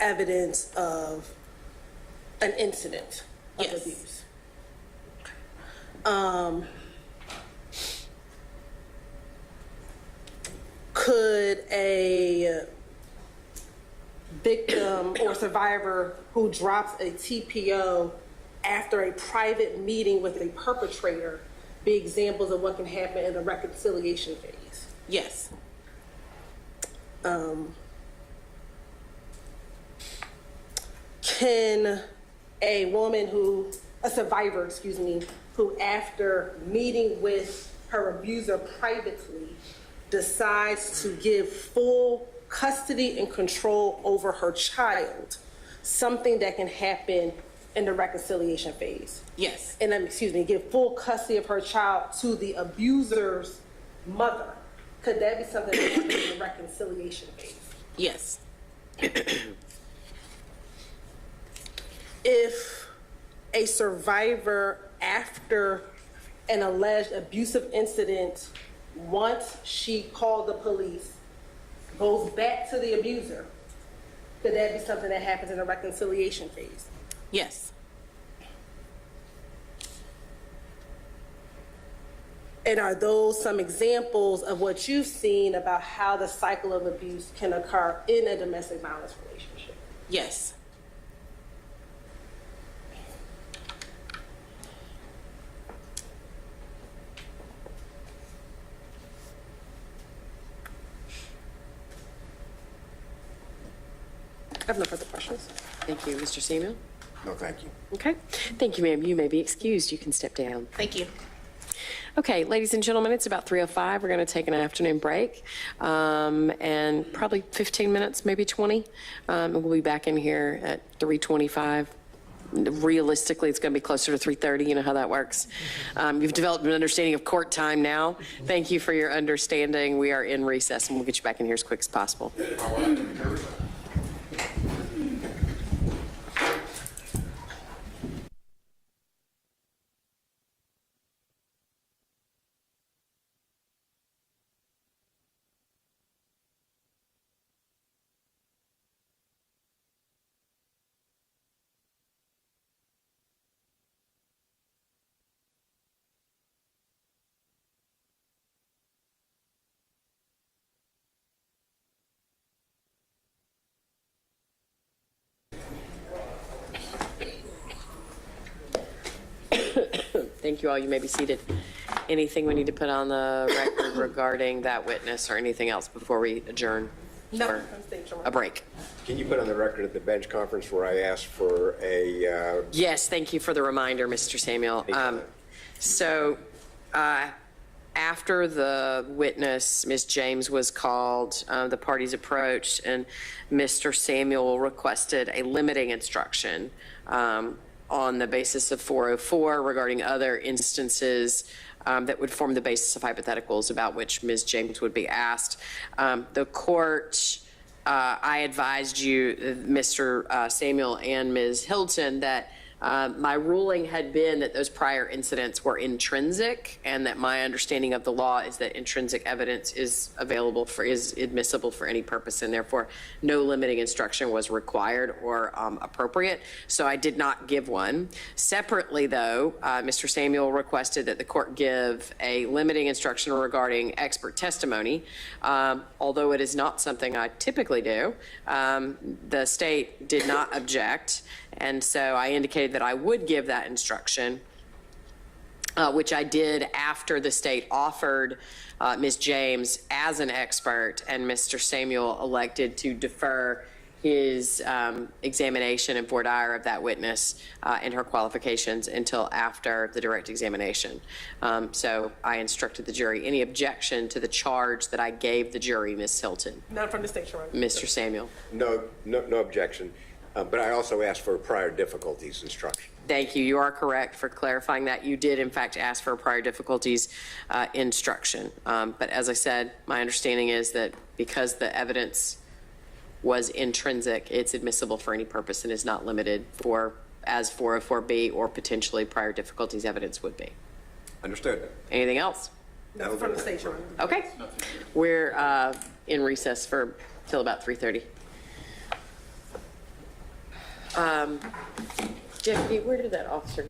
evidence of an incident of Yes. abuse? Could a victim or survivor who drops a TPO after a private meeting with a perpetrator be examples of what can happen in the reconciliation phase? Yes. Can a survivor, who after meeting with her abuser privately decides to give full custody and control over her child, something that can happen in the reconciliation phase? Yes. And give full custody of her child to the abuser's mother. Could that be something that happens in the reconciliation phase? Yes. If a survivor after an alleged abusive incident, once she called the police, goes back to the abuser, could that be something that happens in the reconciliation phase? Yes. And are those some examples of what you've seen about how the cycle of abuse can occur in a domestic violence relationship? Yes. I have no further questions. Thank you, Mr. Samuel. No, thank you. Okay. Thank you, ma'am. You may be excused. You can step down. Thank you. Okay, ladies and gentlemen, it's about 3:05. We're going to take an afternoon break, and probably 15 minutes, maybe 20. And we'll be back in here at 3:25. Realistically, it's going to be closer to 3:30. You know how that works. You've developed an understanding of court time now. Thank you for your understanding. We are in recess, and we'll get you back in here as quick as possible. Thank you all. You may be seated. Anything we need to put on the record regarding that witness or anything else before we adjourn for a break? Can you put on the record at the bench conference where I asked for a, Yes, thank you for the reminder, Mr. Samuel. After the witness, Ms. James, was called, the parties approached, and Mr. Samuel requested a limiting instruction on the basis of 404 regarding other instances that would form the basis of hypotheticals about which Ms. James would be asked. The court, I advised you, Mr. Samuel and Ms. Hilton, that my ruling had been that those prior incidents were intrinsic, and that my understanding of the law is that intrinsic evidence is admissible for any purpose, and therefore no limiting instruction was required or appropriate. So I did not give one. Separately, though, Mr. Samuel requested that the court give a limiting instruction regarding expert testimony. Although it is not something I typically do, the state did not object. And so I indicated that I would give that instruction, which I did after the state offered Ms. James as an expert, and Mr. Samuel elected to defer his examination and voir dire of that witness and her qualifications until after the direct examination. So I instructed the jury. Any objection to the charge that I gave the jury, Ms. Hilton? Not from the state, Your Honor. Mr. Samuel? no objection. But I also asked for a prior difficulties instruction. Thank you. You are correct for clarifying that. You did, in fact, ask for a prior difficulties instruction. But as I said, my understanding is that because the evidence was intrinsic, it's admissible for any purpose and is not limited for as 404B or potentially prior difficulties evidence would be. Understood. Anything else? Nothing from the state, Your Honor. Okay. We're in recess for till about 3:30. Jackie, where did that officer go?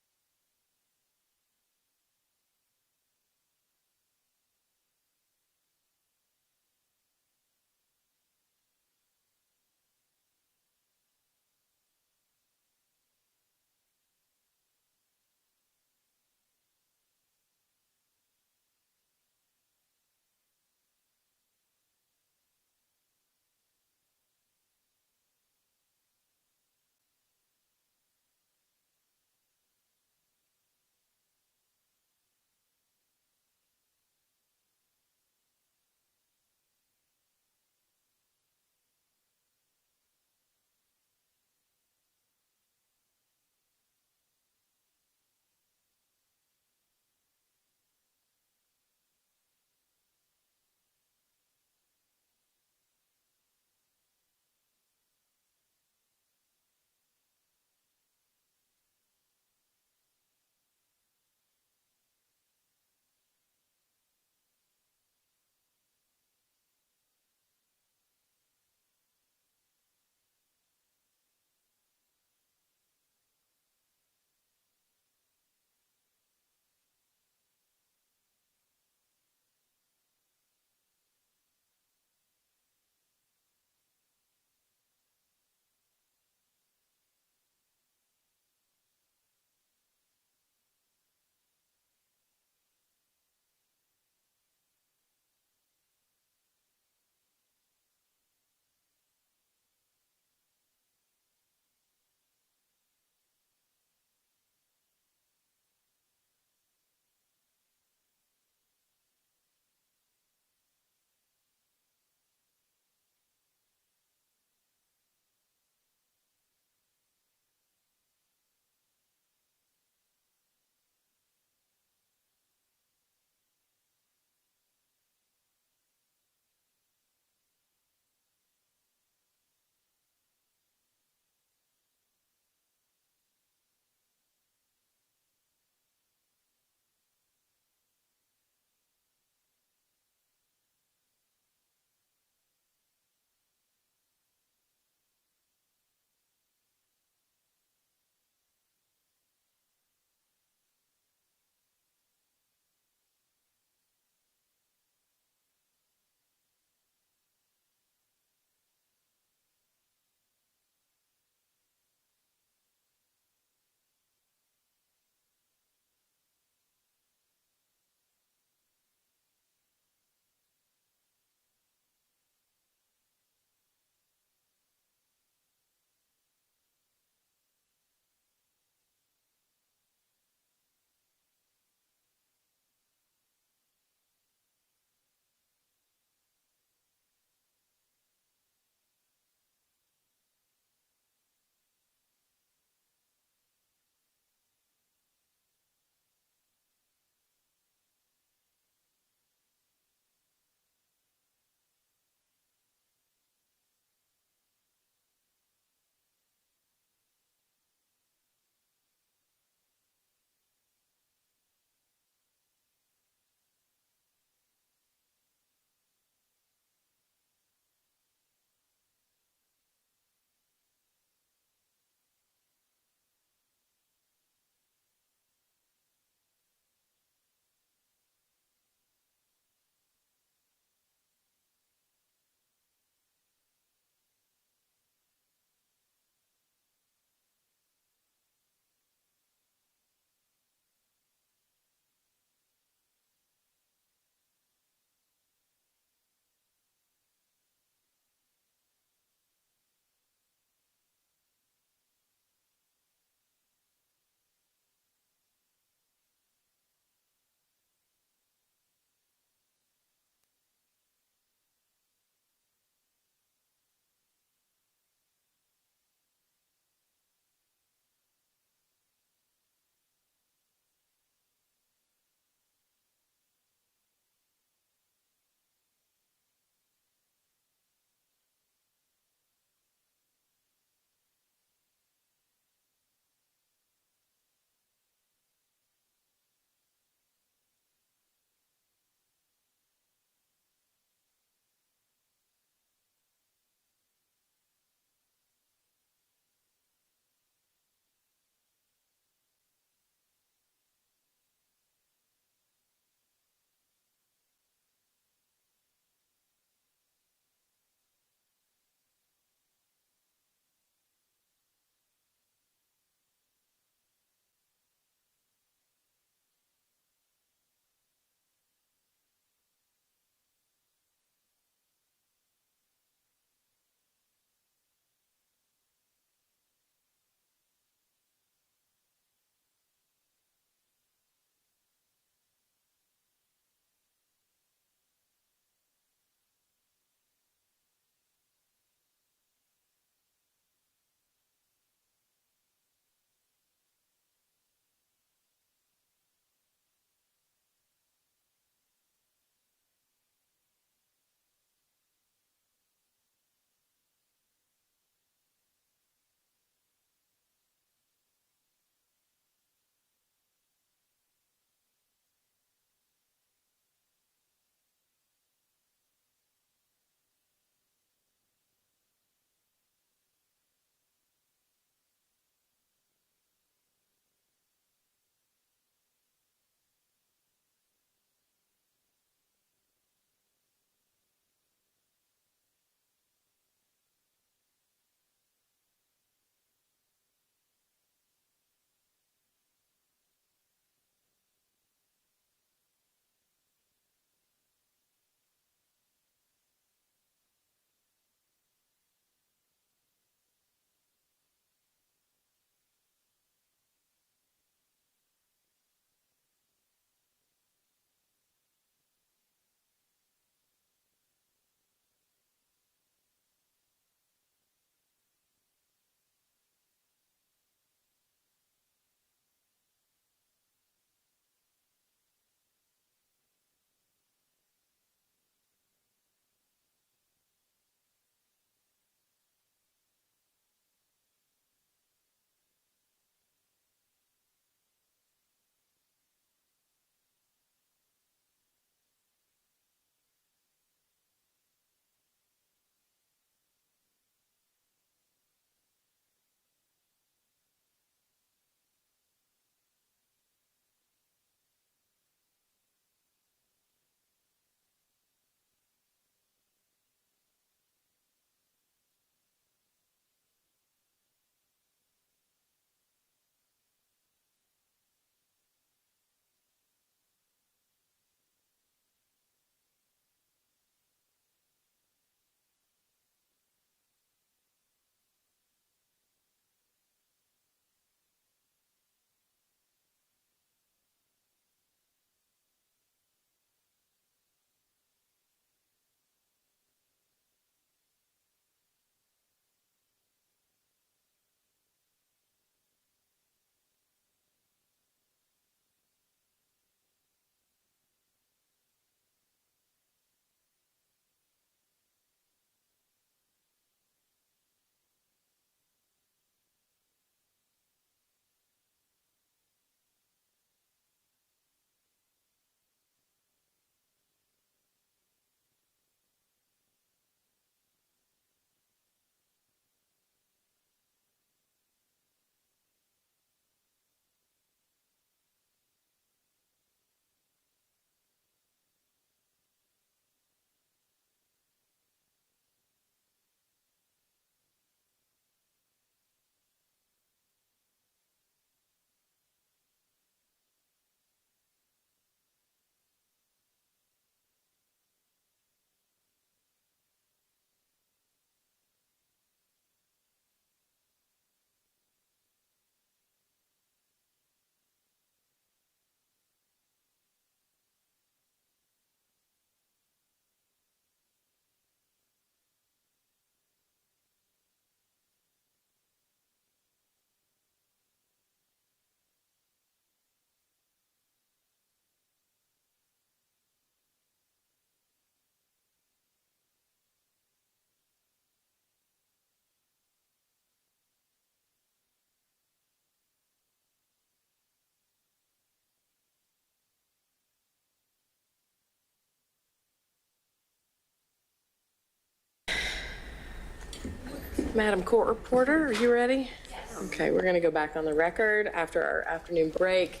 Madam Court Reporter, are you ready? Yes. Okay, we're going to go back on the record after our afternoon break.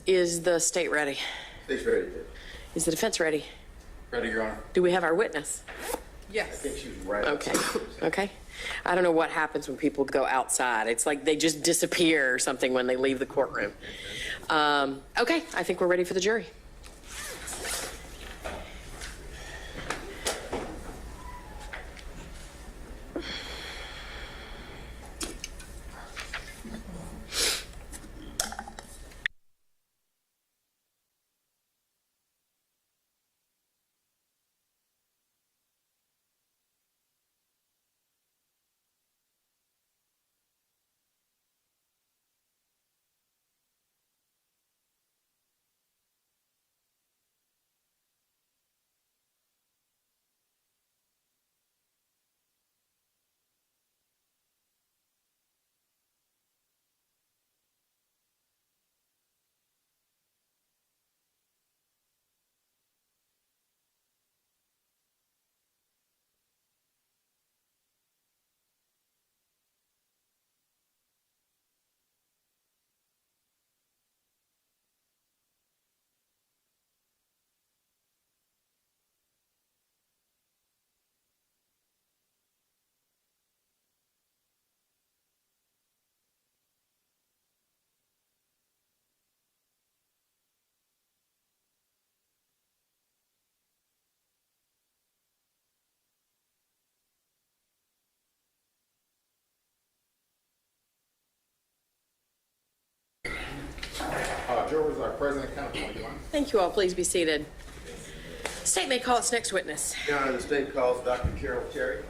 Is the state ready? State's ready. Is the defense ready? Ready, Your Honor. Do we have our witness? Yes. I think she was right. Okay, okay. I don't know what happens when people go outside. It's like they just disappear or something when they leave the courtroom. Okay, I think we're ready for the jury. Jurors are present and accountable. Thank you all. Please be seated. State may call its next witness. Your Honor, the state calls Dr. Carol Terry.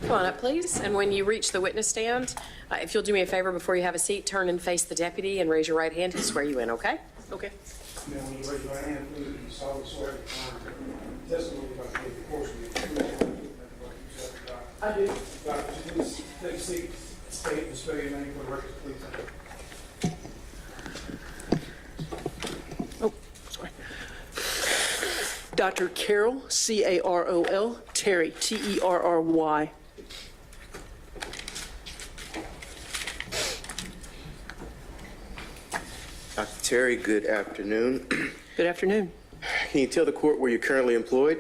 Come on up, please. And when you reach the witness stand, if you'll do me a favor before you have a seat, turn and face the deputy and raise your right hand to swear you in, okay? Okay. Now, when you raise your right hand, please, you solemnly swear to testimony about the course of the I do. Doctor, please take a seat, state and spell your name for the record, please. Oh, sorry. Dr. Carol, C-A-R-O-L, Terry, T-E-R-R-Y. Dr. Terry, good afternoon. Good afternoon. Can you tell the court where you're currently employed?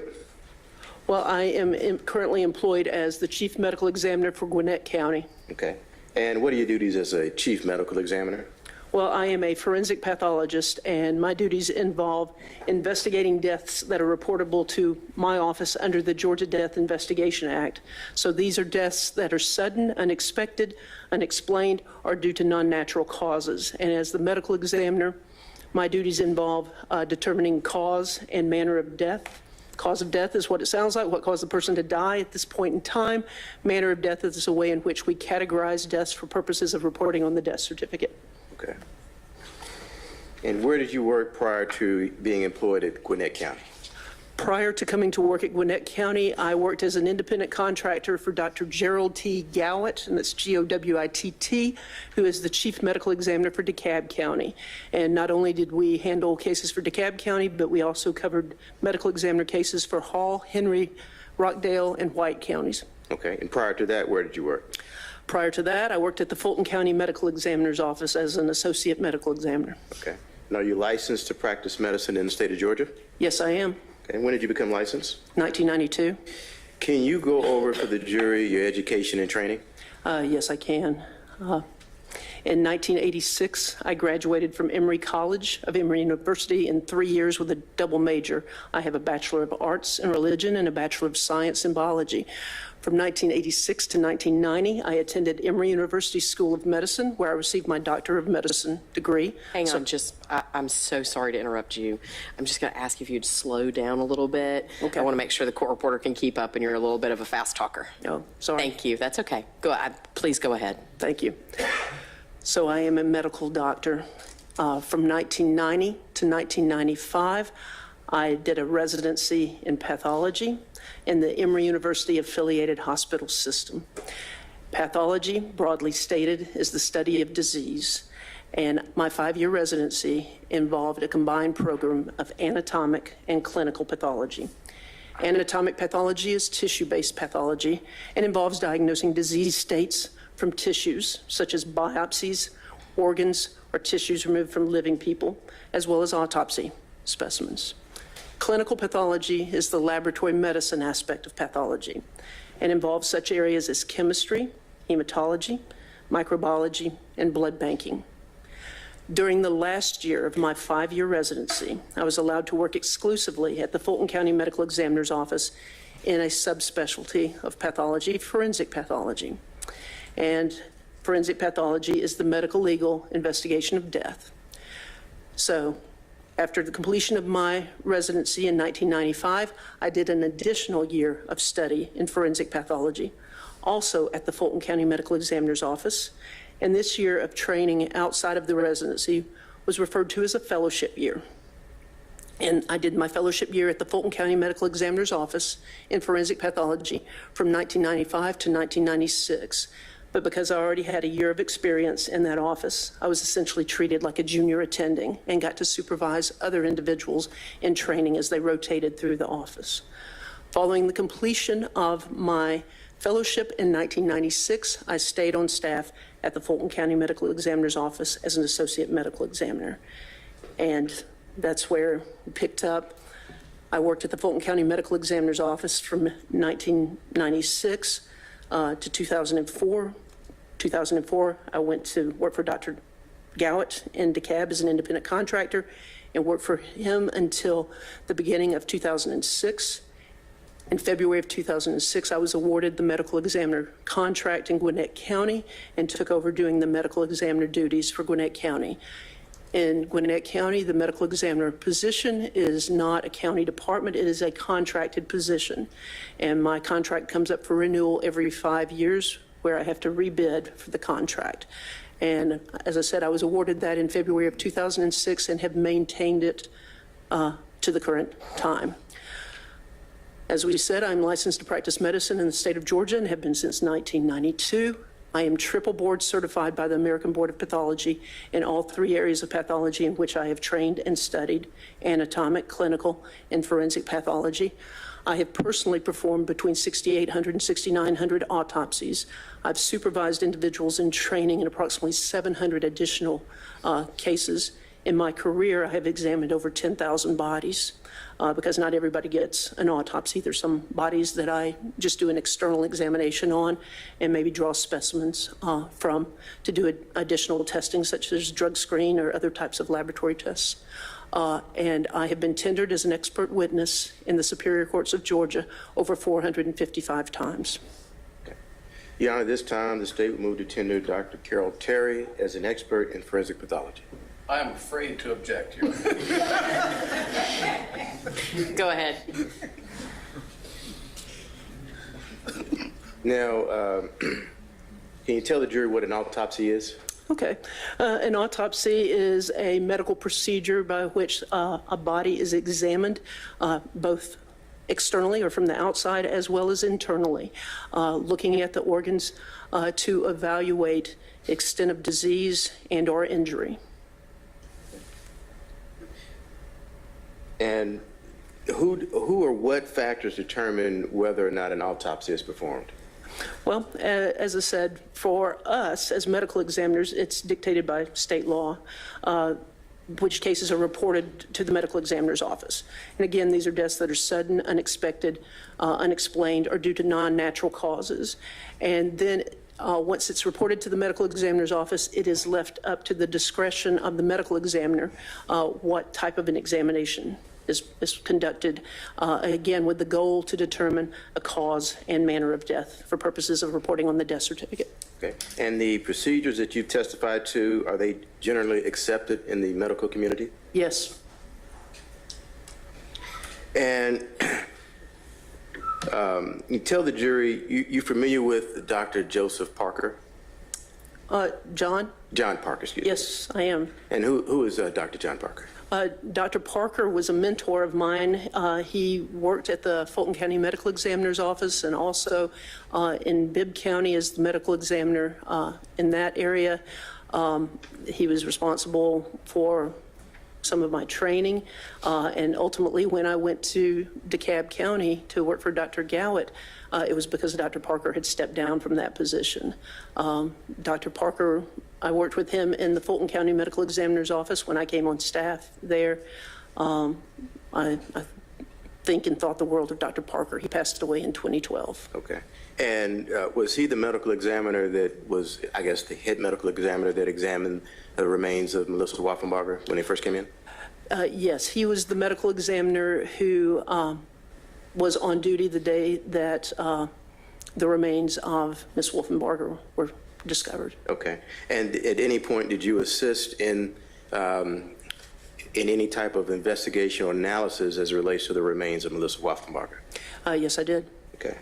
Well, I am currently employed as the Chief Medical Examiner for Gwinnett County. Okay. And what are your duties as a chief medical examiner? Well, I am a forensic pathologist, and my duties involve investigating deaths that are reportable to my office under the Georgia Death Investigation Act. So these are deaths that are sudden, unexpected, unexplained, or due to non-natural causes. And as the medical examiner, my duties involve determining cause and manner of death. Cause of death is what it sounds like, what caused the person to die at this point in time. Manner of death is a way in which we categorize deaths for purposes of reporting on the death certificate. Okay. And where did you work prior to being employed at Gwinnett County? Prior to coming to work at Gwinnett County, I worked as an independent contractor for Dr. Gerald T. Gwitt, and that's G-O-W-I-T-T, who is the Chief Medical Examiner for DeKalb County. And not only did we handle cases for DeKalb County, but we also covered medical examiner cases for Hall, Henry, Rockdale, and White counties. Okay. And prior to that, where did you work? Prior to that, I worked at the Fulton County Medical Examiner's Office as an associate medical examiner. Okay. And are you licensed to practice medicine in the state of Georgia? Yes, I am. Okay. When did you become licensed? 1992. Can you go over for the jury your education and training? Yes, I can. In 1986, I graduated from Emory College of Emory University in 3 years with a double major. I have a Bachelor of Arts in Religion and a Bachelor of Science in Biology. From 1986 to 1990, I attended Emory University School of Medicine, where I received my Doctor of Medicine degree. Hang on, I'm so sorry to interrupt you. I'm just going to ask if you'd slow down a little bit. Okay. I want to make sure the court reporter can keep up, and you're a little bit of a fast talker. No, sorry. Thank you. That's okay. Please go ahead. Thank you. So I am a medical doctor. From 1990 to 1995, I did a residency in pathology in the Emory University affiliated hospital system. Pathology, broadly stated, is the study of disease, and my 5-year residency involved a combined program of anatomic and clinical pathology. Anatomic pathology is tissue-based pathology and involves diagnosing disease states from tissues, such as biopsies, organs, or tissues removed from living people, as well as autopsy specimens. Clinical pathology is the laboratory medicine aspect of pathology and involves such areas as chemistry, hematology, microbiology, and blood banking. During the last year of my 5-year residency, I was allowed to work exclusively at the Fulton County Medical Examiner's Office in a subspecialty of pathology, forensic pathology. And forensic pathology is the medical legal investigation of death. So, after the completion of my residency in 1995, I did an additional year of study in forensic pathology, also at the Fulton County Medical Examiner's Office. And this year of training outside of the residency was referred to as a fellowship year. And I did my fellowship year at the Fulton County Medical Examiner's Office in forensic pathology from 1995 to 1996. But because I already had a year of experience in that office, I was essentially treated like a junior attending and got to supervise other individuals in training as they rotated through the office. Following the completion of my fellowship in 1996, I stayed on staff at the Fulton County Medical Examiner's Office as an associate medical examiner. And that's where I picked up. I worked at the Fulton County Medical Examiner's Office from 1996 to 2004. 2004, I went to work for Dr. Gwinnett in DeKalb as an independent contractor and worked for him until the beginning of 2006. In February of 2006, I was awarded the medical examiner contract in Gwinnett County and took over doing the medical examiner duties for Gwinnett County. In Gwinnett County, the medical examiner position is not a county department, it is a contracted position. And my contract comes up for renewal every 5 years, where I have to rebid for the contract. And as I said, I was awarded that in February of 2006 and have maintained it to the current time. As we said, I'm licensed to practice medicine in the state of Georgia and have been since 1992. I am triple board certified by the American Board of Pathology in all 3 areas of pathology in which I have trained and studied: anatomic, clinical, and forensic pathology. I have personally performed between 6,800 and 6,900 autopsies. I've supervised individuals in training in approximately 700 additional cases. In my career, I have examined over 10,000 bodies because not everybody gets an autopsy. There's some bodies that I just do an external examination on and maybe draw specimens from to do additional testing, such as drug screen or other types of laboratory tests. And I have been tendered as an expert witness in the Superior Courts of Georgia over 455 times. Your Honor, this time the state will move to tender Dr. Carol Terry as an expert in forensic pathology. I am afraid to object, Your Honor. Go ahead. Now, can you tell the jury what an autopsy is? Okay. An autopsy is a medical procedure by which a body is examined, both externally or from the outside as well as internally, looking at the organs to evaluate extent of disease and or injury. And who or what factors determine whether or not an autopsy is performed? Well, as I said, for us as medical examiners, it's dictated by state law, which cases are reported to the medical examiner's office. And again, these are deaths that are sudden, unexpected, unexplained, or due to non-natural causes. And then once it's reported to the medical examiner's office, it is left up to the discretion of the medical examiner what type of an examination is conducted, again, with the goal to determine a cause and manner of death for purposes of reporting on the death certificate. Okay. And the procedures that you've testified to, are they generally accepted in the medical community? Yes. And you tell the jury, you're familiar with Dr. Joseph Parker? John? John Parker, excuse me. Yes, I am. And who is Dr. John Parker? Dr. Parker was a mentor of mine. He worked at the Fulton County Medical Examiner's Office and also in Bibb County as the medical examiner in that area. He was responsible for some of my training. And ultimately, when I went to DeKalb County to work for Dr. Gwinnett, it was because Dr. Parker had stepped down from that position. Dr. Parker, I worked with him in the Fulton County Medical Examiner's Office when I came on staff there. I think and thought the world of Dr. Parker. He passed away in 2012. Okay. And was he the medical examiner that was, I guess, the head medical examiner that examined the remains of Melissa Wolfenbarger when they first came in? Yes, he was the medical examiner who was on duty the day that the remains of Miss Wolfenbarger were discovered. Okay. And at any point, did you assist in any type of investigation or analysis as it relates to the remains of Melissa Wolfenbarger? Yes, I did. Okay.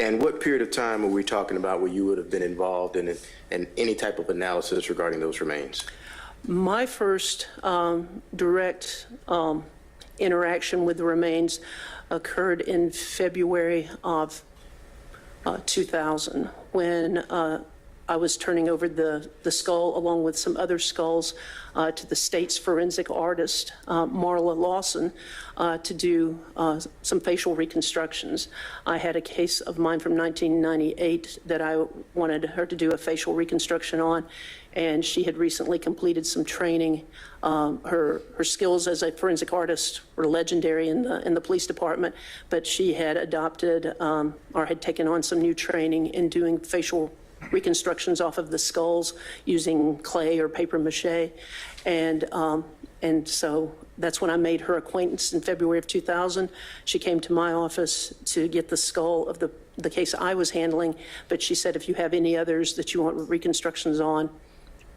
And what period of time are we talking about where you would have been involved in any type of analysis regarding those remains? My first direct interaction with the remains occurred in February of 2000 when I was turning over the skull along with some other skulls to the state's forensic artist, Marla Lawson, to do some facial reconstructions. I had a case of mine from 1998 that I wanted her to do a facial reconstruction on, and she had recently completed some training. Her skills as a forensic artist were legendary in the police department, but she had adopted or had taken on some new training in doing facial reconstructions off of the skulls using clay or paper mache. And so that's when I made her acquaintance in February of 2000. She came to my office to get the skull of the case I was handling, but she said, if you have any others that you want reconstructions on,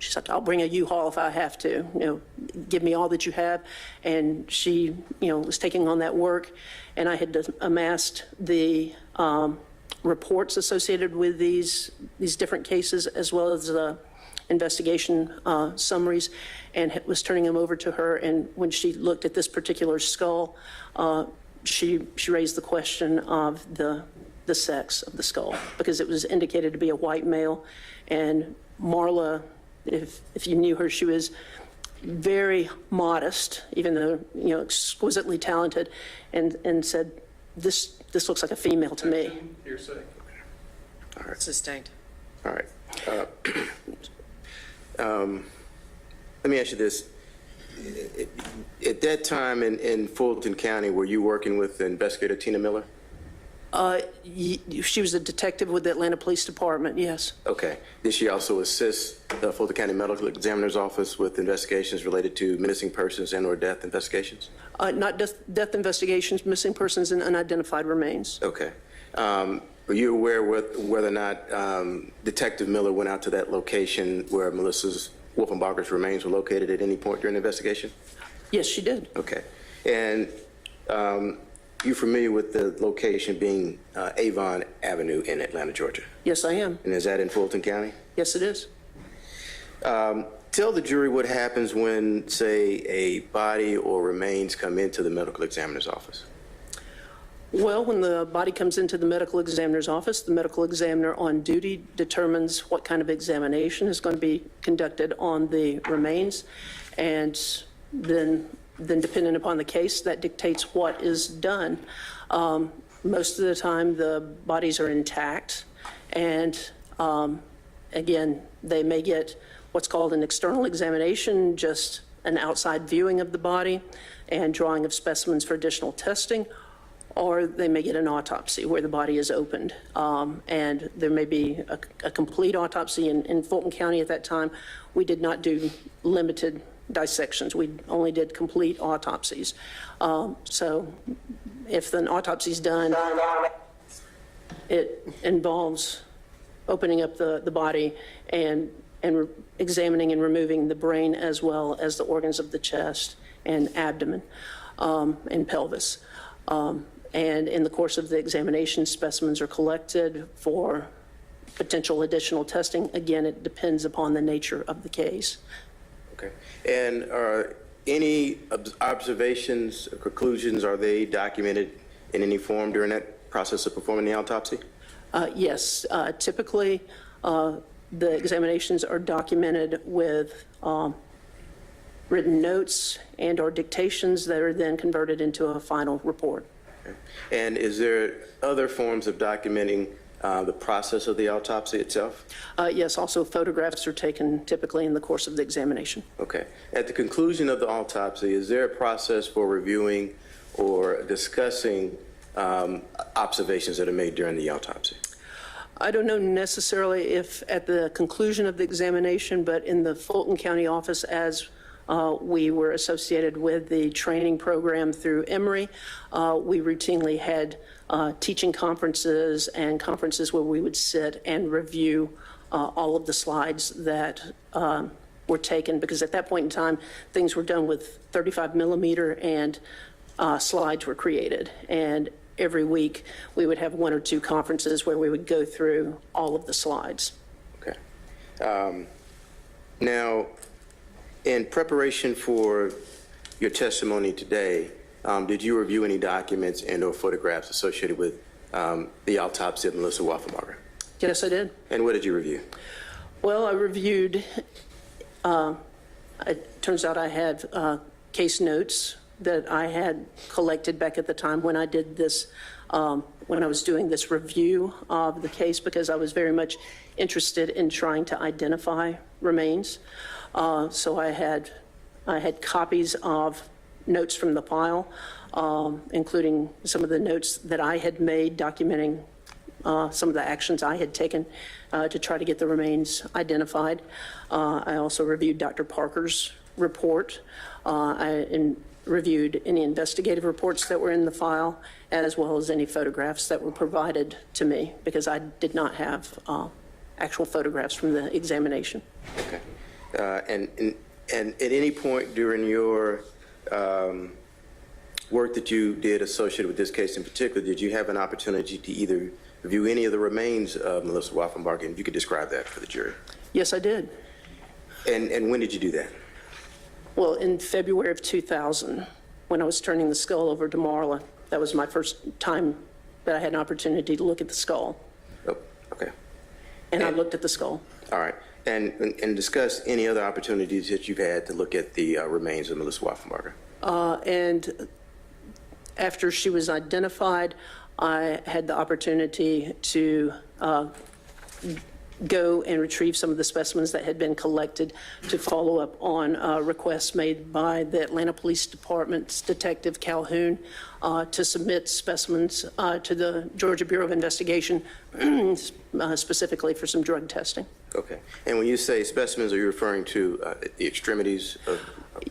she said, I'll bring a U-Haul if I have to, give me all that you have. And she, was taking on that work, and I had amassed the reports associated with these different cases, as well as investigation summaries, and was turning them over to her. And when she looked at this particular skull, she raised the question of the sex of the skull, because it was indicated to be a white male. And Marla, if you knew her, she was very modest, even though exquisitely talented, and said, this looks like a female to me. Hearsay. All right. Sustained. All right. Let me ask you this. At that time in Fulton County, were you working with Investigator Tina Miller? She was a detective with the Atlanta Police Department, yes. Okay. Did she also assist the Fulton County Medical Examiner's Office with investigations related to missing persons and/or death investigations? Not death investigations, missing persons, and unidentified remains. Okay. Were you aware whether or not Detective Miller went out to that location where Melissa's Wolfenbarger's remains were located at any point during the investigation? Yes, she did. Okay. And you familiar with the location being Avon Avenue in Atlanta, Georgia? Yes, I am. And is that in Fulton County? Yes, it is. Tell the jury what happens when, say, a body or remains come into the medical examiner's office. Well, when the body comes into the medical examiner's office, the medical examiner on duty determines what kind of examination is going to be conducted on the remains, and then depending upon the case, that dictates what is done. Most of the time, the bodies are intact, and again, they may get what's called an external examination, just an outside viewing of the body and drawing of specimens for additional testing, or they may get an autopsy where the body is opened. And there may be a complete autopsy. In Fulton County at that time, we did not do limited dissections. We only did complete autopsies. So if an autopsy is done, it involves opening up the body and examining and removing the brain, as well as the organs of the chest and abdomen and pelvis. And in the course of the examination, specimens are collected for potential additional testing. Again, it depends upon the nature of the case. Okay. And any observations, or conclusions, are they documented in any form during that process of performing the autopsy? Yes, typically the examinations are documented with written notes and or dictations that are then converted into a final report. Okay. And is there other forms of documenting the process of the autopsy itself? Yes, also photographs are taken typically in the course of the examination. Okay. At the conclusion of the autopsy, is there a process for reviewing or discussing observations that are made during the autopsy? I don't know necessarily if at the conclusion of the examination, but in the Fulton County office, as we were associated with the training program through Emory, we routinely had teaching conferences and conferences where we would sit and review all of the slides that were taken, because at that point in time, things were done with 35 millimeter and slides were created. And every week we would have one or two conferences where we would go through all of the slides. Okay. Now, in preparation for your testimony today, did you review any documents and or photographs associated with the autopsy of Melissa Wolfenbarger? Yes, I did. And what did you review? Well, I reviewed, it turns out I had case notes that I had collected back at the time when I did this, when I was doing this review of the case, because I was very much interested in trying to identify remains. So I had copies of notes from the file, including some of the notes that I had made documenting some of the actions I had taken to try to get the remains identified. I also reviewed Dr. Parker's report. I reviewed any investigative reports that were in the file, as well as any photographs that were provided to me, because I did not have actual photographs from the examination. Okay. And at any point during your work that you did associated with this case in particular, did you have an opportunity to either review any of the remains of Melissa Wolfenbarger? And you could describe that for the jury. Yes, I did. And when did you do that? Well, in February of 2000, when I was turning the skull over to Marla, that was my first time that I had an opportunity to look at the skull. Oh, okay. And I looked at the skull. All right. And discuss any other opportunities that you've had to look at the remains of Melissa Wolfenbarger. And after she was identified, I had the opportunity to go and retrieve some of the specimens that had been collected to follow up on requests made by the Atlanta Police Department's Detective Calhoun to submit specimens to the Georgia Bureau of Investigation, specifically for some drug testing. Okay. And when you say specimens, are you referring to the extremities of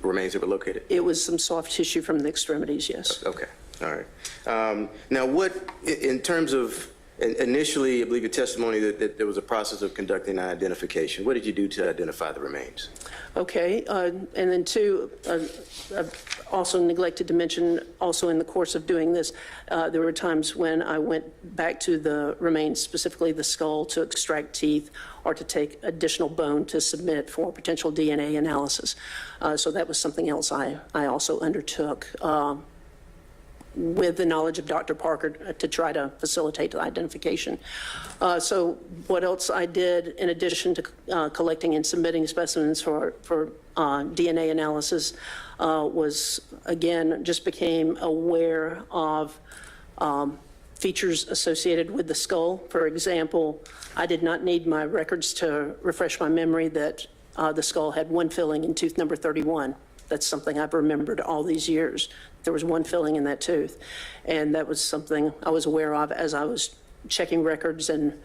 remains that were located? It was some soft tissue from the extremities, yes. Okay. All right. Now, what, in terms of, initially, I believe your testimony that there was a process of conducting an identification. What did you do to identify the remains? Okay. And then two, I've also neglected to mention, also in the course of doing this, there were times when I went back to the remains, specifically the skull, to extract teeth or to take additional bone to submit for potential DNA analysis. So that was something else I also undertook with the knowledge of Dr. Parker to try to facilitate the identification. So what else I did, in addition to collecting and submitting specimens for DNA analysis, was, again, just became aware of features associated with the skull. For example, I did not need my records to refresh my memory that the skull had one filling in tooth number 31. That's something I've remembered all these years. There was one filling in that tooth. And that was something I was aware of as I was checking records and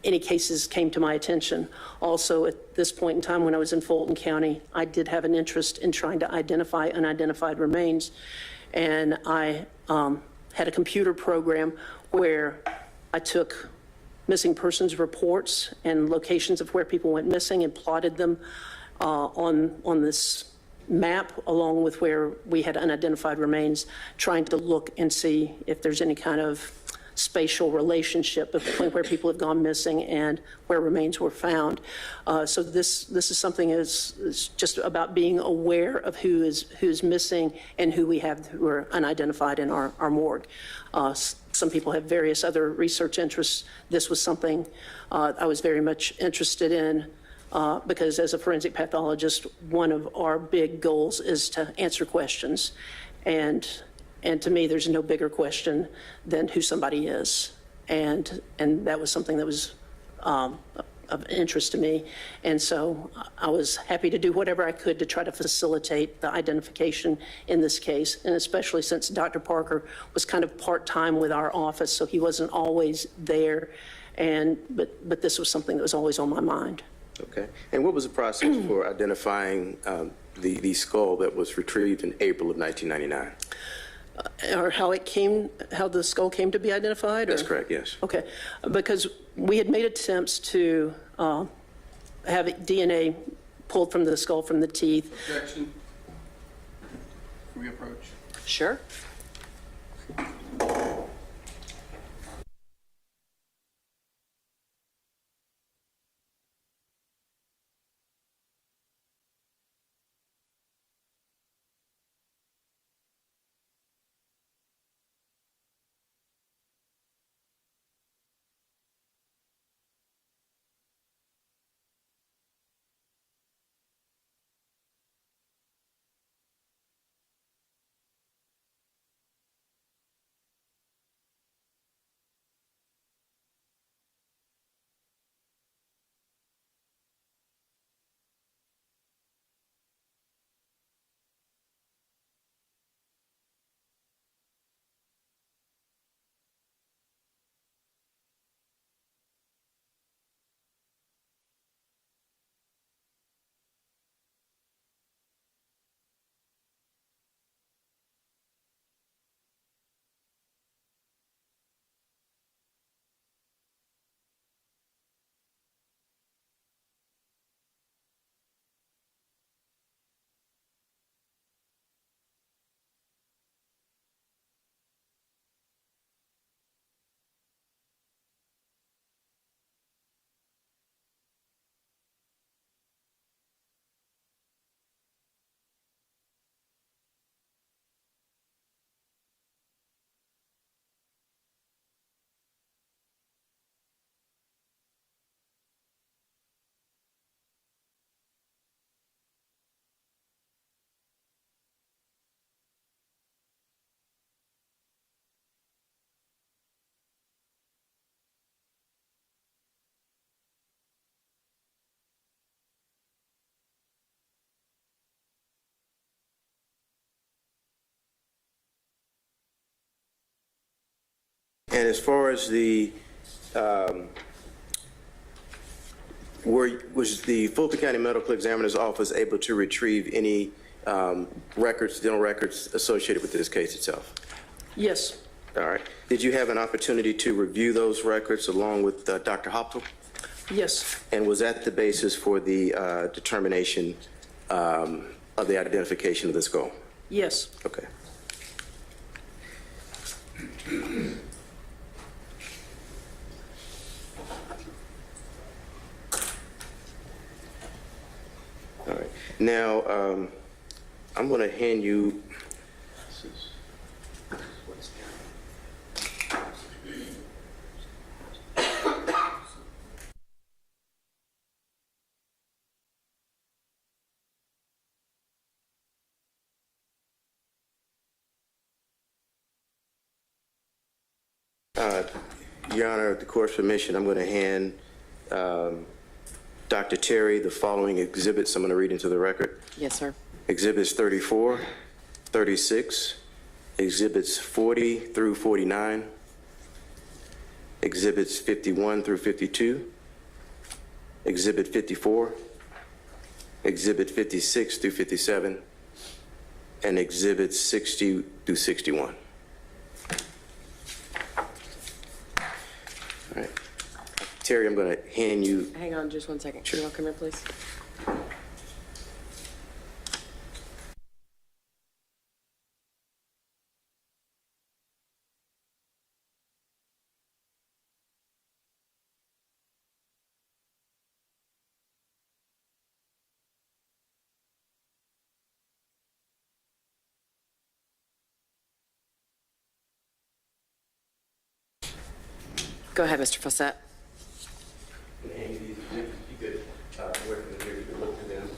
any cases came to my attention. Also, at this point in time when I was in Fulton County, I did have an interest in trying to identify unidentified remains. And I had a computer program where I took missing persons reports and locations of where people went missing and plotted them on this map along with where we had unidentified remains, trying to look and see if there's any kind of spatial relationship between where people have gone missing and where remains were found. So this is something is just about being aware of who's missing and who we have who are unidentified in our morgue. Some people have various other research interests. This was something I was very much interested in because as a forensic pathologist, one of our big goals is to answer questions. And to me, there's no bigger question than who somebody is. And that was something that was of interest to me. And so I was happy to do whatever I could to try to facilitate the identification in this case, and especially since Dr. Parker was kind of part-time with our office, so he wasn't always there. But this was something that was always on my mind. Okay. And what was the process for identifying the skull that was retrieved in April of 1999? Or how the skull came to be identified? That's correct, yes. Okay, because we had made attempts to have DNA pulled from the skull from the teeth. Objection. Reapproach. Sure. And as far as the, was the Fulton County Medical Examiner's Office able to retrieve any records, dental records associated with this case itself? Yes. All right. Did you have an opportunity to review those records along with Dr. Hoptel? Yes. And was that the basis for the determination of the identification of the skull? Yes. Okay. All right. Now, I'm going to hand you. Your Honor, with the court's permission, I'm going to hand Dr. Terry the following exhibits I'm going to read into the record. Yes, sir. Exhibits 34, 36, exhibits 40 through 49, exhibits 51 through 52, exhibit 54, exhibit 56 through 57, and exhibits 60 through 61. All right. Terry, I'm going to hand you. Hang on just one second. Sure. You want to come here, please? Go ahead, Mr. Fossett. You could work with here, you could look to them.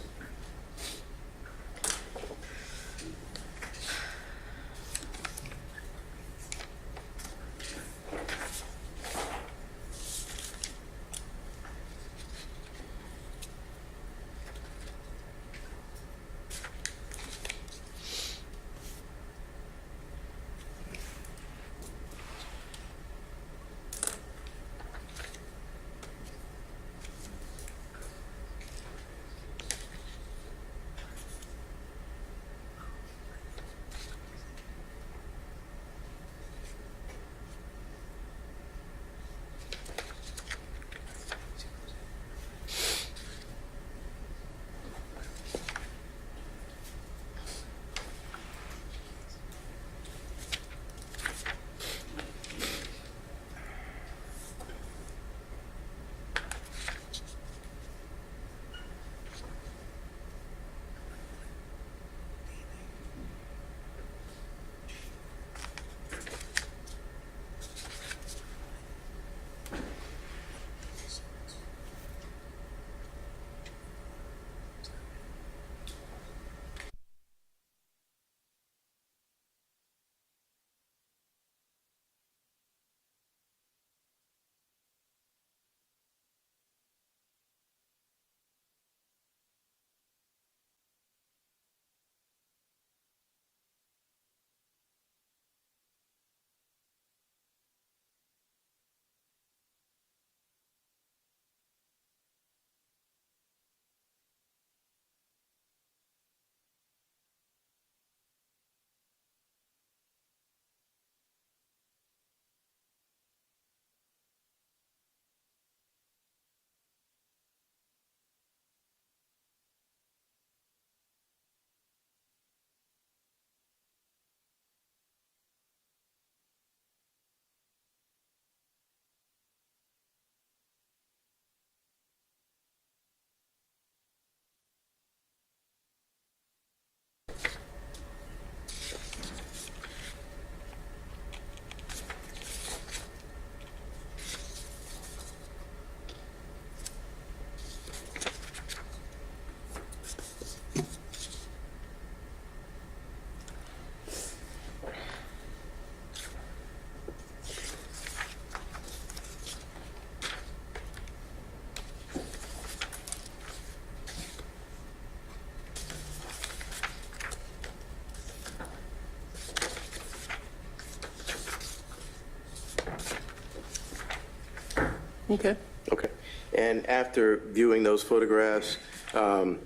Okay. Okay. And after viewing those photographs, do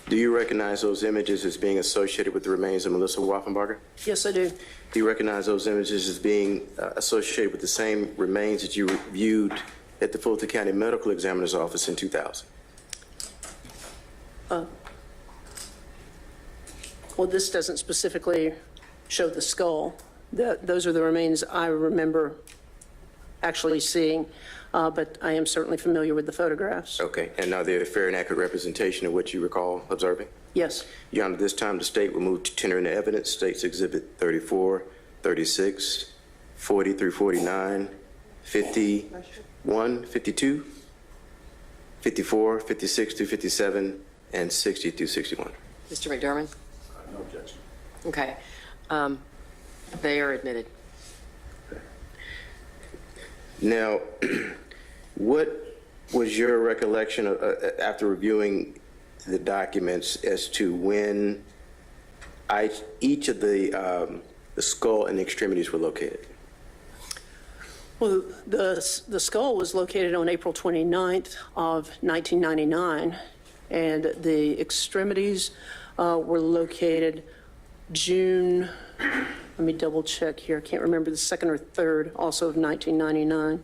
you recognize those images as being associated with the remains of Melissa Wolfenbarger? Yes, I do. Do you recognize those images as being associated with the same remains that you viewed at the Fulton County Medical Examiner's Office in 2000? Well, this doesn't specifically show the skull. Those are the remains I remember actually seeing, but I am certainly familiar with the photographs. Okay. And are they a fair and accurate representation of what you recall observing? Yes. Your Honor, this time the state will move to tender into evidence. States Exhibit 34, 36, 40 through 49, 51, 52, 54, 56 through 57, and 60 through 61. Mr. McDermott? No objection. Okay. They are admitted. Now, what was your recollection of, after reviewing the documents as to when each of the skull and extremities were located? Well, the skull was located on April 29th of 1999, and the extremities were located June, let me double check here, I can't remember, the 2nd or 3rd, also of 1999.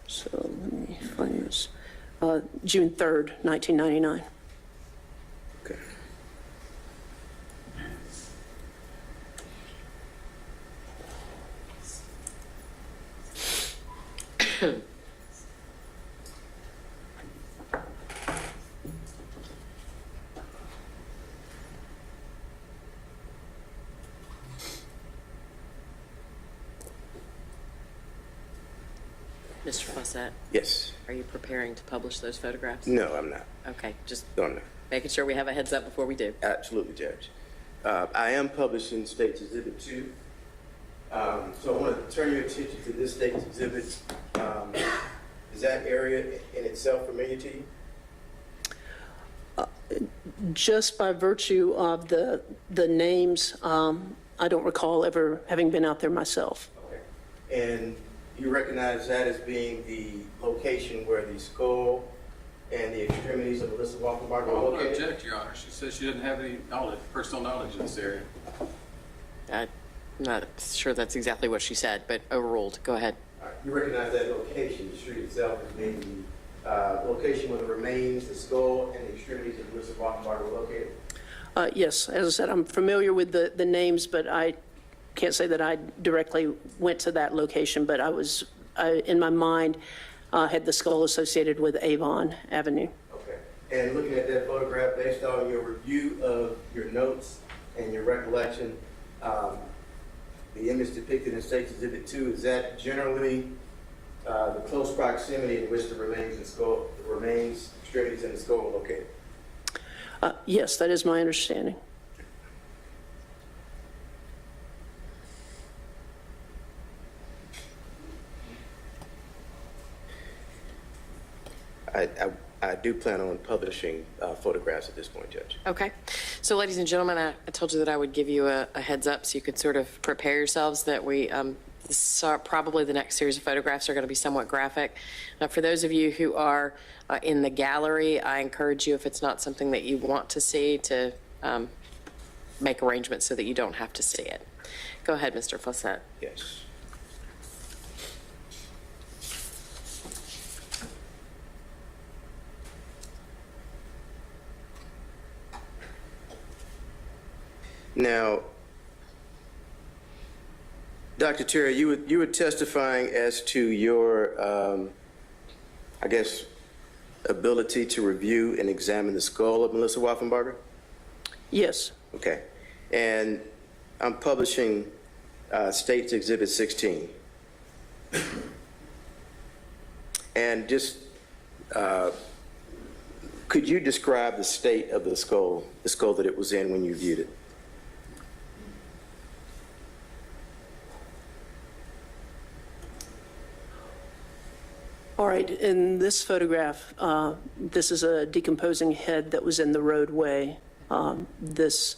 So let me find this. June 3rd, 1999. Okay. Mr. Fawcett, Yes. are you preparing to publish those photographs? No, I'm not. Okay, just No, I'm not. making sure we have a heads up before we do. Absolutely, Judge. I am publishing State's Exhibit 2. So I want to turn your attention to this State's Exhibit. Is that area in itself familiar to you? Just by virtue of the names, I don't recall ever having been out there myself. Okay. And you recognize that as being the location where the skull and the extremities of Melissa Wolfenbarger I were won't located? object, Your Honor. She says she doesn't have any knowledge, personal knowledge in this area. I'm not sure that's exactly what she said, but overruled. Go ahead. All right. You recognize that location, the street itself, as being the location where the remains, the skull, and the extremities of Melissa Wolfenbarger were located? Yes, as I said, I'm familiar with the names, but I can't say that I directly went to that location, but I in my mind, had the skull associated with Avon Avenue. Okay. And looking at that photograph, based on your review of your notes and your recollection, the image depicted in State's Exhibit 2, is that generally the close proximity in which the remains, extremities, and the skull were located? Yes, that is my understanding. I do plan on publishing photographs at this point, Judge. Okay. So, ladies and gentlemen, I told you that I would give you a heads up so you could sort of prepare yourselves that we probably the next series of photographs are going to be somewhat graphic. For those of you who are in the gallery, I encourage you, if it's not something that you want to see, to make arrangements so that you don't have to see it. Go ahead, Mr. Fawcett. Yes. Now, Dr. Terry, you were testifying as to your, I guess, ability to review and examine the skull of Melissa Wolfenbarger? Yes. Okay. And I'm publishing State's Exhibit 16. And just, could you describe the state of the skull that it was in when you viewed it? All right, in this photograph, this is a decomposing head that was in the roadway. This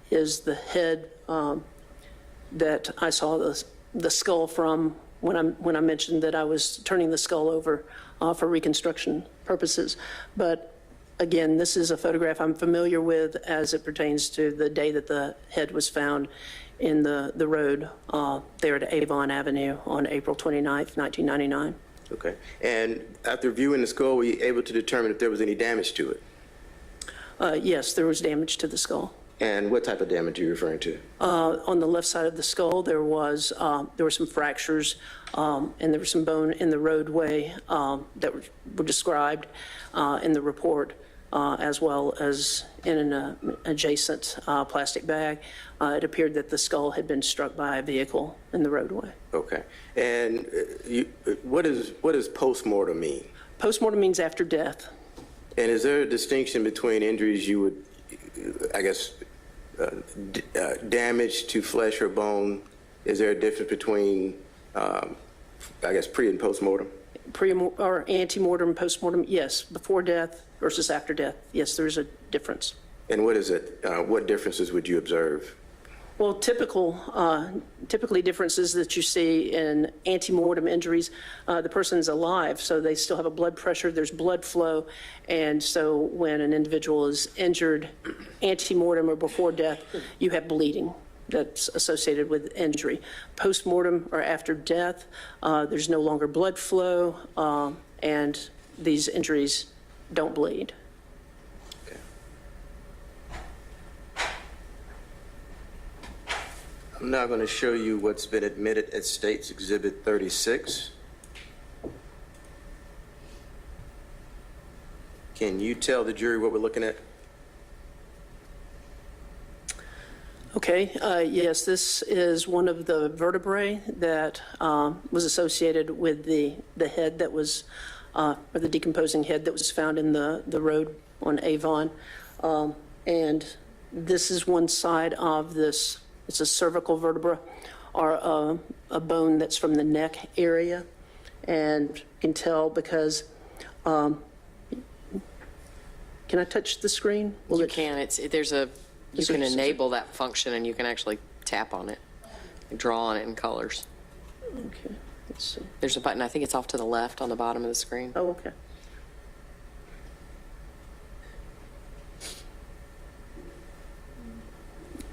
is the head that I saw the skull from when I mentioned that I was turning the skull over for reconstruction purposes. But again, this is a photograph I'm familiar with as it pertains to the day that the head was found in the road there at Avon Avenue on April 29th, 1999. Okay. And after viewing the skull, were you able to determine if there was any damage to it? Yes, there was damage to the skull. And what type of damage are you referring to? On the left side of the skull, there were some fractures, and there was some bone in the roadway that were described in the report, as well as in an adjacent plastic bag. It appeared that the skull had been struck by a vehicle in the roadway. Okay. And what does post-mortem mean? Post-mortem means after death. And is there a distinction between injuries you would, I guess, damage to flesh or bone? Is there a difference between, I guess, pre and post-mortem? Or ante-mortem, post-mortem, yes. Before death versus after death, yes, there's a difference. And what is it? What differences would you observe? Well, typically differences that you see in ante-mortem injuries, the person's alive, so they still have a blood pressure, there's blood flow, and so when an individual is injured ante-mortem or before death, you have bleeding that's associated with injury. Post-mortem or after death, there's no longer blood flow, and these injuries don't bleed. I'm now going to show you what's been admitted at State's Exhibit 36. Can you tell the jury what we're looking at? Okay, yes, this is one of the vertebrae that was associated with the head that was, or the decomposing head that was found in the road on Avon. And this is one side of this, it's a cervical vertebra, or a bone that's from the neck area. And you can tell because, can I touch the screen? You can, you can enable that function and you can actually tap on it and draw on it in colors. Okay, let's see. There's a button, I think it's off to the left on the bottom of the screen. Oh, okay.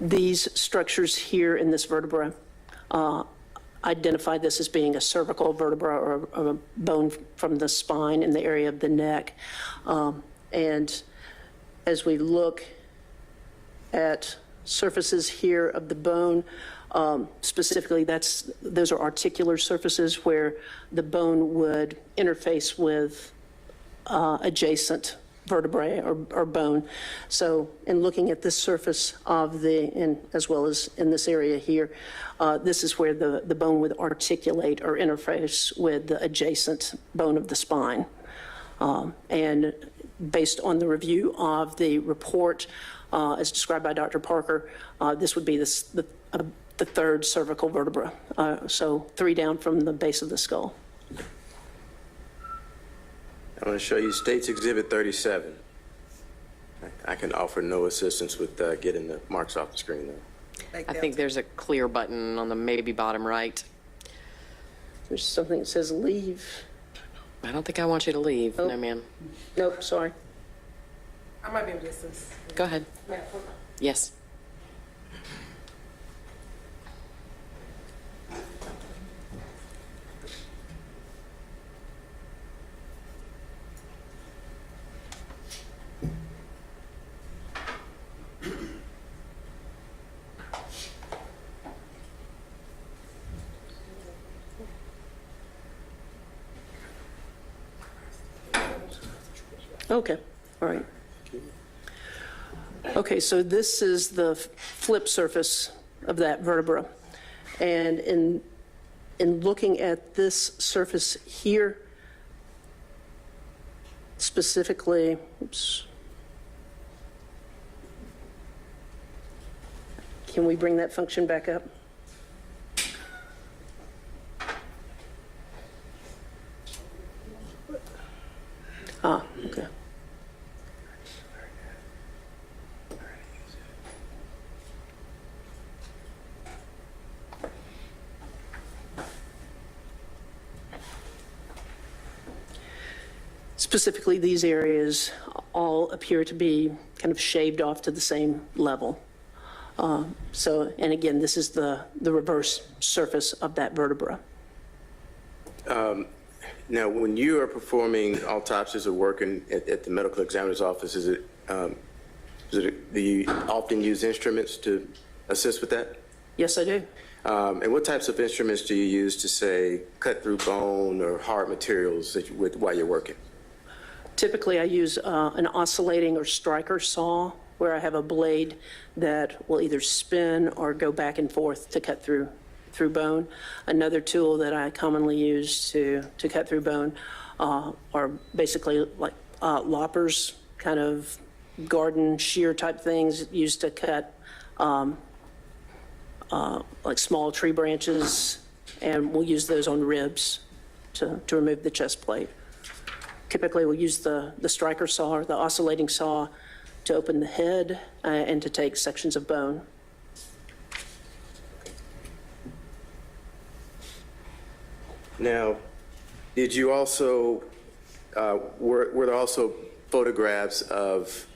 These structures here in this vertebra identify this as being a cervical vertebra or a bone from the spine in the area of the neck. And as we look at surfaces here of the bone, specifically those are articular surfaces where the bone would interface with adjacent vertebrae or bone. So in looking at this surface of as well as in this area here, this is where the bone would articulate or interface with the adjacent bone of the spine. And based on the review of the report as described by Dr. Parker, this would be the third cervical vertebra, so 3 down from the base of the skull. I'm going to show you State's Exhibit 37. I can offer no assistance with getting the marks off the screen, though. I think there's a clear button on the maybe bottom right. There's something that says leave. I don't think I want you to leave. Oh. No, ma'am. Nope, sorry. I might be able to assist. Go ahead. Yes. Okay, all right. Okay, so this is the flip surface of that vertebra. And in looking at this surface here, specifically, oops. Can we bring that function back up? Ah, okay. Specifically, these areas all appear to be kind of shaved off to the same level. And again, this is the reverse surface of that vertebra. Now, when you are performing autopsies or working at the medical examiner's office, do you often use instruments to assist with that? Yes, I do. And what types of instruments do you use to, say, cut through bone or hard materials while you're working? Typically, I use an oscillating or striker saw where I have a blade that will either spin or go back and forth to cut through bone. Another tool that I commonly use to cut through bone are basically like loppers, kind of garden shear type things used to cut like small tree branches, and we'll use those on ribs to remove the chest plate. Typically, we'll use the striker saw or the oscillating saw to open the head and to take sections of bone. Now, did you also, were there also photographs of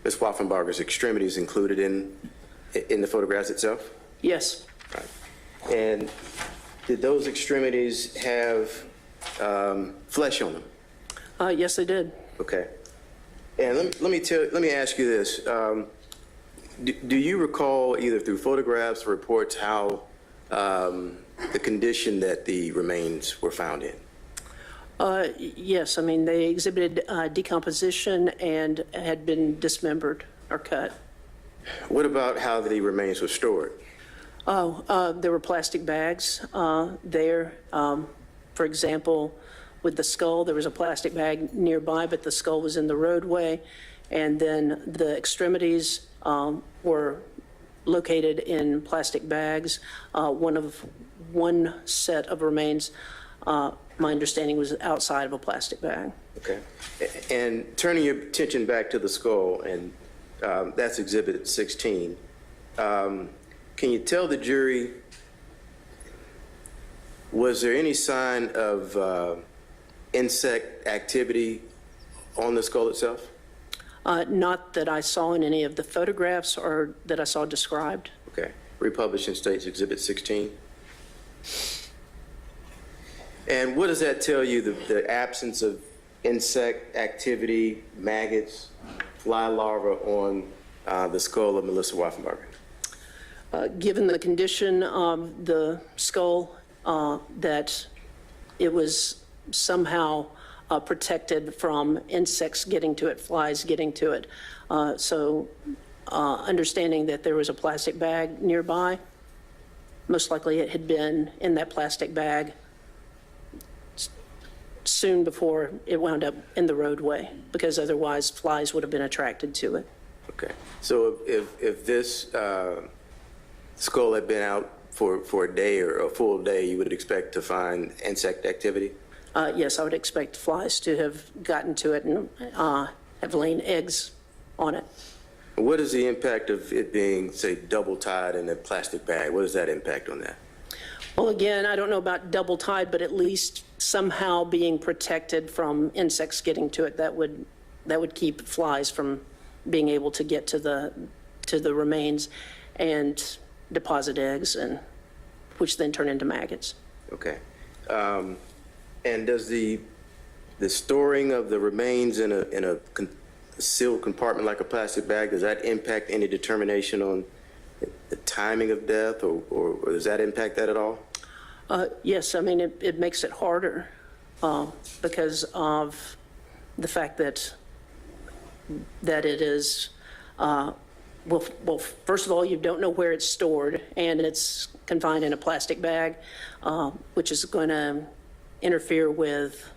Ms. Wolfenbarger's extremities included in the photographs itself? Yes. Right. And did those extremities have flesh on them? Yes, they did. Okay. And let me ask you this. Do you recall either through photographs or reports how the condition that the remains were found in? Yes, I mean, they exhibited decomposition and had been dismembered or cut. What about how the remains were stored? There were plastic bags there. For example, with the skull, there was a plastic bag nearby, but the skull was in the roadway. And then the extremities were located in plastic bags. One set of remains, my understanding, was outside of a plastic bag. Okay. And turning your attention back to the skull, and that's Exhibit 16, can you tell the jury, was there any sign of insect activity on the skull itself? Not that I saw in any of the photographs or that I saw described. Okay. Republished in States Exhibit 16. And what does that tell you, the absence of insect activity, maggots, fly larvae on the skull of Melissa Wolfenbarger? Given the condition of the skull, that it was somehow protected from insects getting to it, flies getting to it. So understanding that there was a plastic bag nearby, most likely it had been in that plastic bag soon before it wound up in the roadway, because otherwise flies would have been attracted to it. Okay. So if this skull had been out for a day or a full day, you would expect to find insect activity? Yes, I would expect flies to have gotten to it and have laid eggs on it. What is the impact of it being, say, double tied in a plastic bag? What is that impact on that? Well, again, I don't know about double tied, but at least somehow being protected from insects getting to it. That would keep flies from being able to get to the remains and deposit eggs, and which then turn into maggots. Okay. And does the storing of the remains in a sealed compartment like a plastic bag, does that impact any determination on the timing of death, or does that impact that at all? Yes, I mean, it makes it harder because of the fact that it is, well, first of all, you don't know where it's stored, and it's confined in a plastic bag, which is going to interfere with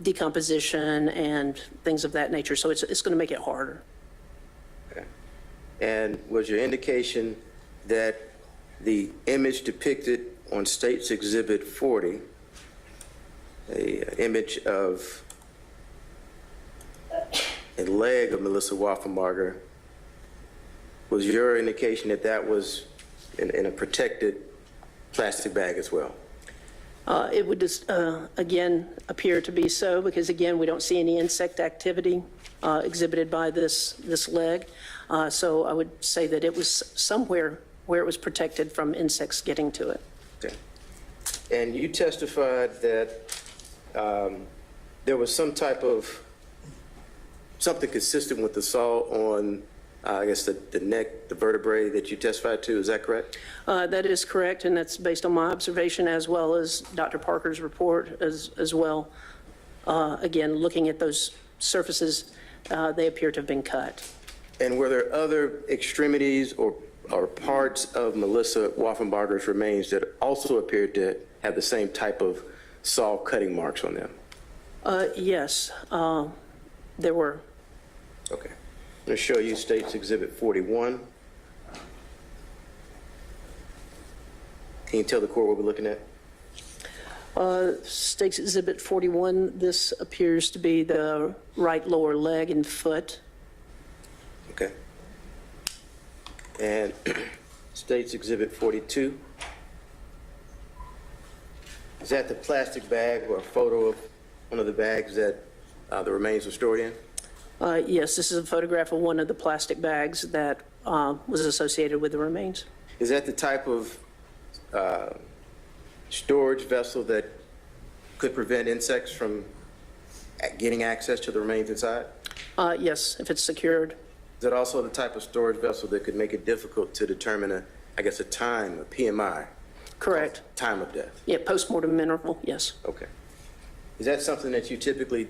decomposition and things of that nature. So it's going to make it harder. Okay. And was your indication that the image depicted on State's Exhibit 40, a image of a leg of Melissa Wolfenbarger, was your indication that that was in a protected plastic bag as well? It would just, again, appear to be so, because, again, we don't see any insect activity exhibited by this leg. So I would say that it was somewhere where it was protected from insects getting to it. Okay. And you testified that there was some type of, something consistent with the saw on, I guess, the neck, the vertebrae that you testified to. Is that correct? That is correct, and that's based on my observation as well as Dr. Parker's report as well. Again, looking at those surfaces, they appear to have been cut. And were there other extremities or parts of Melissa Wolfenbarger's remains that also appeared to have the same type of saw cutting marks on them? Yes, there were. Okay. I'm going to show you State's Exhibit 41. Can you tell the court what we're looking at? State's Exhibit 41, this appears to be the right lower leg and foot. Okay. And State's Exhibit 42. Is that the plastic bag or a photo of one of the bags that the remains were stored in? Yes, this is a photograph of one of the plastic bags that was associated with the remains. Is that the type of storage vessel that could prevent insects from getting access to the remains inside? Yes, if it's secured. Is it also the type of storage vessel that could make it difficult to determine a time, a PMI? Correct. Time of death? Yeah, post-mortem interval, yes. Okay. Is that something that you typically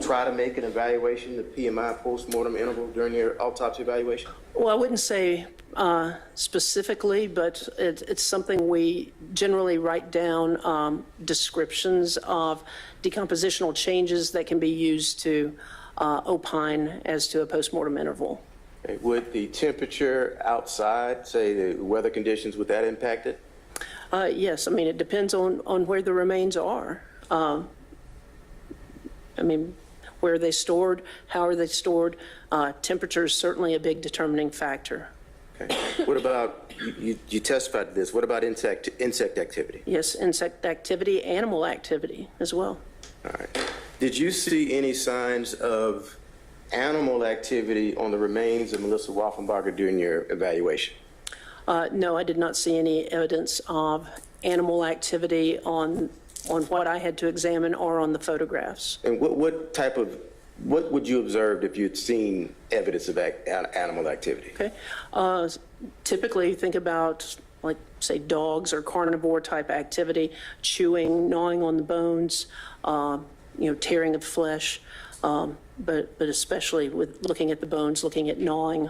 try to make an evaluation, the PMI postmortem interval during your autopsy evaluation? Well, I wouldn't say specifically, but it's something we generally write down descriptions of decompositional changes that can be used to opine as to a postmortem interval. Okay. Would the temperature outside, say the weather conditions, would that impact it? Yes, I mean, it depends on where the remains are. I mean, where are they stored? How are they stored? Temperature is certainly a big determining factor. Okay. What about, you testified to this, what about insect activity? Yes, insect activity, animal activity as well. All right. Did you see any signs of animal activity on the remains of Melissa Wolfenbarger during your evaluation? No, I did not see any evidence of animal activity on what I had to examine or on the photographs. And what would you observe if you'd seen evidence of animal activity? Okay. Typically, think about, like, say, dogs or carnivore type activity, chewing, gnawing on the bones, tearing of flesh, but especially with looking at the bones, looking at gnawing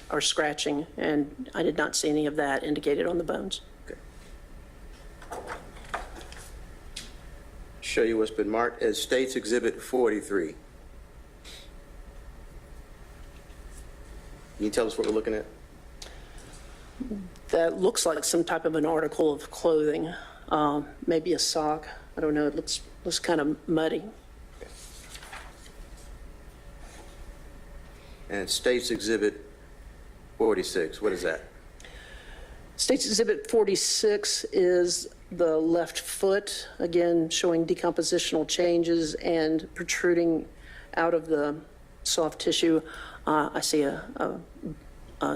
or scratching, and I did not see any of that indicated on the bones. Okay. Show you what's been marked as State's Exhibit 43. Can you tell us what we're looking at? That looks like some type of an article of clothing, maybe a sock. I don't know. It looks kind of muddy. Okay. And State's Exhibit 46. What is that? State's Exhibit 46 is the left foot, again showing decompositional changes and protruding out of the soft tissue. I see a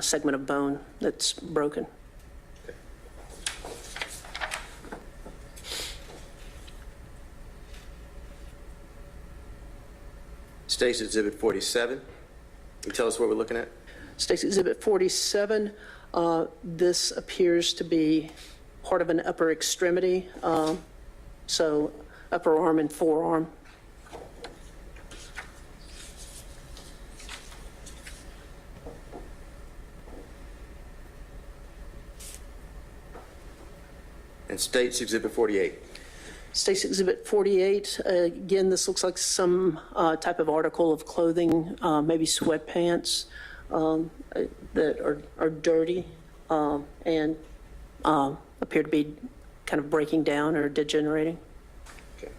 segment of bone that's broken. Okay. State's Exhibit 47. Can you tell us what we're looking at? State's Exhibit 47. This appears to be part of an upper extremity, so upper arm and forearm. And State's Exhibit 48. State's Exhibit 48, again, this looks like some type of article of clothing, maybe sweatpants that are dirty and appear to be kind of breaking down or degenerating. Okay.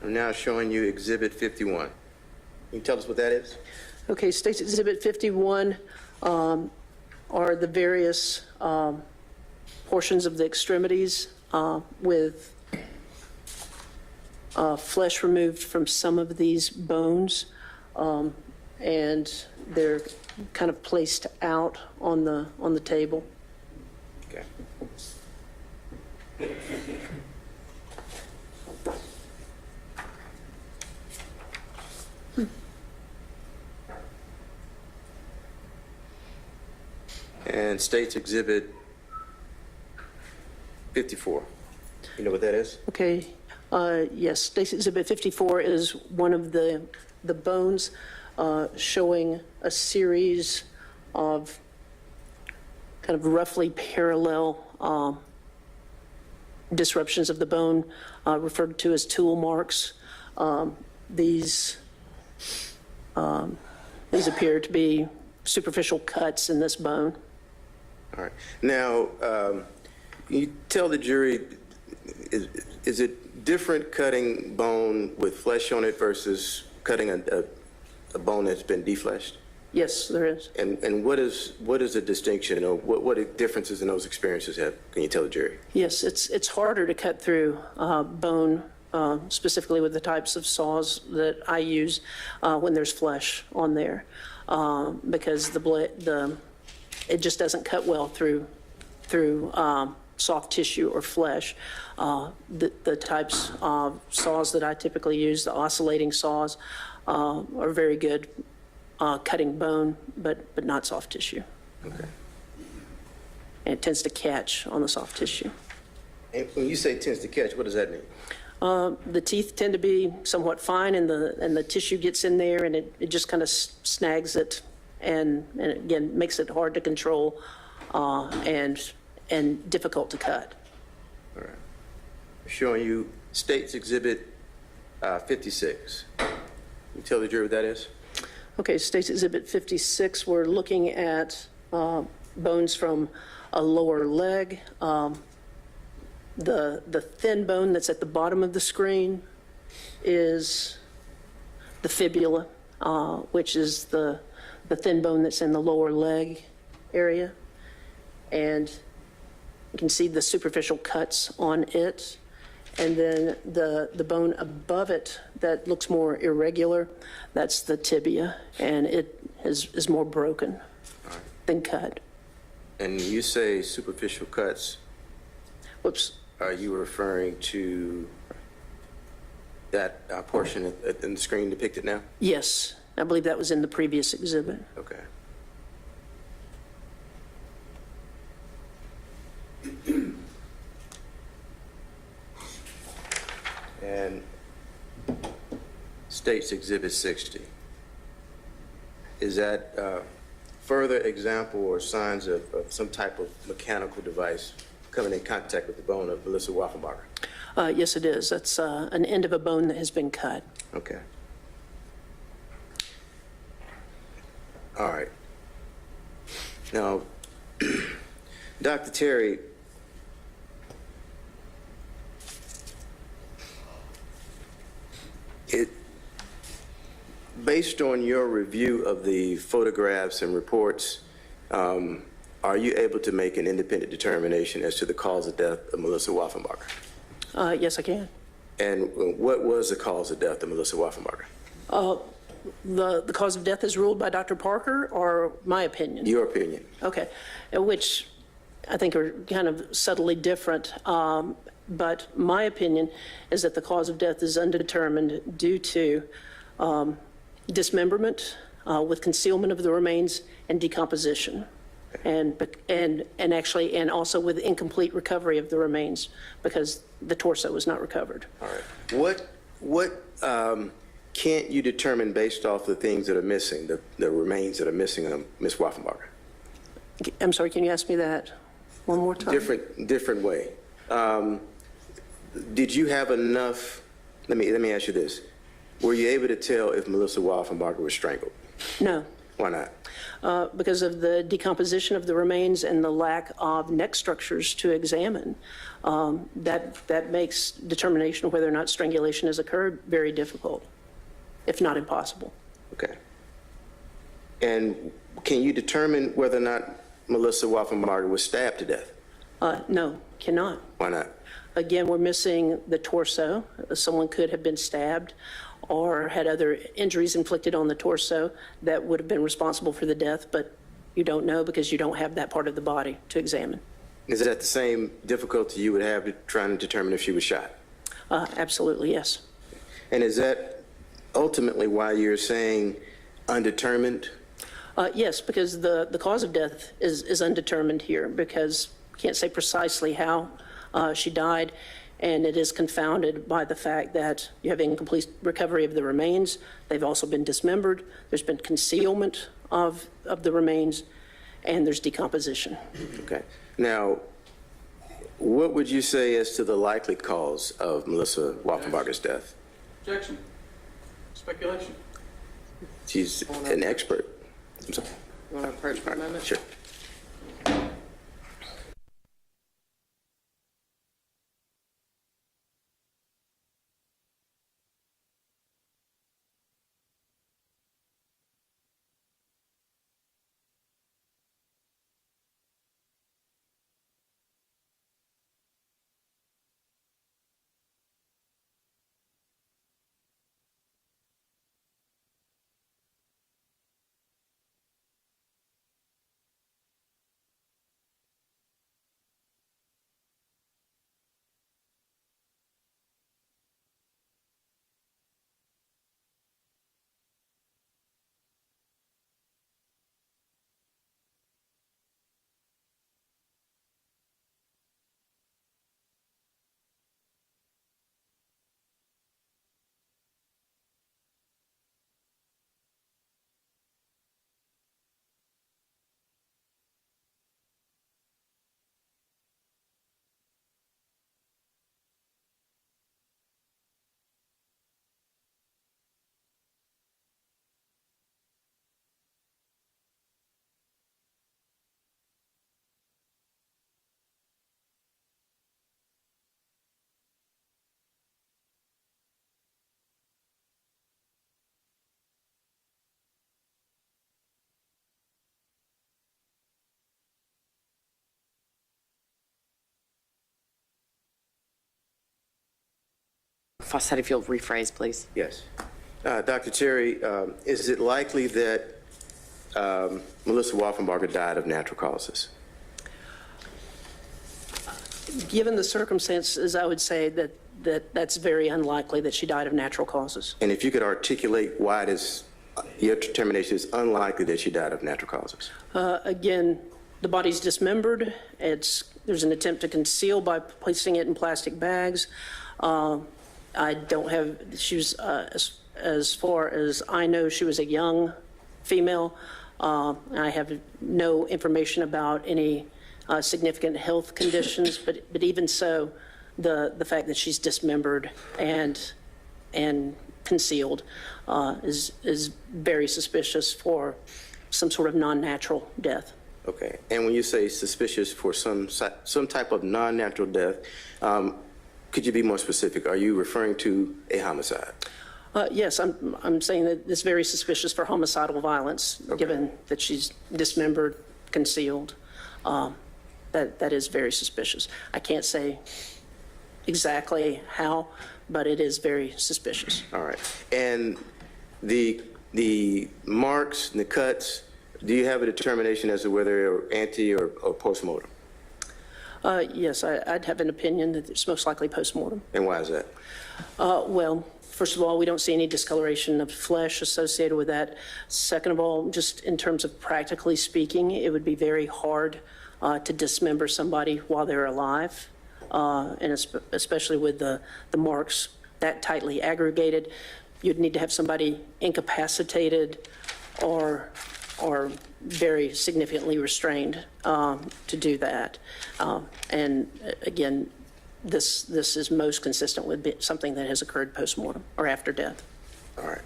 I'm now showing you Exhibit 51. Can you tell us what that is? Okay, State's Exhibit 51 are the various portions of the extremities with flesh removed from some of these bones, and they're kind of placed out on the table. Okay. And State's Exhibit 54. You know what that is? Okay. Yes, State's Exhibit 54 is one of the bones showing a series of kind of roughly parallel disruptions of the bone, referred to as tool marks. These appear to be superficial cuts in this bone. All right. Now, you tell the jury, is it different cutting bone with flesh on it versus cutting a bone that's been defleshed? Yes, there is. And what is the distinction, or what differences in those experiences can you tell the jury? Yes, it's harder to cut through bone, specifically with the types of saws that I use when there's flesh on there, because it just doesn't cut well through soft tissue or flesh. The types of saws that I typically use, the oscillating saws, are very good cutting bone, but not soft tissue. Okay. And it tends to catch on the soft tissue. And when you say tends to catch, what does that mean? The teeth tend to be somewhat fine, and the tissue gets in there, and it just kind of snags it, and again makes it hard to control, and difficult to cut. All right. Showing you State's Exhibit 56. Can you tell the jury what that is? Okay, State's Exhibit 56. We're looking at bones from a lower leg. The thin bone that's at the bottom of the screen is the fibula, which is the thin bone that's in the lower leg area. And you can see the superficial cuts on it. And then the bone above it that looks more irregular, that's the tibia, and it is more broken than cut. And you say superficial cuts. Whoops. Are you referring to that portion in the screen depicted now? Yes, I believe that was in the previous exhibit. Okay. And State's Exhibit 60. Is that further example or signs of some type of mechanical device coming in contact with the bone of Melissa Wolfenbarger? Yes, it is. That's an end of a bone that has been cut. Okay. All right. Now, Dr. Terry, based on your review of the photographs and reports, are you able to make an independent determination as to the cause of death of Melissa Wolfenbarger? Yes, I can. And what was the cause of death of Melissa Wolfenbarger? The cause of death is ruled by Dr. Parker, or my opinion? Your opinion. Okay, which I think are kind of subtly different. But my opinion is that the cause of death is undetermined due to dismemberment with concealment of the remains and decomposition. And also with incomplete recovery of the remains because the torso was not recovered. All right. What can't you determine based off the things that are missing, the remains that are missing on Ms. Wolfenbarger? I'm sorry, can you ask me that one more time? Different way. Did you have enough? Let me ask you this: were you able to tell if Melissa Wolfenbarger was strangled? No. Why not? Because of the decomposition of the remains and the lack of neck structures to examine. That makes determination of whether or not strangulation has occurred very difficult, if not impossible. Okay. And can you determine whether or not Melissa Wolfenbarger was stabbed to death? No, cannot. Why not? Again, we're missing the torso. Someone could have been stabbed or had other injuries inflicted on the torso that would have been responsible for the death, but you don't know because you don't have that part of the body to examine. Is that the same difficulty you would have trying to determine if she was shot? Absolutely, yes. And is that ultimately why you're saying undetermined? Yes, because the cause of death is undetermined here because we can't say precisely how she died, and it is confounded by the fact that you have incomplete recovery of the remains. They've also been dismembered. There's been concealment of the remains, and there's decomposition. Okay. Now, what would you say as to the likely cause of Melissa Wolfenbarger's death? Objection. Speculation. She's an expert. I'm sorry. You want to approach for a moment? Sure. Fawcett, if you'll rephrase, please. Yes. Dr. Cherry, is it likely that Melissa Wolfenbarger died of natural causes? Given the circumstances, I would say that's very unlikely that she died of natural causes. And if you could articulate why it is, your determination is unlikely that she died of natural causes. Again, the body's dismembered. There's an attempt to conceal by placing it in plastic bags. I don't have, she was, as far as I know, she was a young female. I have no information about any significant health conditions, but even so, the fact that she's dismembered and concealed is very suspicious for some sort of non-natural death. Okay. And when you say suspicious for some type of non-natural death, could you be more specific? Are you referring to a homicide? Yes, I'm saying that it's very suspicious for homicidal violence, given that she's dismembered, concealed. That is very suspicious. I can't say exactly how, but it is very suspicious. All right. And the marks and the cuts, do you have a determination as to whether they're ante or post-mortem? Yes, I'd have an opinion that it's most likely post-mortem. And why is that? Well, first of all, we don't see any discoloration of flesh associated with that. Second of all, just in terms of practically speaking, it would be very hard to dismember somebody while they're alive, and especially with the marks that tightly aggregated. You'd need to have somebody incapacitated or very significantly restrained to do that. And again, this is most consistent with something that has occurred post-mortem or after death. All right.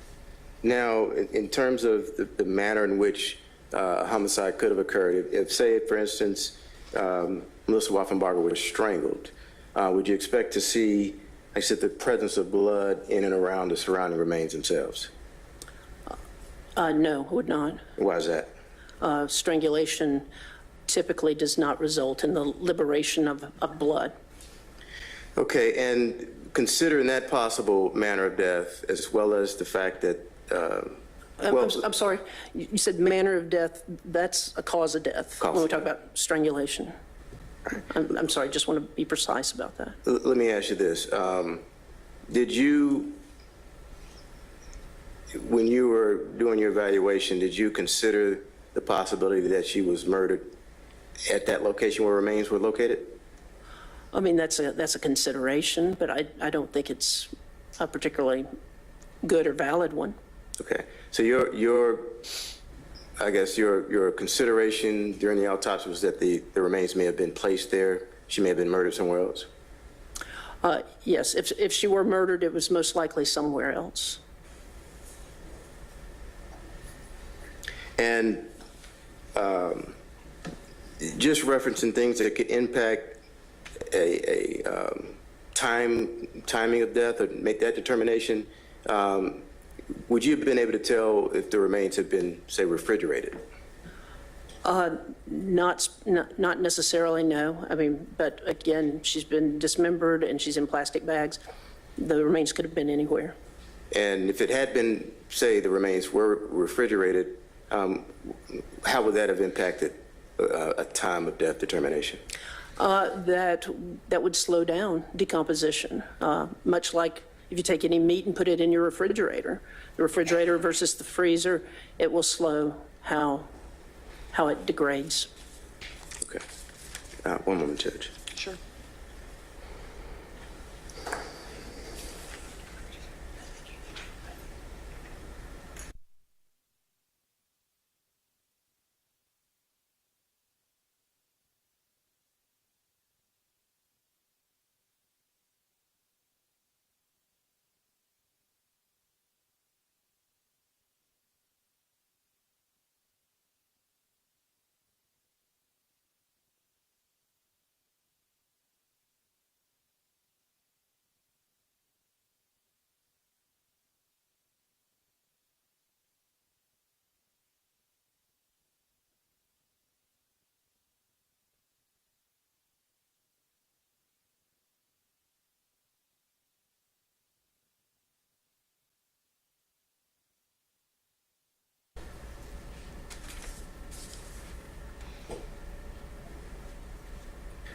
Now, in terms of the manner in which homicide could have occurred, if say, for instance, Melissa Wolfenbarger was strangled, would you expect to see, like I said, the presence of blood in and around the surrounding remains themselves? No, would not. Why is that? Strangulation typically does not result in the liberation of blood. Okay, and considering that possible manner of death, as well as the fact that, I'm sorry, you said manner of death, that's a cause of death when we talk about strangulation. I'm sorry, just want to be precise about that. Let me ask you this. Did you, when you were doing your evaluation, did you consider the possibility that she was murdered at that location where remains were located? I mean, that's a consideration, but I don't think it's a particularly good or valid one. Okay, so your I guess your consideration during the autopsy was that the remains may have been placed there. She may have been murdered somewhere else. Yes, if she were murdered, it was most likely somewhere else. And just referencing things that could impact a timing of death or make that determination, would you have been able to tell if the remains had been, say, refrigerated? Not necessarily, no. I mean, but again, she's been dismembered and she's in plastic bags. The remains could have been anywhere. And if it had been, say, the remains were refrigerated, how would that have impacted a time of death determination? That would slow down decomposition, much like if you take any meat and put it in your refrigerator. The refrigerator versus the freezer, it will slow how it degrades. Okay. One moment, Judge. Sure.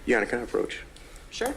Yana, can I approach? Sure.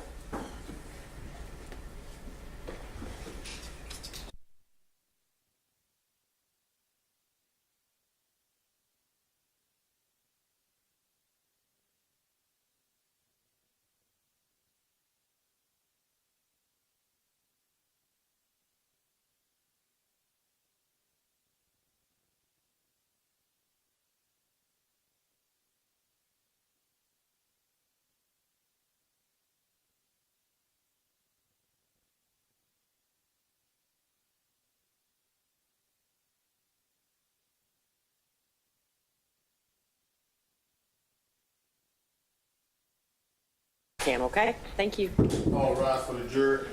Okay, thank you. All rise for the jury.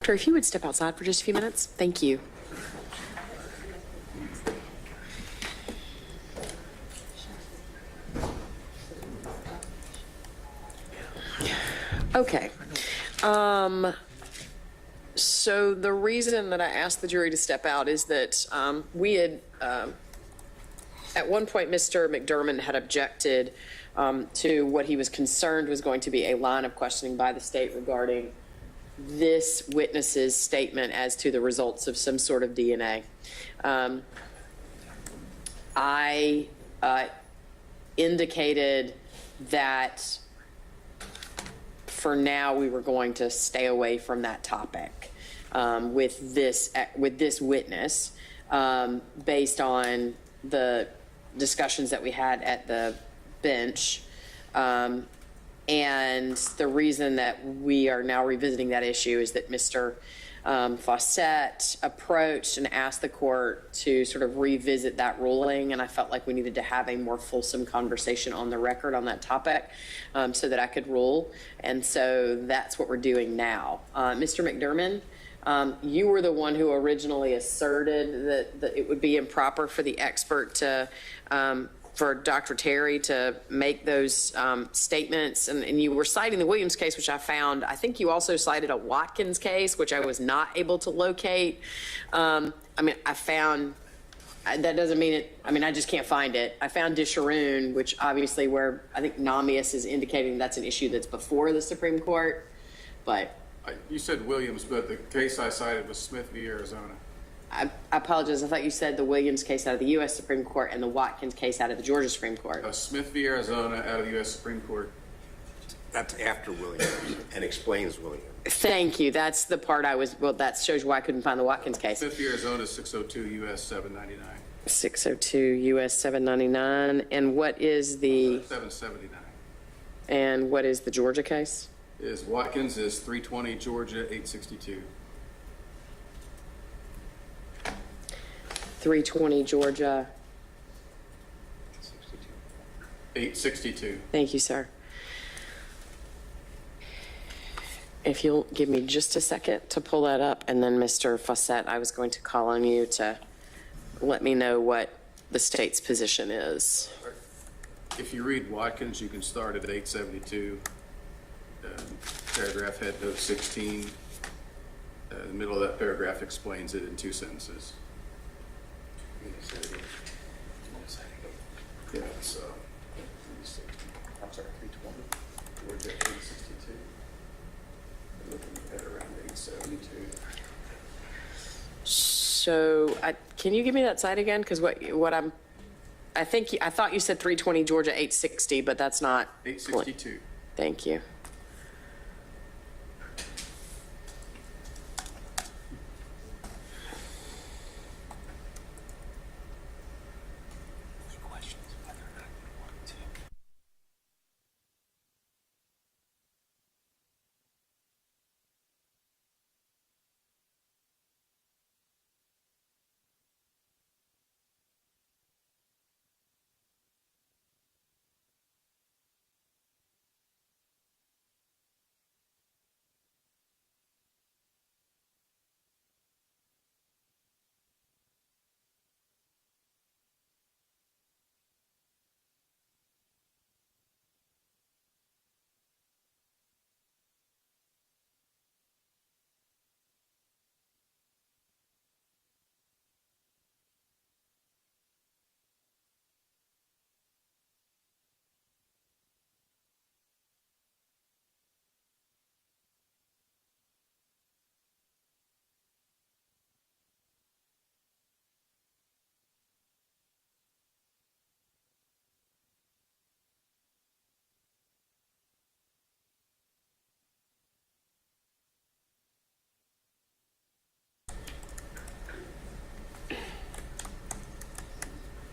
Doctor, if you would step outside for just a few minutes, thank you. Okay. So the reason that I asked the jury to step out is that we had, at one point, Mr. McDermott had objected to what he was concerned was going to be a line of questioning by the state regarding this witness's statement as to the results of some sort of DNA. I indicated that for now we were going to stay away from that topic with this witness based on the discussions that we had at the bench. And the reason that we are now revisiting that issue is that Mr. Fawcett approached and asked the court to sort of revisit that ruling, and I felt like we needed to have a more fulsome conversation on the record on that topic so that I could rule, and so that's what we're doing now. Mr. McDermott, you were the one who originally asserted that it would be improper for the expert to for Dr. Terry to make those statements, and you were citing the Williams case, which I found. I think you also cited a Watkins case, which I was not able to locate. I mean, I found, that doesn't mean it, I mean, I just can't find it. I found Disharoon, which obviously where I think Namias is indicating that's an issue that's before the Supreme Court, but. You said Williams, but the case I cited was Smith v. Arizona. I apologize. I thought you said the Williams case out of the U.S. Supreme Court and the Watkins case out of the Georgia Supreme Court. Smith v. Arizona out of the U.S. Supreme Court. That's after Williams and explains Williams. Thank you. That's the part I was, well, that shows you why I couldn't find the Watkins case. Smith v. Arizona 602 U.S. 799. 602 U.S. 799. And what is the? 779. And what is the Georgia case? Watkins is 320 Georgia 862. 320 Georgia 862. Thank you, sir. If you'll give me just a second to pull that up, and then Mr. Fawcett, I was going to call on you to let me know what the state's position is. If you read Watkins, you can start at 872, paragraph head note 16. The middle of that paragraph explains it in 2 sentences. Yeah, so. I'm sorry, 320. Georgia 862. Looking at around 872. So, can you give me that site again? Because what I'm, I thought you said 320 Georgia 860, but that's not. 862. Thank you.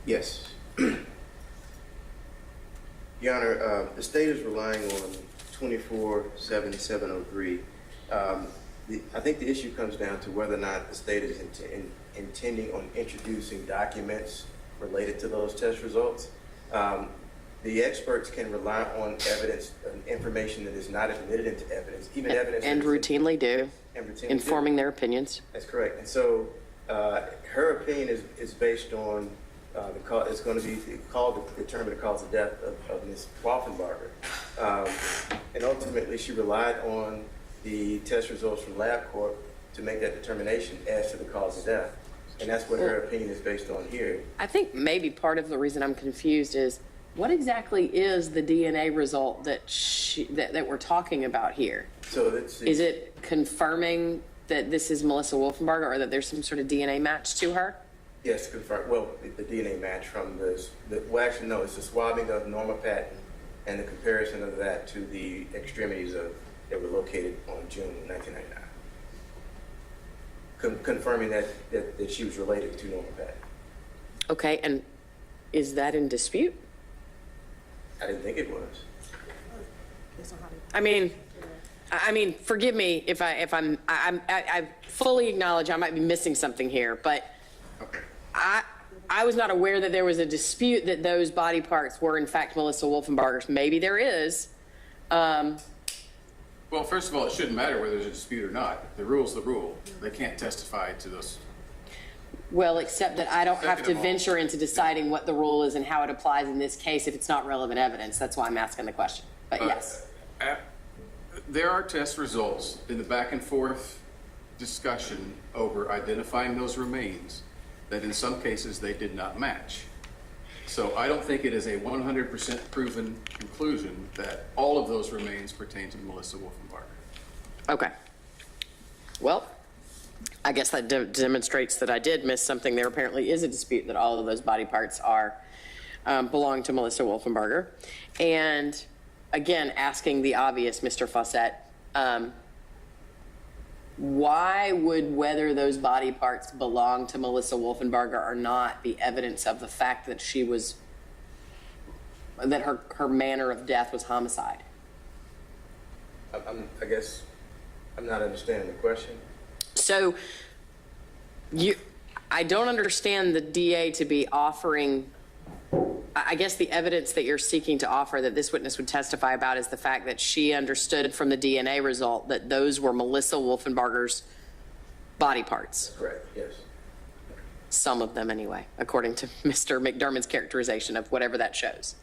Yes. Your Honor, the state is relying on 24-7703. I think the issue comes down to whether or not the state is intending on introducing documents related to those test results. The experts can rely on evidence and information that is not admitted into evidence, even evidence. And routinely do, informing their opinions. That's correct. And so her opinion is based on it's going to be called to determine the cause of death of Ms. Wolfenbarger. And ultimately, she relied on the test results from LabCorp to make that determination as to the cause of death. And that's what her opinion is based on here. I think maybe part of the reason I'm confused is what exactly is the DNA result that that we're talking about here? So is it confirming that this is Melissa Wolfenbarger or that there's some sort of DNA match to her? Yes, confirm. Well, the DNA match from well, actually, no, it's the swabbing of Norma Patton and the comparison of that to the extremities that were located on June 1999. Confirming that she was related to Norma Patton. Okay, and is that in dispute? I didn't think it was. I mean, forgive me if I fully acknowledge I might be missing something here, but I was not aware that there was a dispute that those body parts were in fact Melissa Wolfenbarger's. Maybe there is. Well, first of all, it shouldn't matter whether there's a dispute or not. The rule's the rule. They can't testify to those. Well, except that I don't have to venture into deciding what the rule is and how it applies in this case if it's not relevant evidence. That's why I'm asking the question. But yes. There are test results in the back and forth discussion over identifying those remains that in some cases they did not match. So I don't think it is a 100% proven conclusion that all of those remains pertain to Melissa Wolfenbarger. Okay. Well, I guess that demonstrates that I did miss something. There apparently is a dispute that all of those body parts belong to Melissa Wolfenbarger. And again, asking the obvious, Mr. Fawcett, why would whether those body parts belong to Melissa Wolfenbarger or not be evidence of the fact that her manner of death was homicide? I guess I'm not understanding the question. So I don't understand the DA to be offering, I guess the evidence that you're seeking to offer that this witness would testify about is the fact that she understood from the DNA result that those were Melissa Wolfenbarger's body parts. Correct, yes. Some of them anyway, according to Mr. McDermott's characterization of whatever that shows.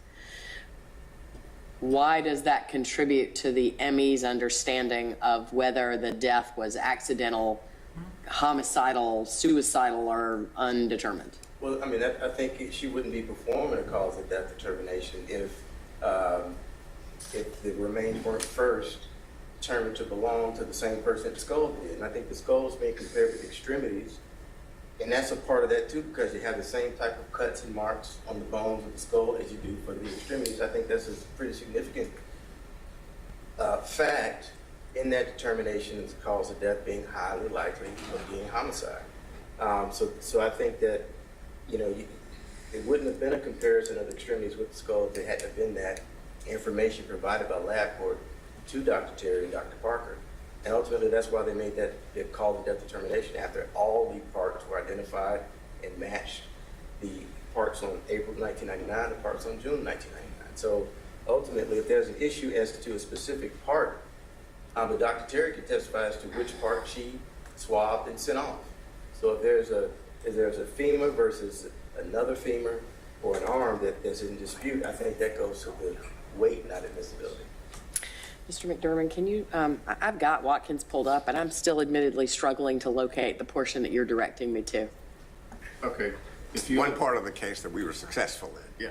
Why does that contribute to the ME's understanding of whether the death was accidental, homicidal, suicidal, or undetermined? Well, I mean, I think she wouldn't be performing a cause of death determination if the remains weren't first determined to belong to the same person that the skull did. And I think the skull is being compared with the extremities. And that's a part of that too, because you have the same type of cuts and marks on the bones of the skull as you do for the extremities. I think that's a pretty significant fact in that determination of the cause of death being highly likely of being homicide. So I think that, it wouldn't have been a comparison of the extremities with the skull if there hadn't been that information provided by LabCorp to Dr. Terry and Dr. Parker. And ultimately, that's why they made that cause of death determination after all the parts were identified and matched the parts on April 1999, the parts on June 1999. So ultimately, if there's an issue as to a specific part, but Dr. Terry can testify as to which part she swabbed and sent off. So if there's a femur versus another femur or an arm that's in dispute, I think that goes to the weight, not admissibility. Mr. McDermott, can you, I've got Watkins pulled up, and I'm still admittedly struggling to locate the portion that you're directing me to. Okay. One part of the case that we were successful in. Yeah.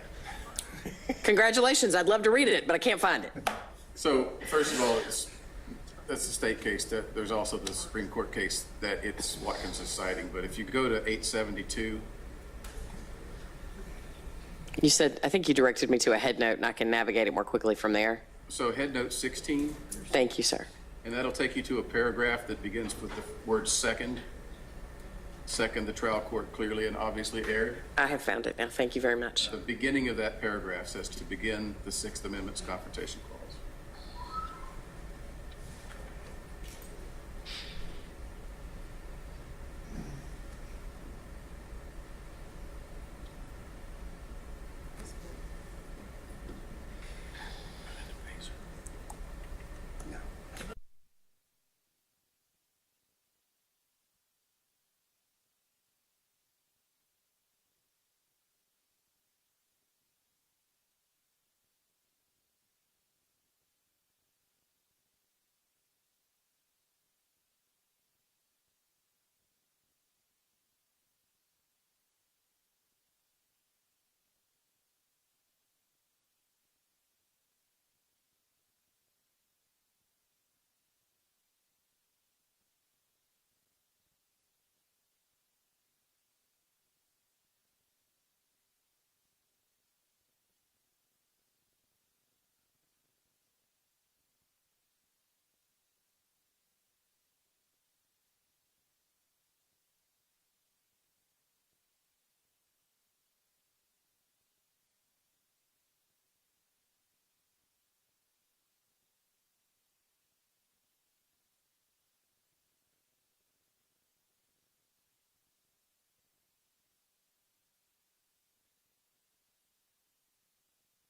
Congratulations. I'd love to read it, but I can't find it. So, first of all, that's the state case. There's also the Supreme Court case that it's Watkins is citing. But if you go to 872. You said, I think you directed me to a head note, and I can navigate it more quickly from there. So head note 16. Thank you, sir. And that'll take you to a paragraph that begins with the word second. Second, the trial court clearly and obviously erred. I have found it now. Thank you very much. The beginning of that paragraph says to begin the Sixth Amendment's confrontation clause.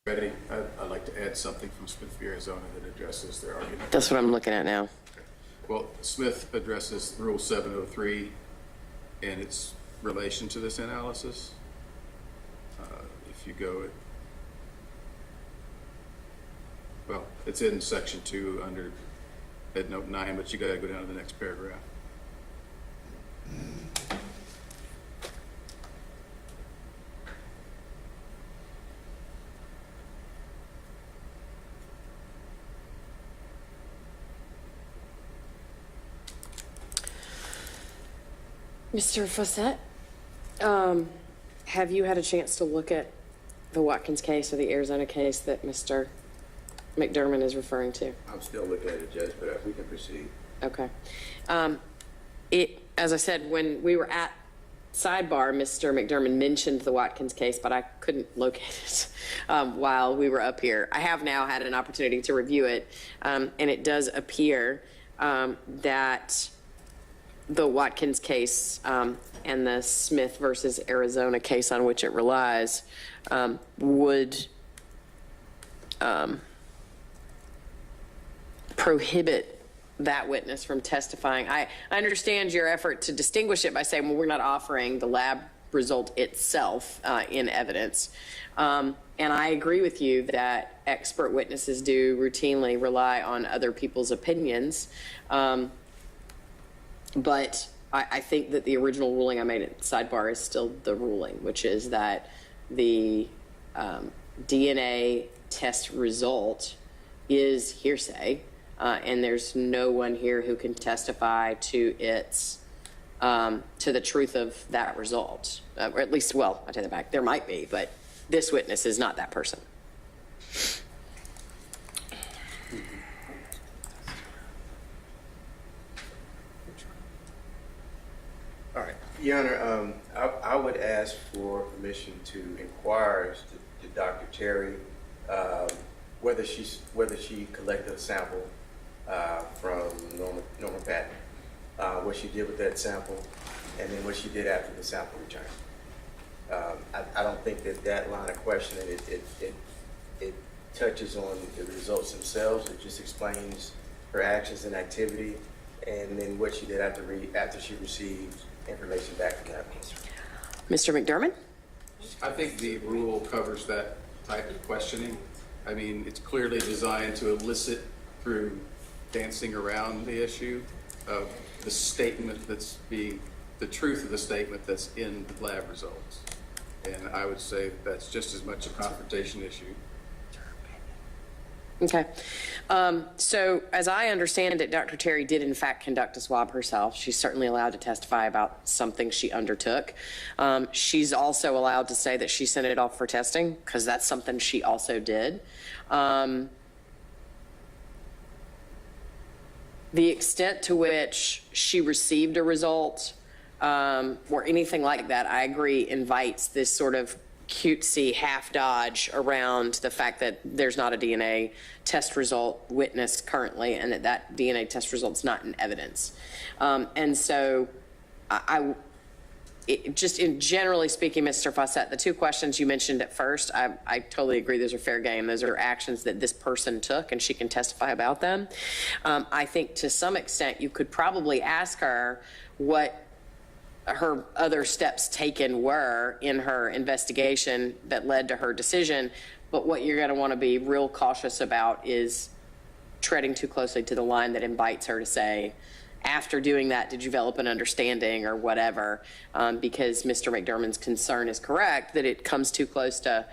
Ready? I'd like to add something from Smith v. Arizona that addresses their argument. That's what I'm looking at now. Well, Smith addresses Rule 703 and its relation to this analysis. If you go, well, it's in Section 2 under Headnote 9, but you got to go down to the next paragraph. Mr. Fossett, have you had a chance to look at the Watkins case or the Arizona case that Mr. McDermott is referring to? I'm still looking at it, Judge, but we can proceed. Okay. As I said, when we were at sidebar, Mr. McDermott mentioned the Watkins case, but I couldn't locate it while we were up here. I have now had an opportunity to review it, and it does appear that the Watkins case and the Smith versus Arizona case on which it relies would prohibit that witness from testifying. I understand your effort to distinguish it by saying, well, we're not offering the lab result itself in evidence. And I agree with you that expert witnesses do routinely rely on other people's opinions. But I think that the original ruling I made at sidebar is still the ruling, which is that the DNA test result is hearsay, and there's no one here who can testify to its to the truth of that result, or at least, well, I take that back. There might be, but this witness is not that person. All right, Your Honor, I would ask for permission to inquire to Dr. Terry whether she collected a sample from Norma Patton, what she did with that sample, and then what she did after the sample returned. I don't think that line of questioning it touches on the results themselves. It just explains her actions and activity, and then what she did after she received information back from that. Mr. McDermott? I think the rule covers that type of questioning. I mean, it's clearly designed to elicit through dancing around the issue of the statement that's being, the truth of the statement that's in the lab results. And I would say that's just as much a confrontation issue. Okay. So as I understand it, Dr. Terry did in fact conduct a swab herself. She's certainly allowed to testify about something she undertook. She's also allowed to say that she sent it off for testing because that's something she also did. The extent to which she received a result or anything like that, I agree, invites this sort of cutesy half dodge around the fact that there's not a DNA test result witnessed currently and that DNA test result's not in evidence. And so just in generally speaking, Mr. Fawcett, the two questions you mentioned at first, I totally agree. Those are fair game. Those are actions that this person took and she can testify about them. I think to some extent you could probably ask her what her other steps taken were in her investigation that led to her decision. But what you're going to want to be real cautious about is treading too closely to the line that invites her to say, after doing that, did you develop an understanding or whatever? Because Mr. McDermott's concern is correct that it comes too close to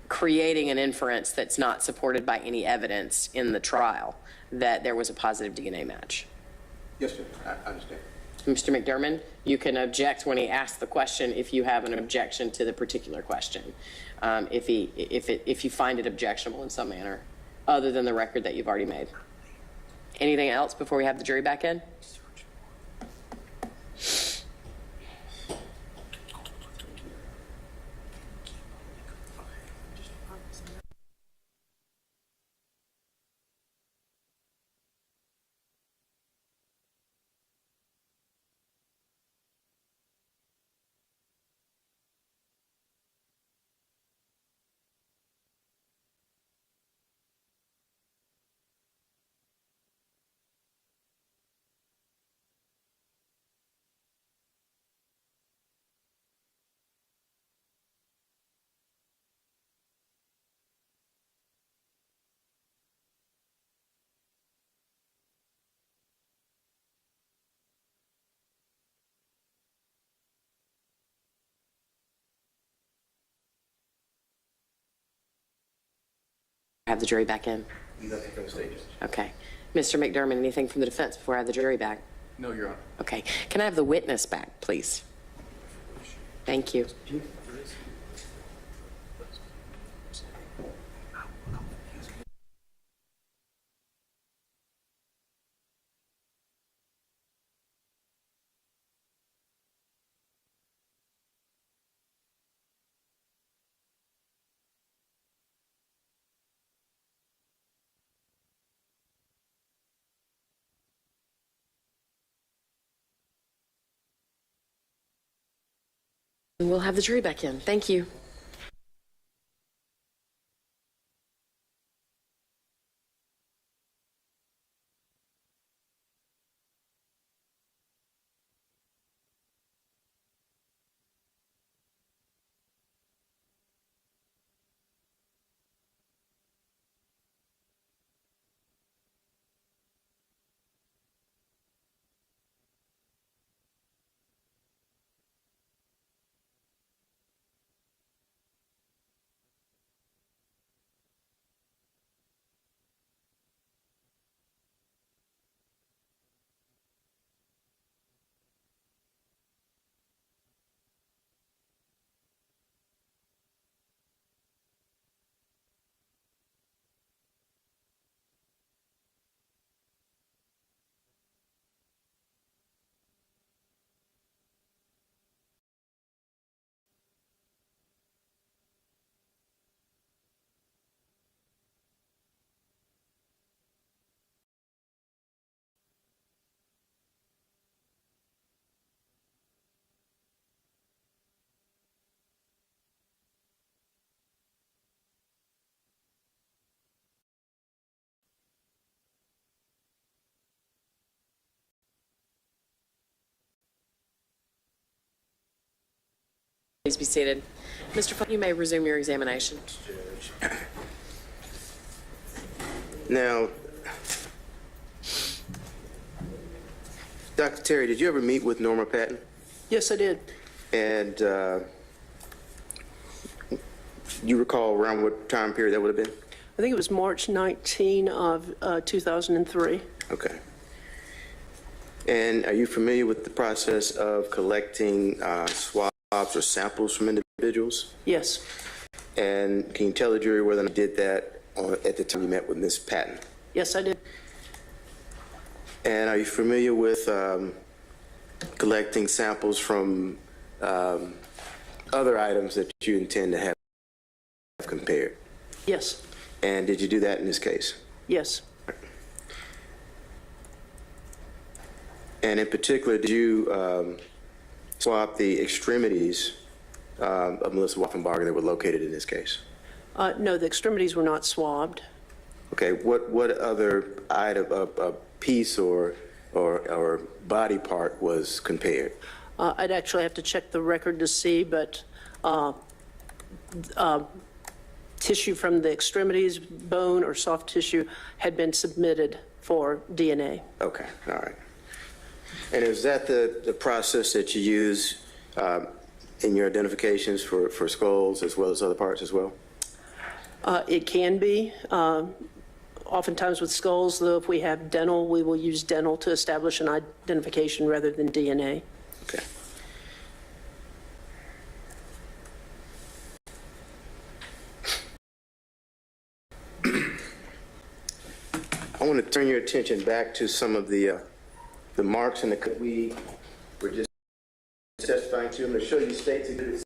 creating an inference that's not supported by any evidence in the trial that there was a positive DNA match. Yes, sir. I understand. Mr. McDermott, you can object when he asks the question if you have an objection to the particular question, if you find it objectionable in some manner, other than the record that you've already made. Anything else before we have the jury back in? Have the jury back in. Nothing from the stages. Okay. Mr. McDermott, anything from the defense before I have the jury back? No, Your Honor. Okay. Can I have the witness back, please? Thank you. And we'll have the jury back in. Thank you. Please be seated. Mr. Fulton, you may resume your examination. Now, Dr. Terry, did you ever meet with Norma Patton? Yes, I did. And you recall around what time period that would have been? I think it was March 19 of 2003. Okay. And are you familiar with the process of collecting swabs or samples from individuals? Yes. And can you tell the jury whether or not you did that at the time you met with Ms. Patton? Yes, I did. And are you familiar with collecting samples from other items that you intend to have compared? Yes, And did you do that in this case? yes. And in particular, did you swap the extremities of Melissa Wolfenbarger that were located in this case? No, the extremities were not swabbed. Okay, what other item, piece or body part was compared? I'd actually have to check the record to see, but tissue from the extremities, bone or soft tissue, had been submitted for DNA. Okay, all right. And is that the process that you use in your identifications for skulls as well as other parts as well? It can be. Oftentimes with skulls, though, if we have dental, we will use dental to establish an identification rather than DNA. Okay. I want to turn your attention back to some of the marks in the we were just testifying to. I'm going to show you States Exhibit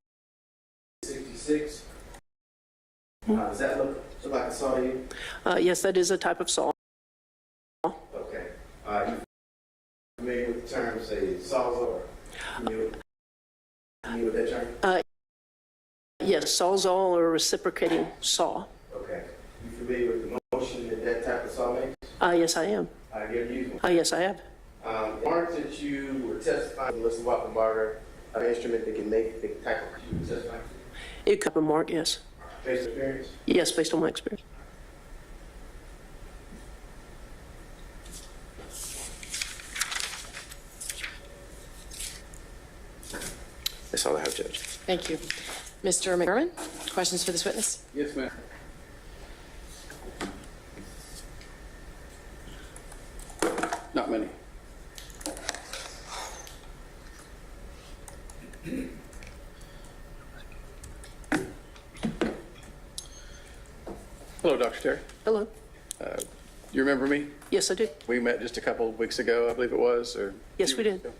66. Does that look like a saw to you? Yes, that is a type of saw. Okay. You familiar with the term, say, sawzall? Familiar with that term? Yes, sawzall or reciprocating saw. Okay. You familiar with the motion that type of saw makes? Yes, I am. You ever used one? Yes, I have. Marks that you were testifying to, Melissa Wolfenbarger, an instrument that can make the type of you were testifying to? It could be a mark, yes. Based on experience? Yes, based on my experience. That's all I have, Judge. Thank you. Mr. McGurran, questions for this witness? Yes, ma'am. Not many. Hello, Dr. Terry. Hello. You remember me? Yes, I do. We met just a couple of weeks ago, I believe it was, or? Yes, we did.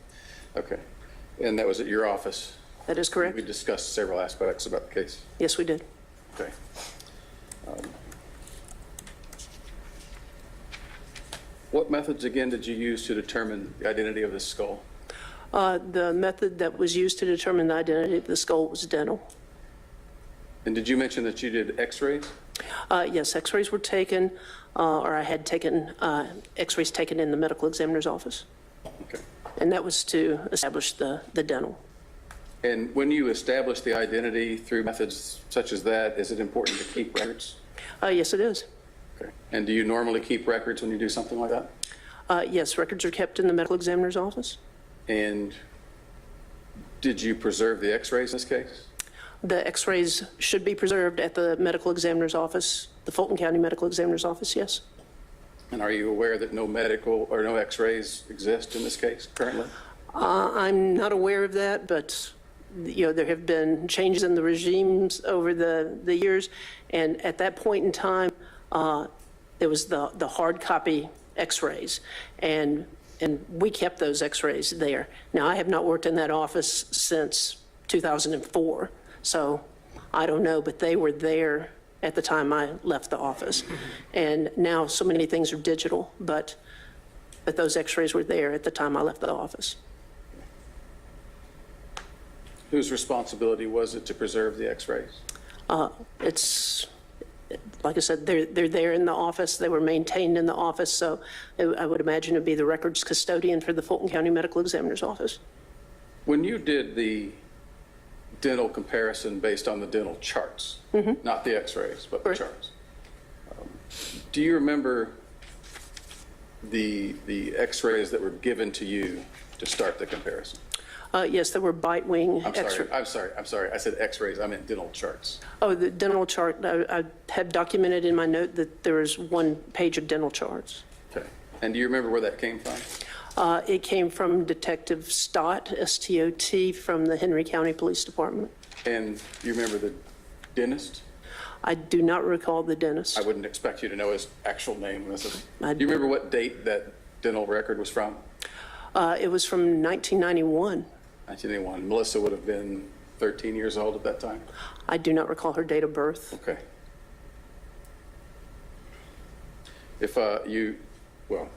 Okay. And that was at your office? That is correct. We discussed several aspects about the case. Yes, we did. Okay. What methods, again, did you use to determine the identity of the skull? The method that was used to determine the identity of the skull was dental. And did you mention that you did x-rays? Yes, x-rays were taken, or I had taken x-rays taken in the medical examiner's office. Okay. And that was to establish the dental. And when you establish the identity through methods such as that, is it important to keep records? Yes, it is. Okay. And do you normally keep records when you do something like that? Yes, records are kept in the medical examiner's office. And did you preserve the x-rays in this case? The x-rays should be preserved at the medical examiner's office, the Fulton County Medical Examiner's Office, yes. And are you aware that no medical or no x-rays exist in this case currently? I'm not aware of that, but you know, there have been changes in the regimes over the years, and at that point in time, there was the hard copy x-rays, and we kept those x-rays there. Now, I have not worked in that office since 2004, so I don't know, but they were there at the time I left the office. And now so many things are digital, but those x-rays were there at the time I left the office. Whose responsibility was it to preserve the x-rays? It's, like I said, they're there in the office. They were maintained in the office, so I would imagine it'd be the records custodian for the Fulton County Medical Examiner's Office. When you did the dental comparison based on the dental charts, not the x-rays, but the charts, do you remember the x-rays that were given to you to start the comparison? Yes, there were bite wing x-rays. I'm sorry. I said x-rays. I meant dental charts. Oh, the dental chart, I had documented in my note that there was one page of dental charts. Okay. And do you remember where that came from? It came from Detective Stott, S-T-O-T, from the Henry County Police Department. And you remember the dentist? I do not recall the dentist. I wouldn't expect you to know his actual name. Do you remember what date that dental record was from? It was from 1991. 1981. Melissa would have been 13 years old at that time? I do not recall her date of birth. Okay. If well,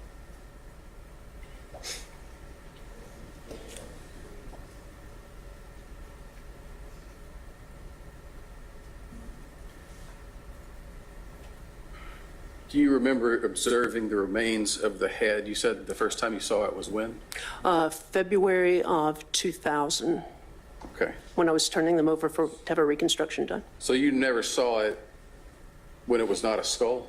do you remember observing the remains of the head? You said the first time you saw it was when? February of 2000. Okay. When I was turning them over to have a reconstruction done. So you never saw it when it was not a skull?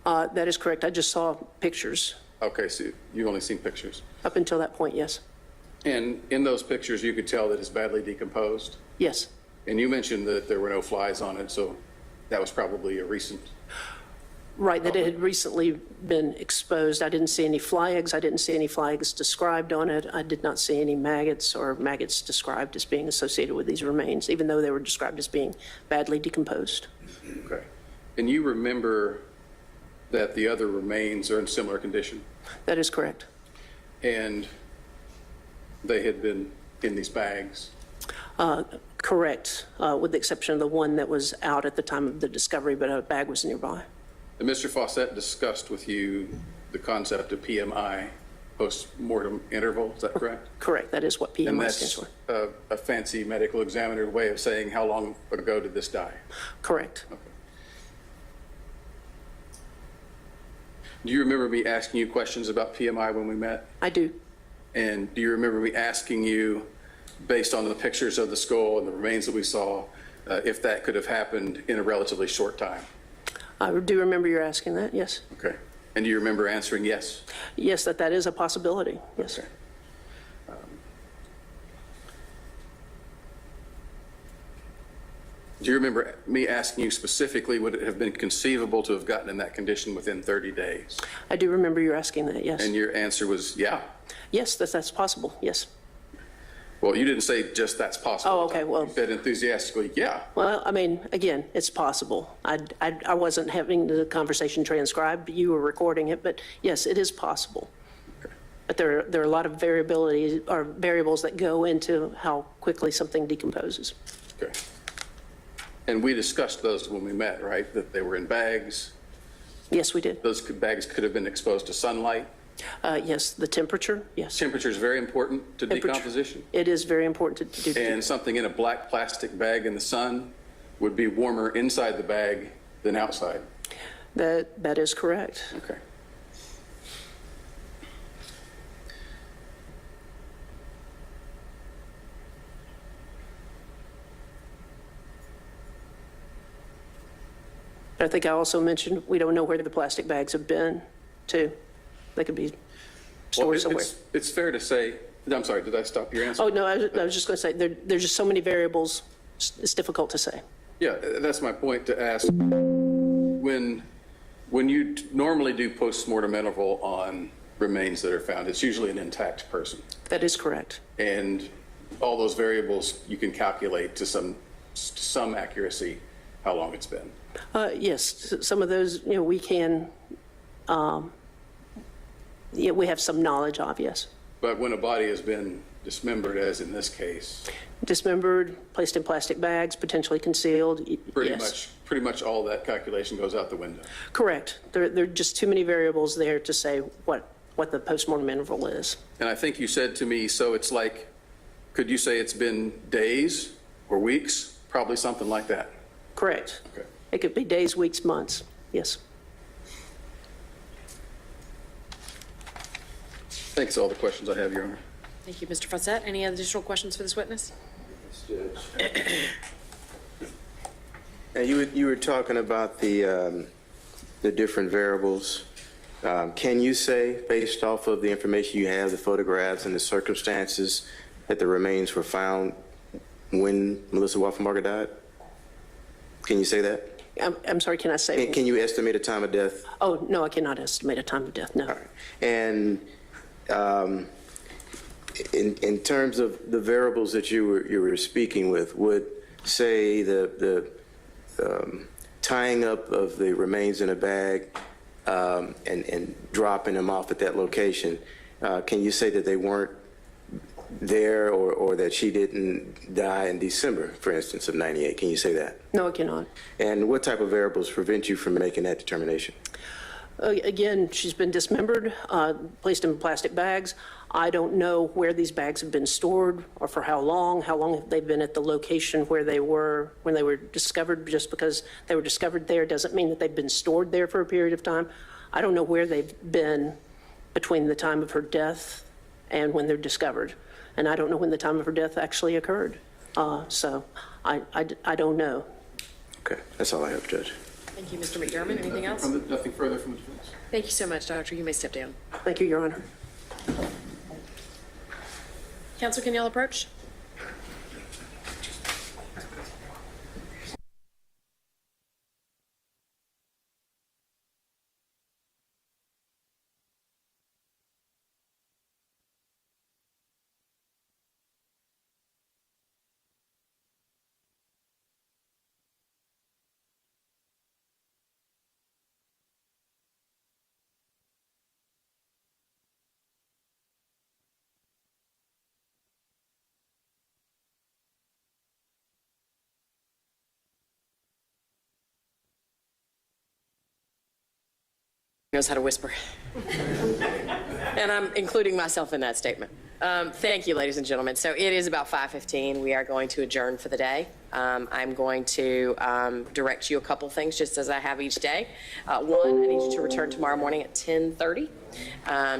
That is correct. I just saw pictures. Okay, so you've only seen pictures. Up until that point, yes. And in those pictures, you could tell that it's badly decomposed? Yes. And you mentioned that there were no flies on it, so that was probably a recent... Right, that it had recently been exposed. I didn't see any fly eggs. I didn't see any fly eggs described on it. I did not see any maggots or maggots described as being associated with these remains, even though they were described as being badly decomposed. Okay. And you remember that the other remains are in similar condition? That is correct. And they had been in these bags? Correct, with the exception of the one that was out at the time of the discovery, but a bag was nearby. And Mr. Fawcett discussed with you the concept of PMI, post-mortem interval, is that correct? Correct, that is what PMI stands for. And that's a fancy medical examiner way of saying how long ago did this die? Correct. Okay. Do you remember me asking you questions about PMI when we met? I do. And do you remember me asking you, based on the pictures of the skull and the remains that we saw, if that could have happened in a relatively short time? I do remember you asking that, yes. Okay. And do you remember answering yes? Yes, that is a possibility, yes. Okay. Do you remember me asking you specifically, would it have been conceivable to have gotten in that condition within 30 days? I do remember you asking that, yes. And your answer was yeah? Yes, that's possible, yes. Well, you didn't say just that's possible. Oh, okay, well. You said enthusiastically, yeah. Well, I mean, again, it's possible. I wasn't having the conversation transcribed, you were recording it, but yes, it is possible. Okay. But there are a lot of variability or variables that go into how quickly something decomposes. Okay. And we discussed those when we met, right? That they were in bags. Yes, we did. Those bags could have been exposed to sunlight. Yes, the temperature, yes. Temperature is very important to decomposition. It is very important to do. And something in a black plastic bag in the sun would be warmer inside the bag than outside. That is correct. Okay. I think I also mentioned we don't know where the plastic bags have been, too. They could be stored somewhere. It's fair to say, I'm sorry, did I stop your answer? Oh, no, I was just going to say, there's just so many variables, it's difficult to say. Yeah, that's my point to ask. When you normally do post-mortem interval on remains that are found, it's usually an intact person. That is correct. And all those variables, you can calculate to some accuracy how long it's been. Yes, some of those, we can, we have some knowledge of, yes. But when a body has been dismembered, as in this case. Dismembered, placed in plastic bags, potentially concealed, Pretty much all that calculation goes out the window. Correct. There are just too many variables there to say what the postmortem interval is. And I think you said to me, so it's like, could you say it's been days or weeks? Probably something like that. Correct. Okay. It could be days, weeks, months, yes. Thanks, all the questions I have, Your Honor. Thank you, Mr. Fawcett. Any additional questions for this witness? You were talking about the different variables. Can you say, based off of the information you have, the photographs and the circumstances, that the remains were found when Melissa Wolfenbarger died? Can you say that? I'm sorry, can I say? Can you estimate a time of death? Oh, no, I cannot estimate a time of death, no. All right. And in terms of the variables that you were speaking with, would say the tying up of the remains in a bag and dropping them off at that location, Can you say that they weren't there or that she didn't die in December, for instance, of 98? Can you say that? No, I cannot. And what type of variables prevent you from making that determination? Again, she's been dismembered, placed in plastic bags. I don't know where these bags have been stored or for how long have they been at the location where they were when they were discovered. Just because they were discovered there doesn't mean that they've been stored there for a period of time. I don't know where they've been between the time of her death and when they're discovered. And I don't know when the time of her death actually occurred. So I don't know. Okay, that's all I have, Judge. Thank you, Mr. McDermott. Anything else? Nothing further from the defense. Thank you so much, Doctor. You may step down. Thank you, Your Honor. Counsel, can y'all approach? Knows how to whisper. And I'm including myself in that statement. Thank you, ladies and gentlemen. So it is about 5:15. We are going to adjourn for the day. I'm going to direct you a couple things just as I have each day. One, I need you to return tomorrow morning at 10:30.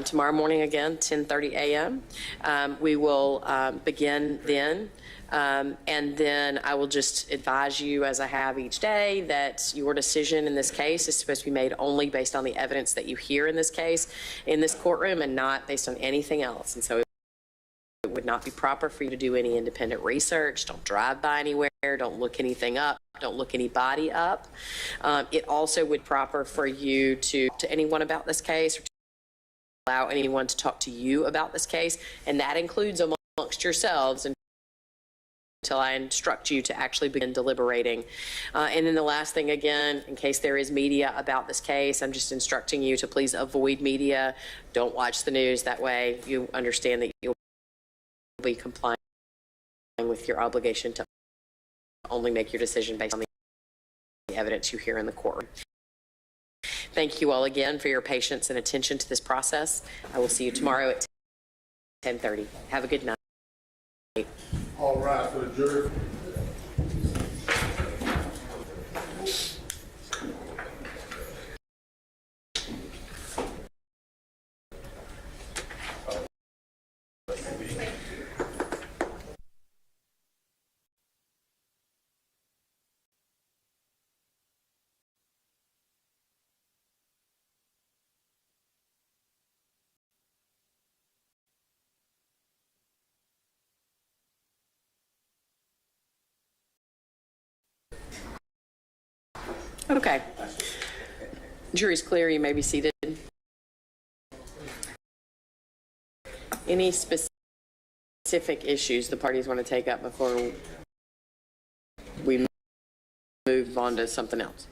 Tomorrow morning again, 10:30 a.m. We will begin then. And then I will just advise you, as I have each day, that your decision in this case is supposed to be made only based on the evidence that you hear in this case, in this courtroom, and not based on anything else. And so it would not be proper for you to do any independent research. Don't drive by anywhere. Don't look anything up. Don't look anybody up. It also would be proper for you to anyone about this case, or to allow anyone to talk to you about this case, and that includes amongst yourselves, until I instruct you to actually begin deliberating. And then the last thing, again, in case there is media about this case, I'm just instructing you to please avoid media. Don't watch the news. That way you understand that you'll be complying with your obligation to only make your decision based on the evidence you hear in the courtroom. Thank you all again for your patience and attention to this process. I will see you tomorrow at 10:30. Have a good night. All rise for the jury. Okay. Jury's clear. You may be seated. Any specific issues the parties want to take up before we move on to something else?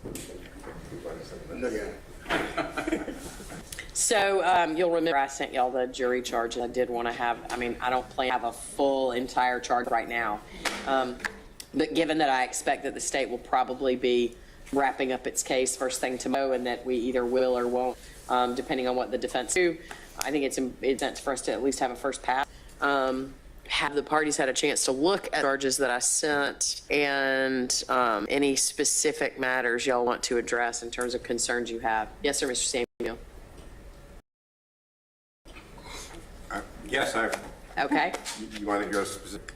So you'll remember I sent y'all the jury charge. I did want to have, I don't plan to have a full entire charge right now. But given that I expect that the state will probably be wrapping up its case first thing tomorrow, and that we either will or won't, depending on what the defense do, I think it's important for us to at least have a first pass. Have the parties had a chance to look at charges that I sent, and any specific matters y'all want to address in terms of concerns you have? Yes, sir, Mr. Samuel. Yes, Okay. You want to go specific?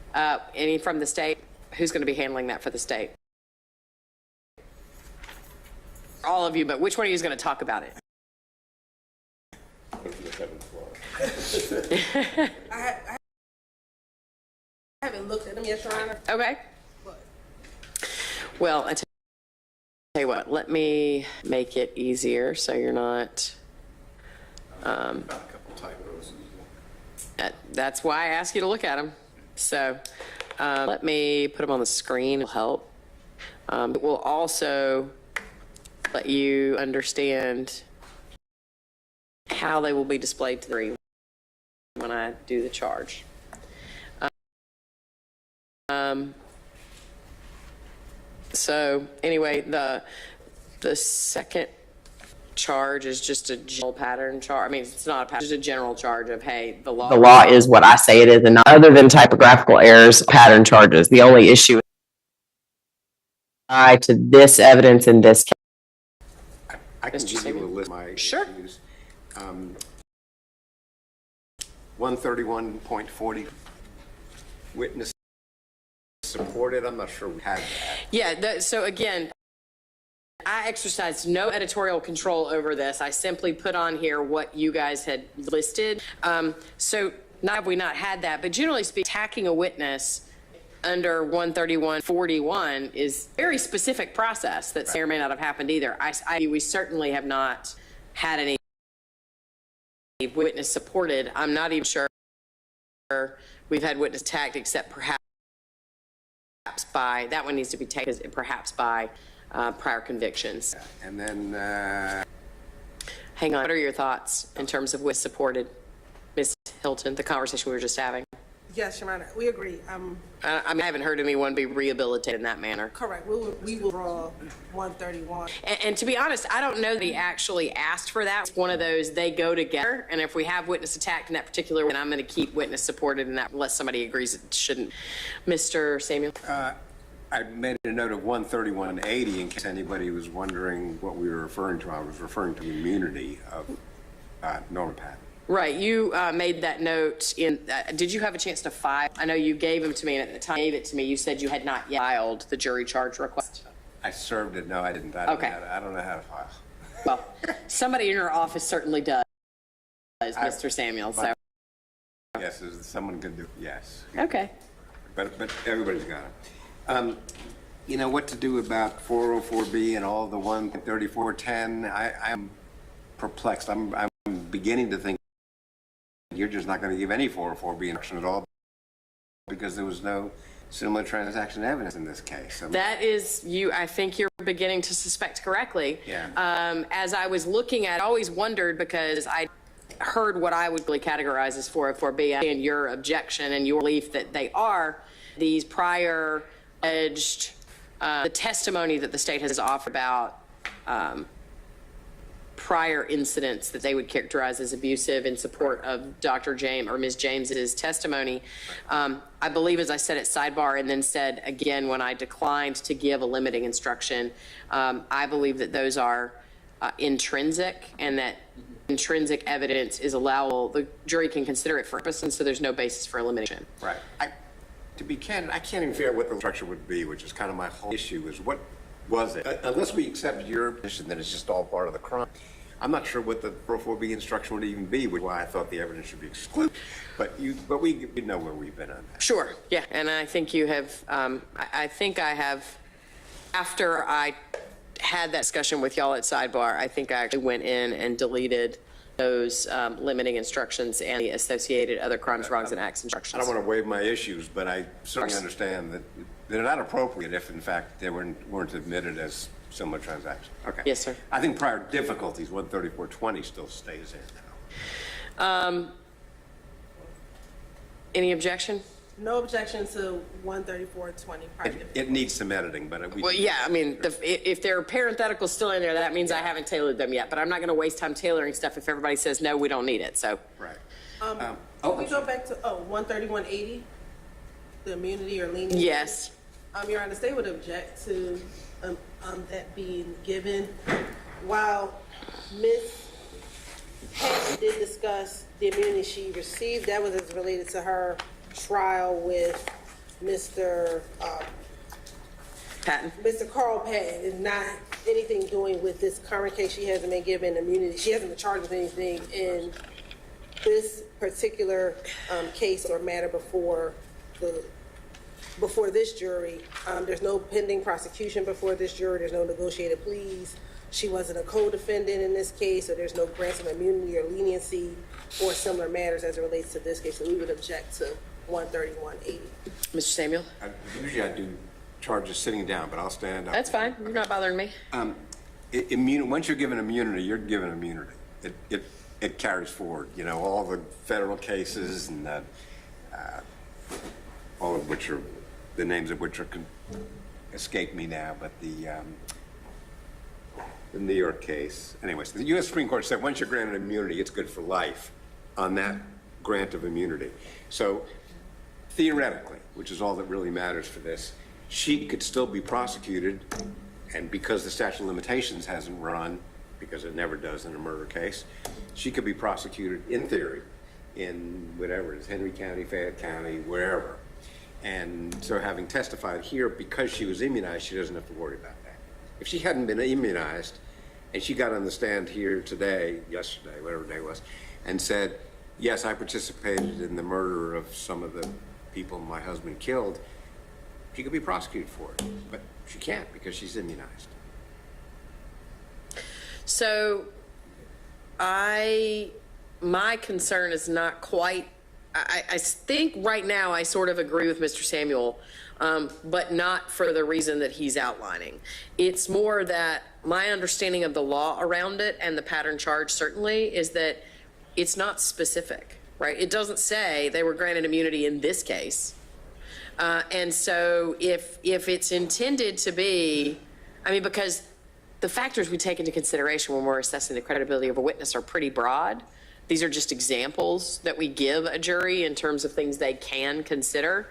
Any from the state? Who's going to be handling that for the state? All of you, but which one of you is going to talk about it? I haven't looked at them yet, Your Honor. Okay. Well, I tell you what, let me make it easier so you're not. That's why I asked you to look at them. So let me put them on the screen. It'll help. It will also let you understand how they will be displayed to the jury. when I do the charge. So anyway, the second charge is just a general pattern charge. I mean, it's not a pattern, it's just a general charge of, hey, the law is what I say it is, and not other than typographical errors, pattern charges. The only issue to this evidence in this case. I can give you a list of my issues. 131.40 witness supported. I'm not sure we had that. Yeah, so again, I exercised no editorial control over this. I simply put on here what you guys had listed. So not have we not had that, but generally speaking, attacking a witness under 131.41 is a very specific process that may or may not have happened either. We certainly have not had any witness supported. I'm not even sure we've had witness attacked, except perhaps by, that one needs to be taken perhaps by prior convictions. And then, hang on, what are your thoughts in terms of witness supported? Ms. Hilton, the conversation we were just having. Yes, Your Honor, we agree. I mean, I haven't heard anyone be rehabilitated in that manner. Correct. We will draw 131. And to be honest, I don't know that he actually asked for that. It's one of those, they go together. And if we have witness attacked in that particular one, I'm going to keep witness supported in that unless somebody agrees it shouldn't. Mr. Samuel? I made a note of 131.80 in case anybody was wondering what we were referring to. I was referring to immunity of Norman Patton. Right, you made that note in, did you have a chance to file? I know you gave them to me, and at the time you gave it to me, you said you had not yet filed the jury charge request. I served it. No, I didn't. I don't know how to file. Well, somebody in your office certainly does, Mr. Samuel, so. Yes, someone could do, yes. Okay. But everybody's got it. You know, what to do about 404B and all the 13410, I'm perplexed. I'm beginning to think you're just not going to give any 404B instruction at all because there was no similar transaction evidence in this case. That is, I think you're beginning to suspect correctly. Yeah. As I was looking at, I always wondered because I heard what I would really categorize as 404B and your objection and your belief that they are these prior alleged, the testimony that the state has offered about prior incidents that they would characterize as abusive in support of Dr. James or Ms. James's testimony. I believe, as I said at sidebar and then said again when I declined to give a limiting instruction, I believe that those are intrinsic and that intrinsic evidence is allowable. The jury can consider it for purpose, and so there's no basis for elimination. Right. To be candid, I can't even figure out what the instruction would be, which is kind of my whole issue, is what was it? Unless we accept your position that it's just all part of the crime, I'm not sure what the 404B instruction would even be, which is why I thought the evidence should be excluded. But we know where we've been on that. Sure, yeah, and I think you have, I think I have, after I had that discussion with y'all at sidebar, I think I actually went in and deleted those limiting instructions and the associated other crimes, wrongs, and acts instructions. I don't want to waive my issues, but I certainly understand that they're not appropriate if, in fact, they weren't admitted as similar transactions. Okay. Yes, sir. I think prior difficulties, 13420 still stays in now. Any objection? No objection to 134.20. It needs some editing, but well, yeah, I mean, if there are parentheticals still in there, that means I haven't tailored them yet, but I'm not going to waste time tailoring stuff if everybody says, no, we don't need it, so. Right. Can we go back to, 131.80, the immunity or leniency? Yes. Your Honor, the state would object to that being given. While Ms. Patton did discuss the immunity she received, that was as related to her trial with Mr. Patton. Mr. Carl Patton. Is not anything doing with this current case. She hasn't been given immunity. She hasn't been charged with anything in this particular case or matter before this jury. There's no pending prosecution before this jury. There's no negotiated pleas. She wasn't a co-defendant in this case, so there's no grants of immunity or leniency or similar matters as it relates to this case. So we would object to 131.80. Mr. Samuel? Usually I do charges sitting down, but I'll stand up. That's fine. You're not bothering me. Once you're given immunity, you're given immunity. it carries forward, you know, all the federal cases and all of which are, the names of which are escape me now, but the New York case. Anyways, the U.S. Supreme Court said once you're granted immunity, it's good for life on that grant of immunity. So theoretically, which is all that really matters for this, she could still be prosecuted, and because the statute of limitations hasn't run, because it never does in a murder case, she could be prosecuted in theory in whatever it is, Henry County, Fayette County, wherever. And so having testified here, because she was immunized, she doesn't have to worry about that. If she hadn't been immunized and she got on the stand here today, yesterday, whatever day it was, and said, yes, I participated in the murder of some of the people my husband killed, she could be prosecuted for it, but she can't because she's immunized. So my concern is not quite, I think right now I sort of agree with Mr. Samuel, but not for the reason that he's outlining. It's more that my understanding of the law around it and the pattern charge certainly is that it's not specific, right? It doesn't say they were granted immunity in this case. And so if it's intended to be, I mean, because the factors we take into consideration when we're assessing the credibility of a witness are pretty broad. These are just examples that we give a jury in terms of things they can consider.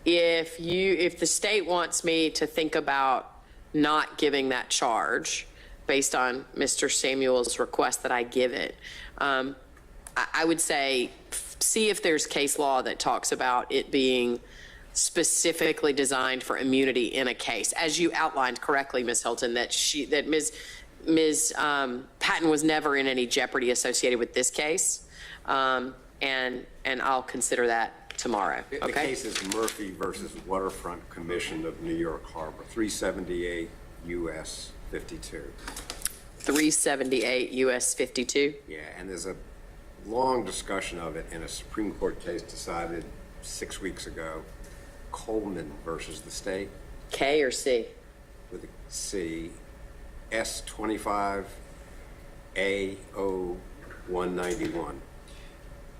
If the state wants me to think about not giving that charge based on Mr. Samuel's request that I give it, I would say see if there's case law that talks about it being specifically designed for immunity in a case, as you outlined correctly, Ms. Hilton, that Ms. Patton was never in any jeopardy associated with this case, and I'll consider that tomorrow. Okay. The case is Murphy versus Waterfront Commission of New York Harbor, 378 U.S. 52. 378 U.S. 52. Yeah, and there's a long discussion of it in a Supreme Court case decided 6 weeks ago. Coleman versus the state. K or C? With a C. S25 A0191.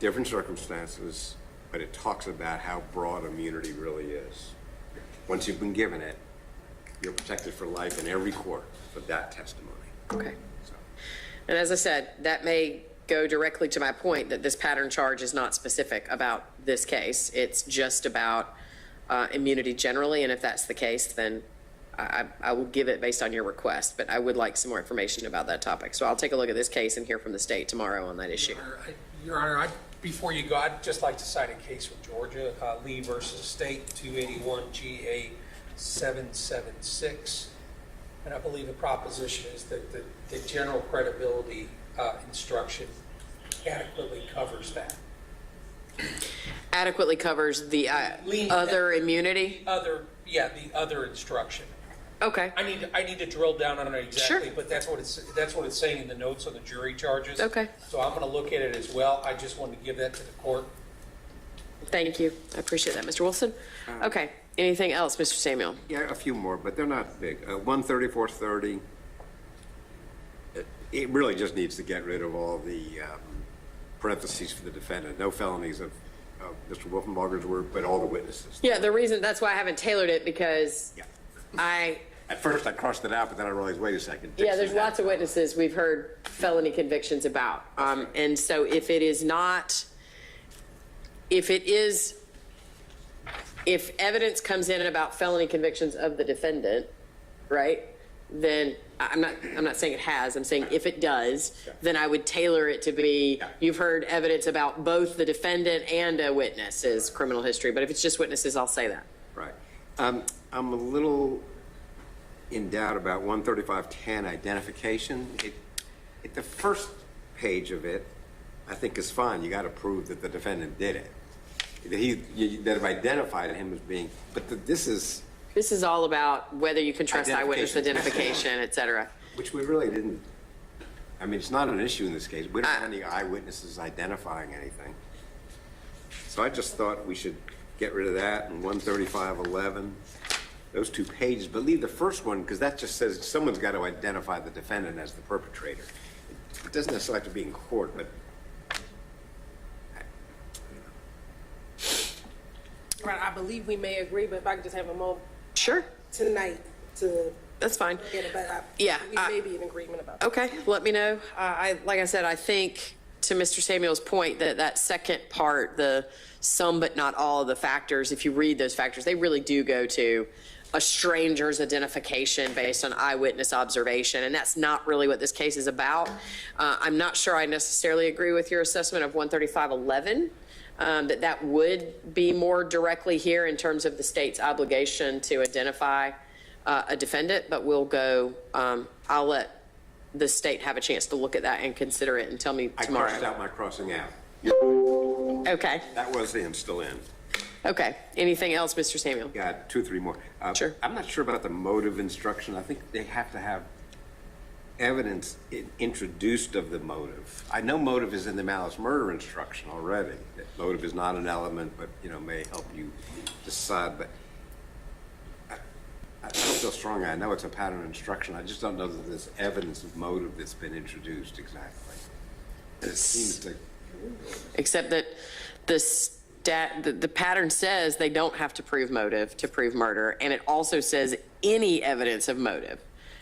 Different circumstances, but it talks about how broad immunity really is. Once you've been given it, you're protected for life in every court for that testimony. Okay. And as I said, that may go directly to my point that this pattern charge is not specific about this case. It's just about immunity generally, and if that's the case, then I will give it based on your request, but I would like some more information about that topic. So I'll take a look at this case and hear from the state tomorrow on that issue. Your Honor, before you go, I'd just like to cite a case from Georgia, Lee versus State, 281 GA 776. And I believe the proposition is that the general credibility instruction adequately covers that. Adequately covers the other immunity? The other instruction. Okay. I need to drill down on it exactly, sure. But that's what it's saying in the notes on the jury charges. Okay. So I'm going to look at it as well. I just wanted to give that to the court. Thank you. I appreciate that, Mr. Wilson. Okay. Anything else, Mr. Samuel? Yeah, a few more, but they're not big. 13430. It really just needs to get rid of all the parentheses for the defendant. No felonies of Mr. Wolfenbarger's word, but all the witnesses. Yeah, the reason, that's why I haven't tailored it, because At first I crossed it out, but then I realized, wait a second. Yeah, there's lots of witnesses we've heard felony convictions about. And so if evidence comes in about felony convictions of the defendant, right, then I'm not saying it has, I'm saying if it does, then I would tailor it to be, you've heard evidence about both the defendant and a witness's criminal history. But if it's just witnesses, I'll say that. Right. I'm a little in doubt about 13510 identification. The first page of it, I think, is fine. You got to prove that the defendant did it. That have identified him as being, but this is all about whether you can trust eyewitness identification, et cetera. Which we really didn't. I mean, it's not an issue in this case. We don't have any eyewitnesses identifying anything. So I just thought we should get rid of that and 13511, those two pages, but leave the first one because that just says someone's got to identify the defendant as the perpetrator. it doesn't necessarily have to be in court, but Right, I believe we may agree, but if I could just have a moment. Sure. Tonight to. That's fine. Get it, but Yeah, we may be in agreement about that. Okay, let me know. Like I said, I think to Mr. Samuel's point that second part, the some but not all of the factors, if you read those factors, they really do go to a stranger's identification based on eyewitness observation, and that's not really what this case is about. I'm not sure I necessarily agree with your assessment of 135.11, that would be more directly here in terms of the state's obligation to identify a defendant, but we'll go, I'll let the state have a chance to look at that and consider it and tell me tomorrow. I crossed out my crossing out. Okay. That was in, still in. Okay. Anything else, Mr. Samuel? Yeah, 2 or 3 more. Sure. I'm not sure about the motive instruction. I think they have to have evidence introduced of the motive. I know motive is in the malice murder instruction already. That motive is not an element, but may help you decide. But I don't feel strongly. I know it's a pattern instruction. I just don't know that there's evidence of motive that's been introduced exactly. It seems to. Except that the pattern says they don't have to prove motive to prove murder, and it also says any evidence of motive.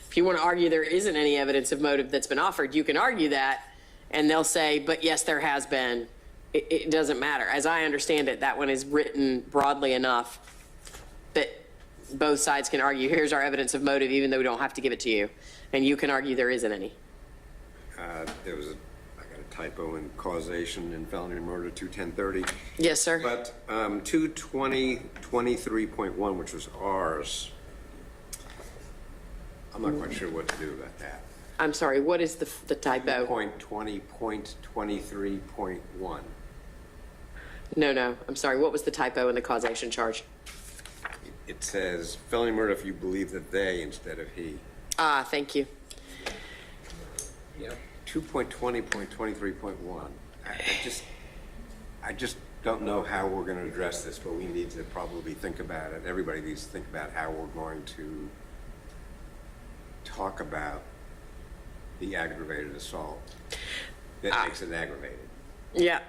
If you want to argue there isn't any evidence of motive that's been offered, you can argue that, and they'll say, but yes, there has been. It doesn't matter. As I understand it, that one is written broadly enough that both sides can argue, here's our evidence of motive, even though we don't have to give it to you. And you can argue there isn't any. There was I got a typo in causation in felony murder 21030. Yes, sir. But 22023.1, which was ours, I'm not quite sure what to do about that. I'm sorry, what is the typo? 2.20.23.1. No, I'm sorry. What was the typo in the causation charge? It says felony murder if you believe that they instead of he. Ah, thank you. Yep. 2.20.23.1. I just don't know how we're going to address this, but we need to probably think about it. Everybody needs to think about how we're going to talk about the aggravated assault that makes it aggravated. Yeah,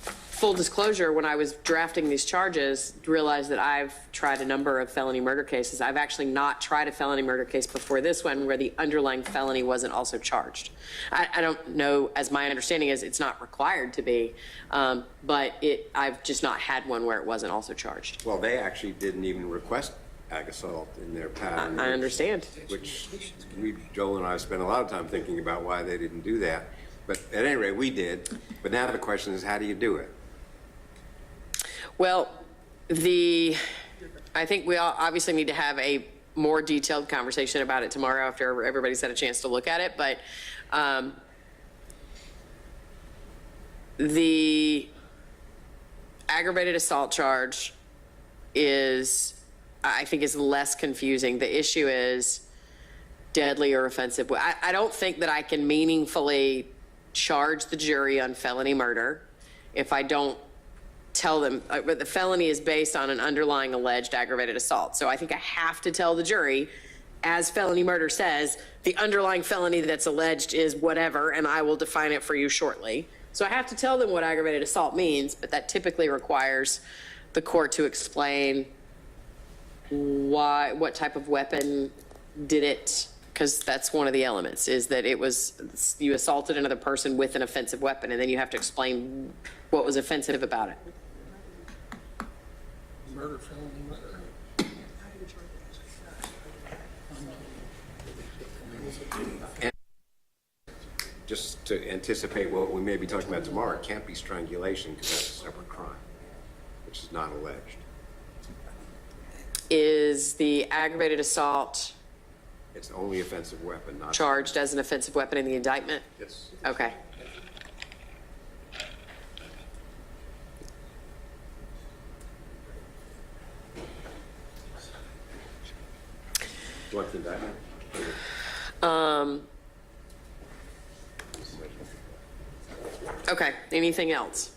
full disclosure, when I was drafting these charges, realized that I've tried a number of felony murder cases. I've actually not tried a felony murder case before this one where the underlying felony wasn't also charged. I don't know, as my understanding is, it's not required to be, but I've just not had one where it wasn't also charged. Well, they actually didn't even request ag assault in their pattern. I understand. Which Joel and I spent a lot of time thinking about why they didn't do that. But at any rate, we did. But now the question is, how do you do it? Well, I think we all obviously need to have a more detailed conversation about it tomorrow after everybody's had a chance to look at it. But the aggravated assault charge I think is less confusing. The issue is deadly or offensive. I don't think that I can meaningfully charge the jury on felony murder if I don't tell them, but the felony is based on an underlying alleged aggravated assault. So I think I have to tell the jury, as felony murder says, the underlying felony that's alleged is whatever, and I will define it for you shortly. So I have to tell them what aggravated assault means, but that typically requires the court to explain what type of weapon did it, because that's one of the elements, is that you assaulted another person with an offensive weapon, and then you have to explain what was offensive about it. Murder, felony murder. And just to anticipate what we may be talking about tomorrow, it can't be strangulation because that's a separate crime, which is not alleged. Is the aggravated assault It's only offensive weapon, not charged as an offensive weapon in the indictment? Yes. Okay. What's the indictment? Okay, anything else?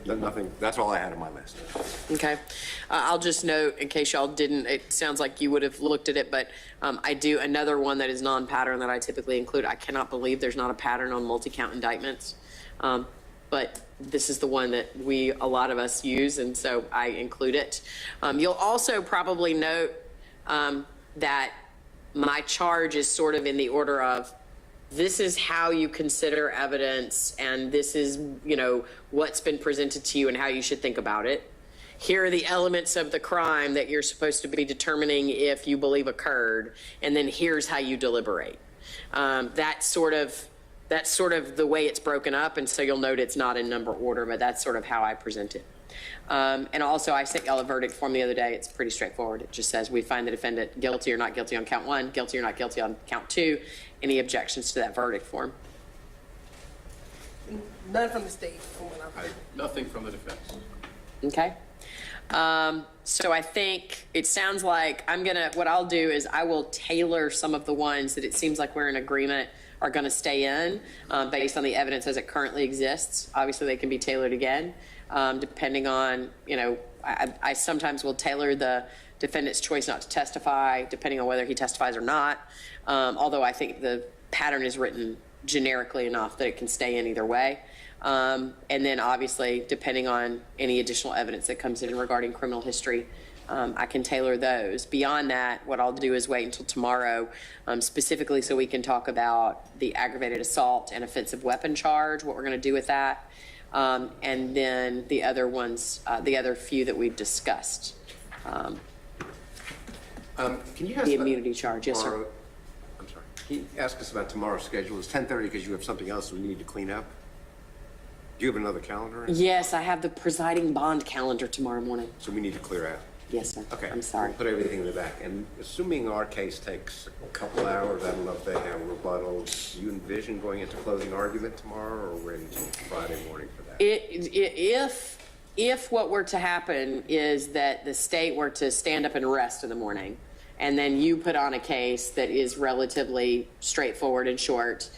Nothing. That's all I had on my list. Okay. I'll just note, in case y'all didn't, it sounds like you would have looked at it, but I do, another one that is non-pattern that I typically include. I cannot believe there's not a pattern on multi-count indictments. But this is the one that a lot of us use, and so I include it. You'll also probably note that my charge is sort of in the order of, this is how you consider evidence, and this is, what's been presented to you and how you should think about it. Here are the elements of the crime that you're supposed to be determining if you believe occurred, and then here's how you deliberate. That's sort of the way it's broken up, and so you'll note it's not in number order, but that's sort of how I present it. And also, I sent y'all a verdict form the other day. It's pretty straightforward. It just says we find the defendant guilty or not guilty on count 1, guilty or not guilty on count 2. Any objections to that verdict form? None from the state, from what I've heard. Nothing from the defense. Okay. So I think it sounds like what I'll do is I will tailor some of the ones that it seems like we're in agreement are going to stay in based on the evidence as it currently exists. Obviously, they can be tailored again, depending on, I sometimes will tailor the defendant's choice not to testify, depending on whether he testifies or not. Although I think the pattern is written generically enough that it can stay in either way. And then obviously, depending on any additional evidence that comes in regarding criminal history, I can tailor those. Beyond that, what I'll do is wait until tomorrow, specifically so we can talk about the aggravated assault and offensive weapon charge, what we're going to do with that, and then the other ones, the other few that we've discussed. Can you ask the immunity charge? Yes, sir. I'm sorry. Can you ask us about tomorrow's schedule? It's 10:30 because you have something else we need to clean up. Do you have another calendar? Yes, I have the presiding bond calendar tomorrow morning. So we need to clear out. Yes, sir. Okay. I'm sorry. We'll put everything in the back. And assuming our case takes a couple hours, I don't know if they have rebuttals, do you envision going into closing argument tomorrow, or we're into Friday morning for that? If what were to happen is that the state were to stand up and rest in the morning, and then you put on a case that is relatively straightforward and short,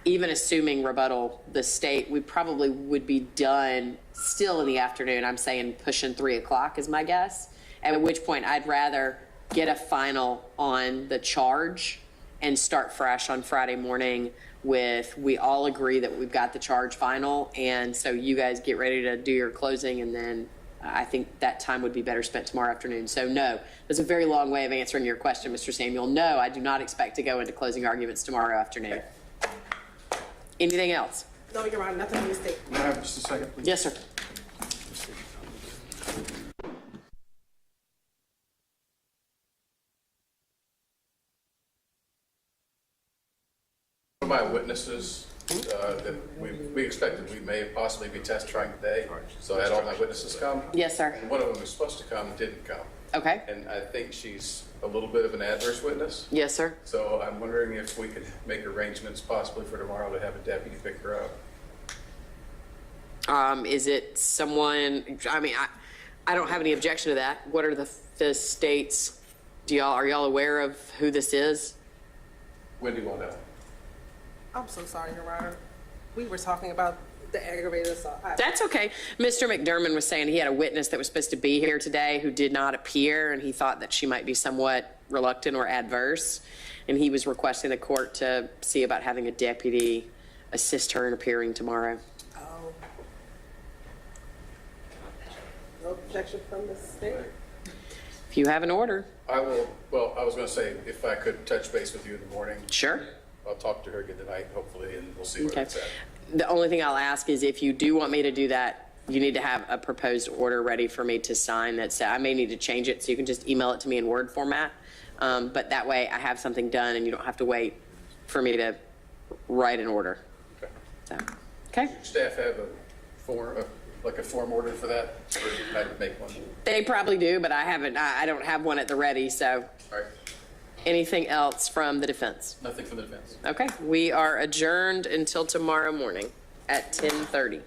even assuming rebuttal, the state, we probably would be done still in the afternoon. I'm saying pushing 3 o'clock is my guess. At which point I'd rather get a final on the charge and start fresh on Friday morning with, we all agree that we've got the charge final. And so you guys get ready to do your closing, and then I think that time would be better spent tomorrow afternoon. So no, that's a very long way of answering your question, Mr. Samuel. No, I do not expect to go into closing arguments tomorrow afternoon. Anything else? No, you're right. Nothing from the state. May I have just a second, please? Yes, sir. One of my witnesses that we expected we may possibly be test trying today, so I had all my witnesses come. Yes, sir. And one of them was supposed to come and didn't come. Okay. And I think she's a little bit of an adverse witness. Yes, sir. So I'm wondering if we could make arrangements possibly for tomorrow to have a deputy pick her up. Is it someone, I mean, I don't have any objection to that. What are the states, are y'all aware of who this is? Wendy Waddell. I'm so sorry, Your Honor. We were talking about the aggravated assault. That's okay. Mr. McDermott was saying he had a witness that was supposed to be here today who did not appear, and he thought that she might be somewhat reluctant or adverse, and he was requesting the court to see about having a deputy assist her in appearing tomorrow. Oh. No objection from the state? If you have an order. I will, well, I was going to say, if I could touch base with you in the morning. Sure. I'll talk to her again tonight, hopefully, and we'll see what it's at. The only thing I'll ask is if you do want me to do that, you need to have a proposed order ready for me to sign. I may need to change it, so you can just email it to me in Word format. But that way I have something done and you don't have to wait for me to write an order. Okay. So, okay. Does your staff have a form order for that, or did I make one? They probably do, but I don't have one at the ready, so. All right. Anything else from the defense? Nothing from the defense. Okay, we are adjourned until tomorrow morning at 10:30.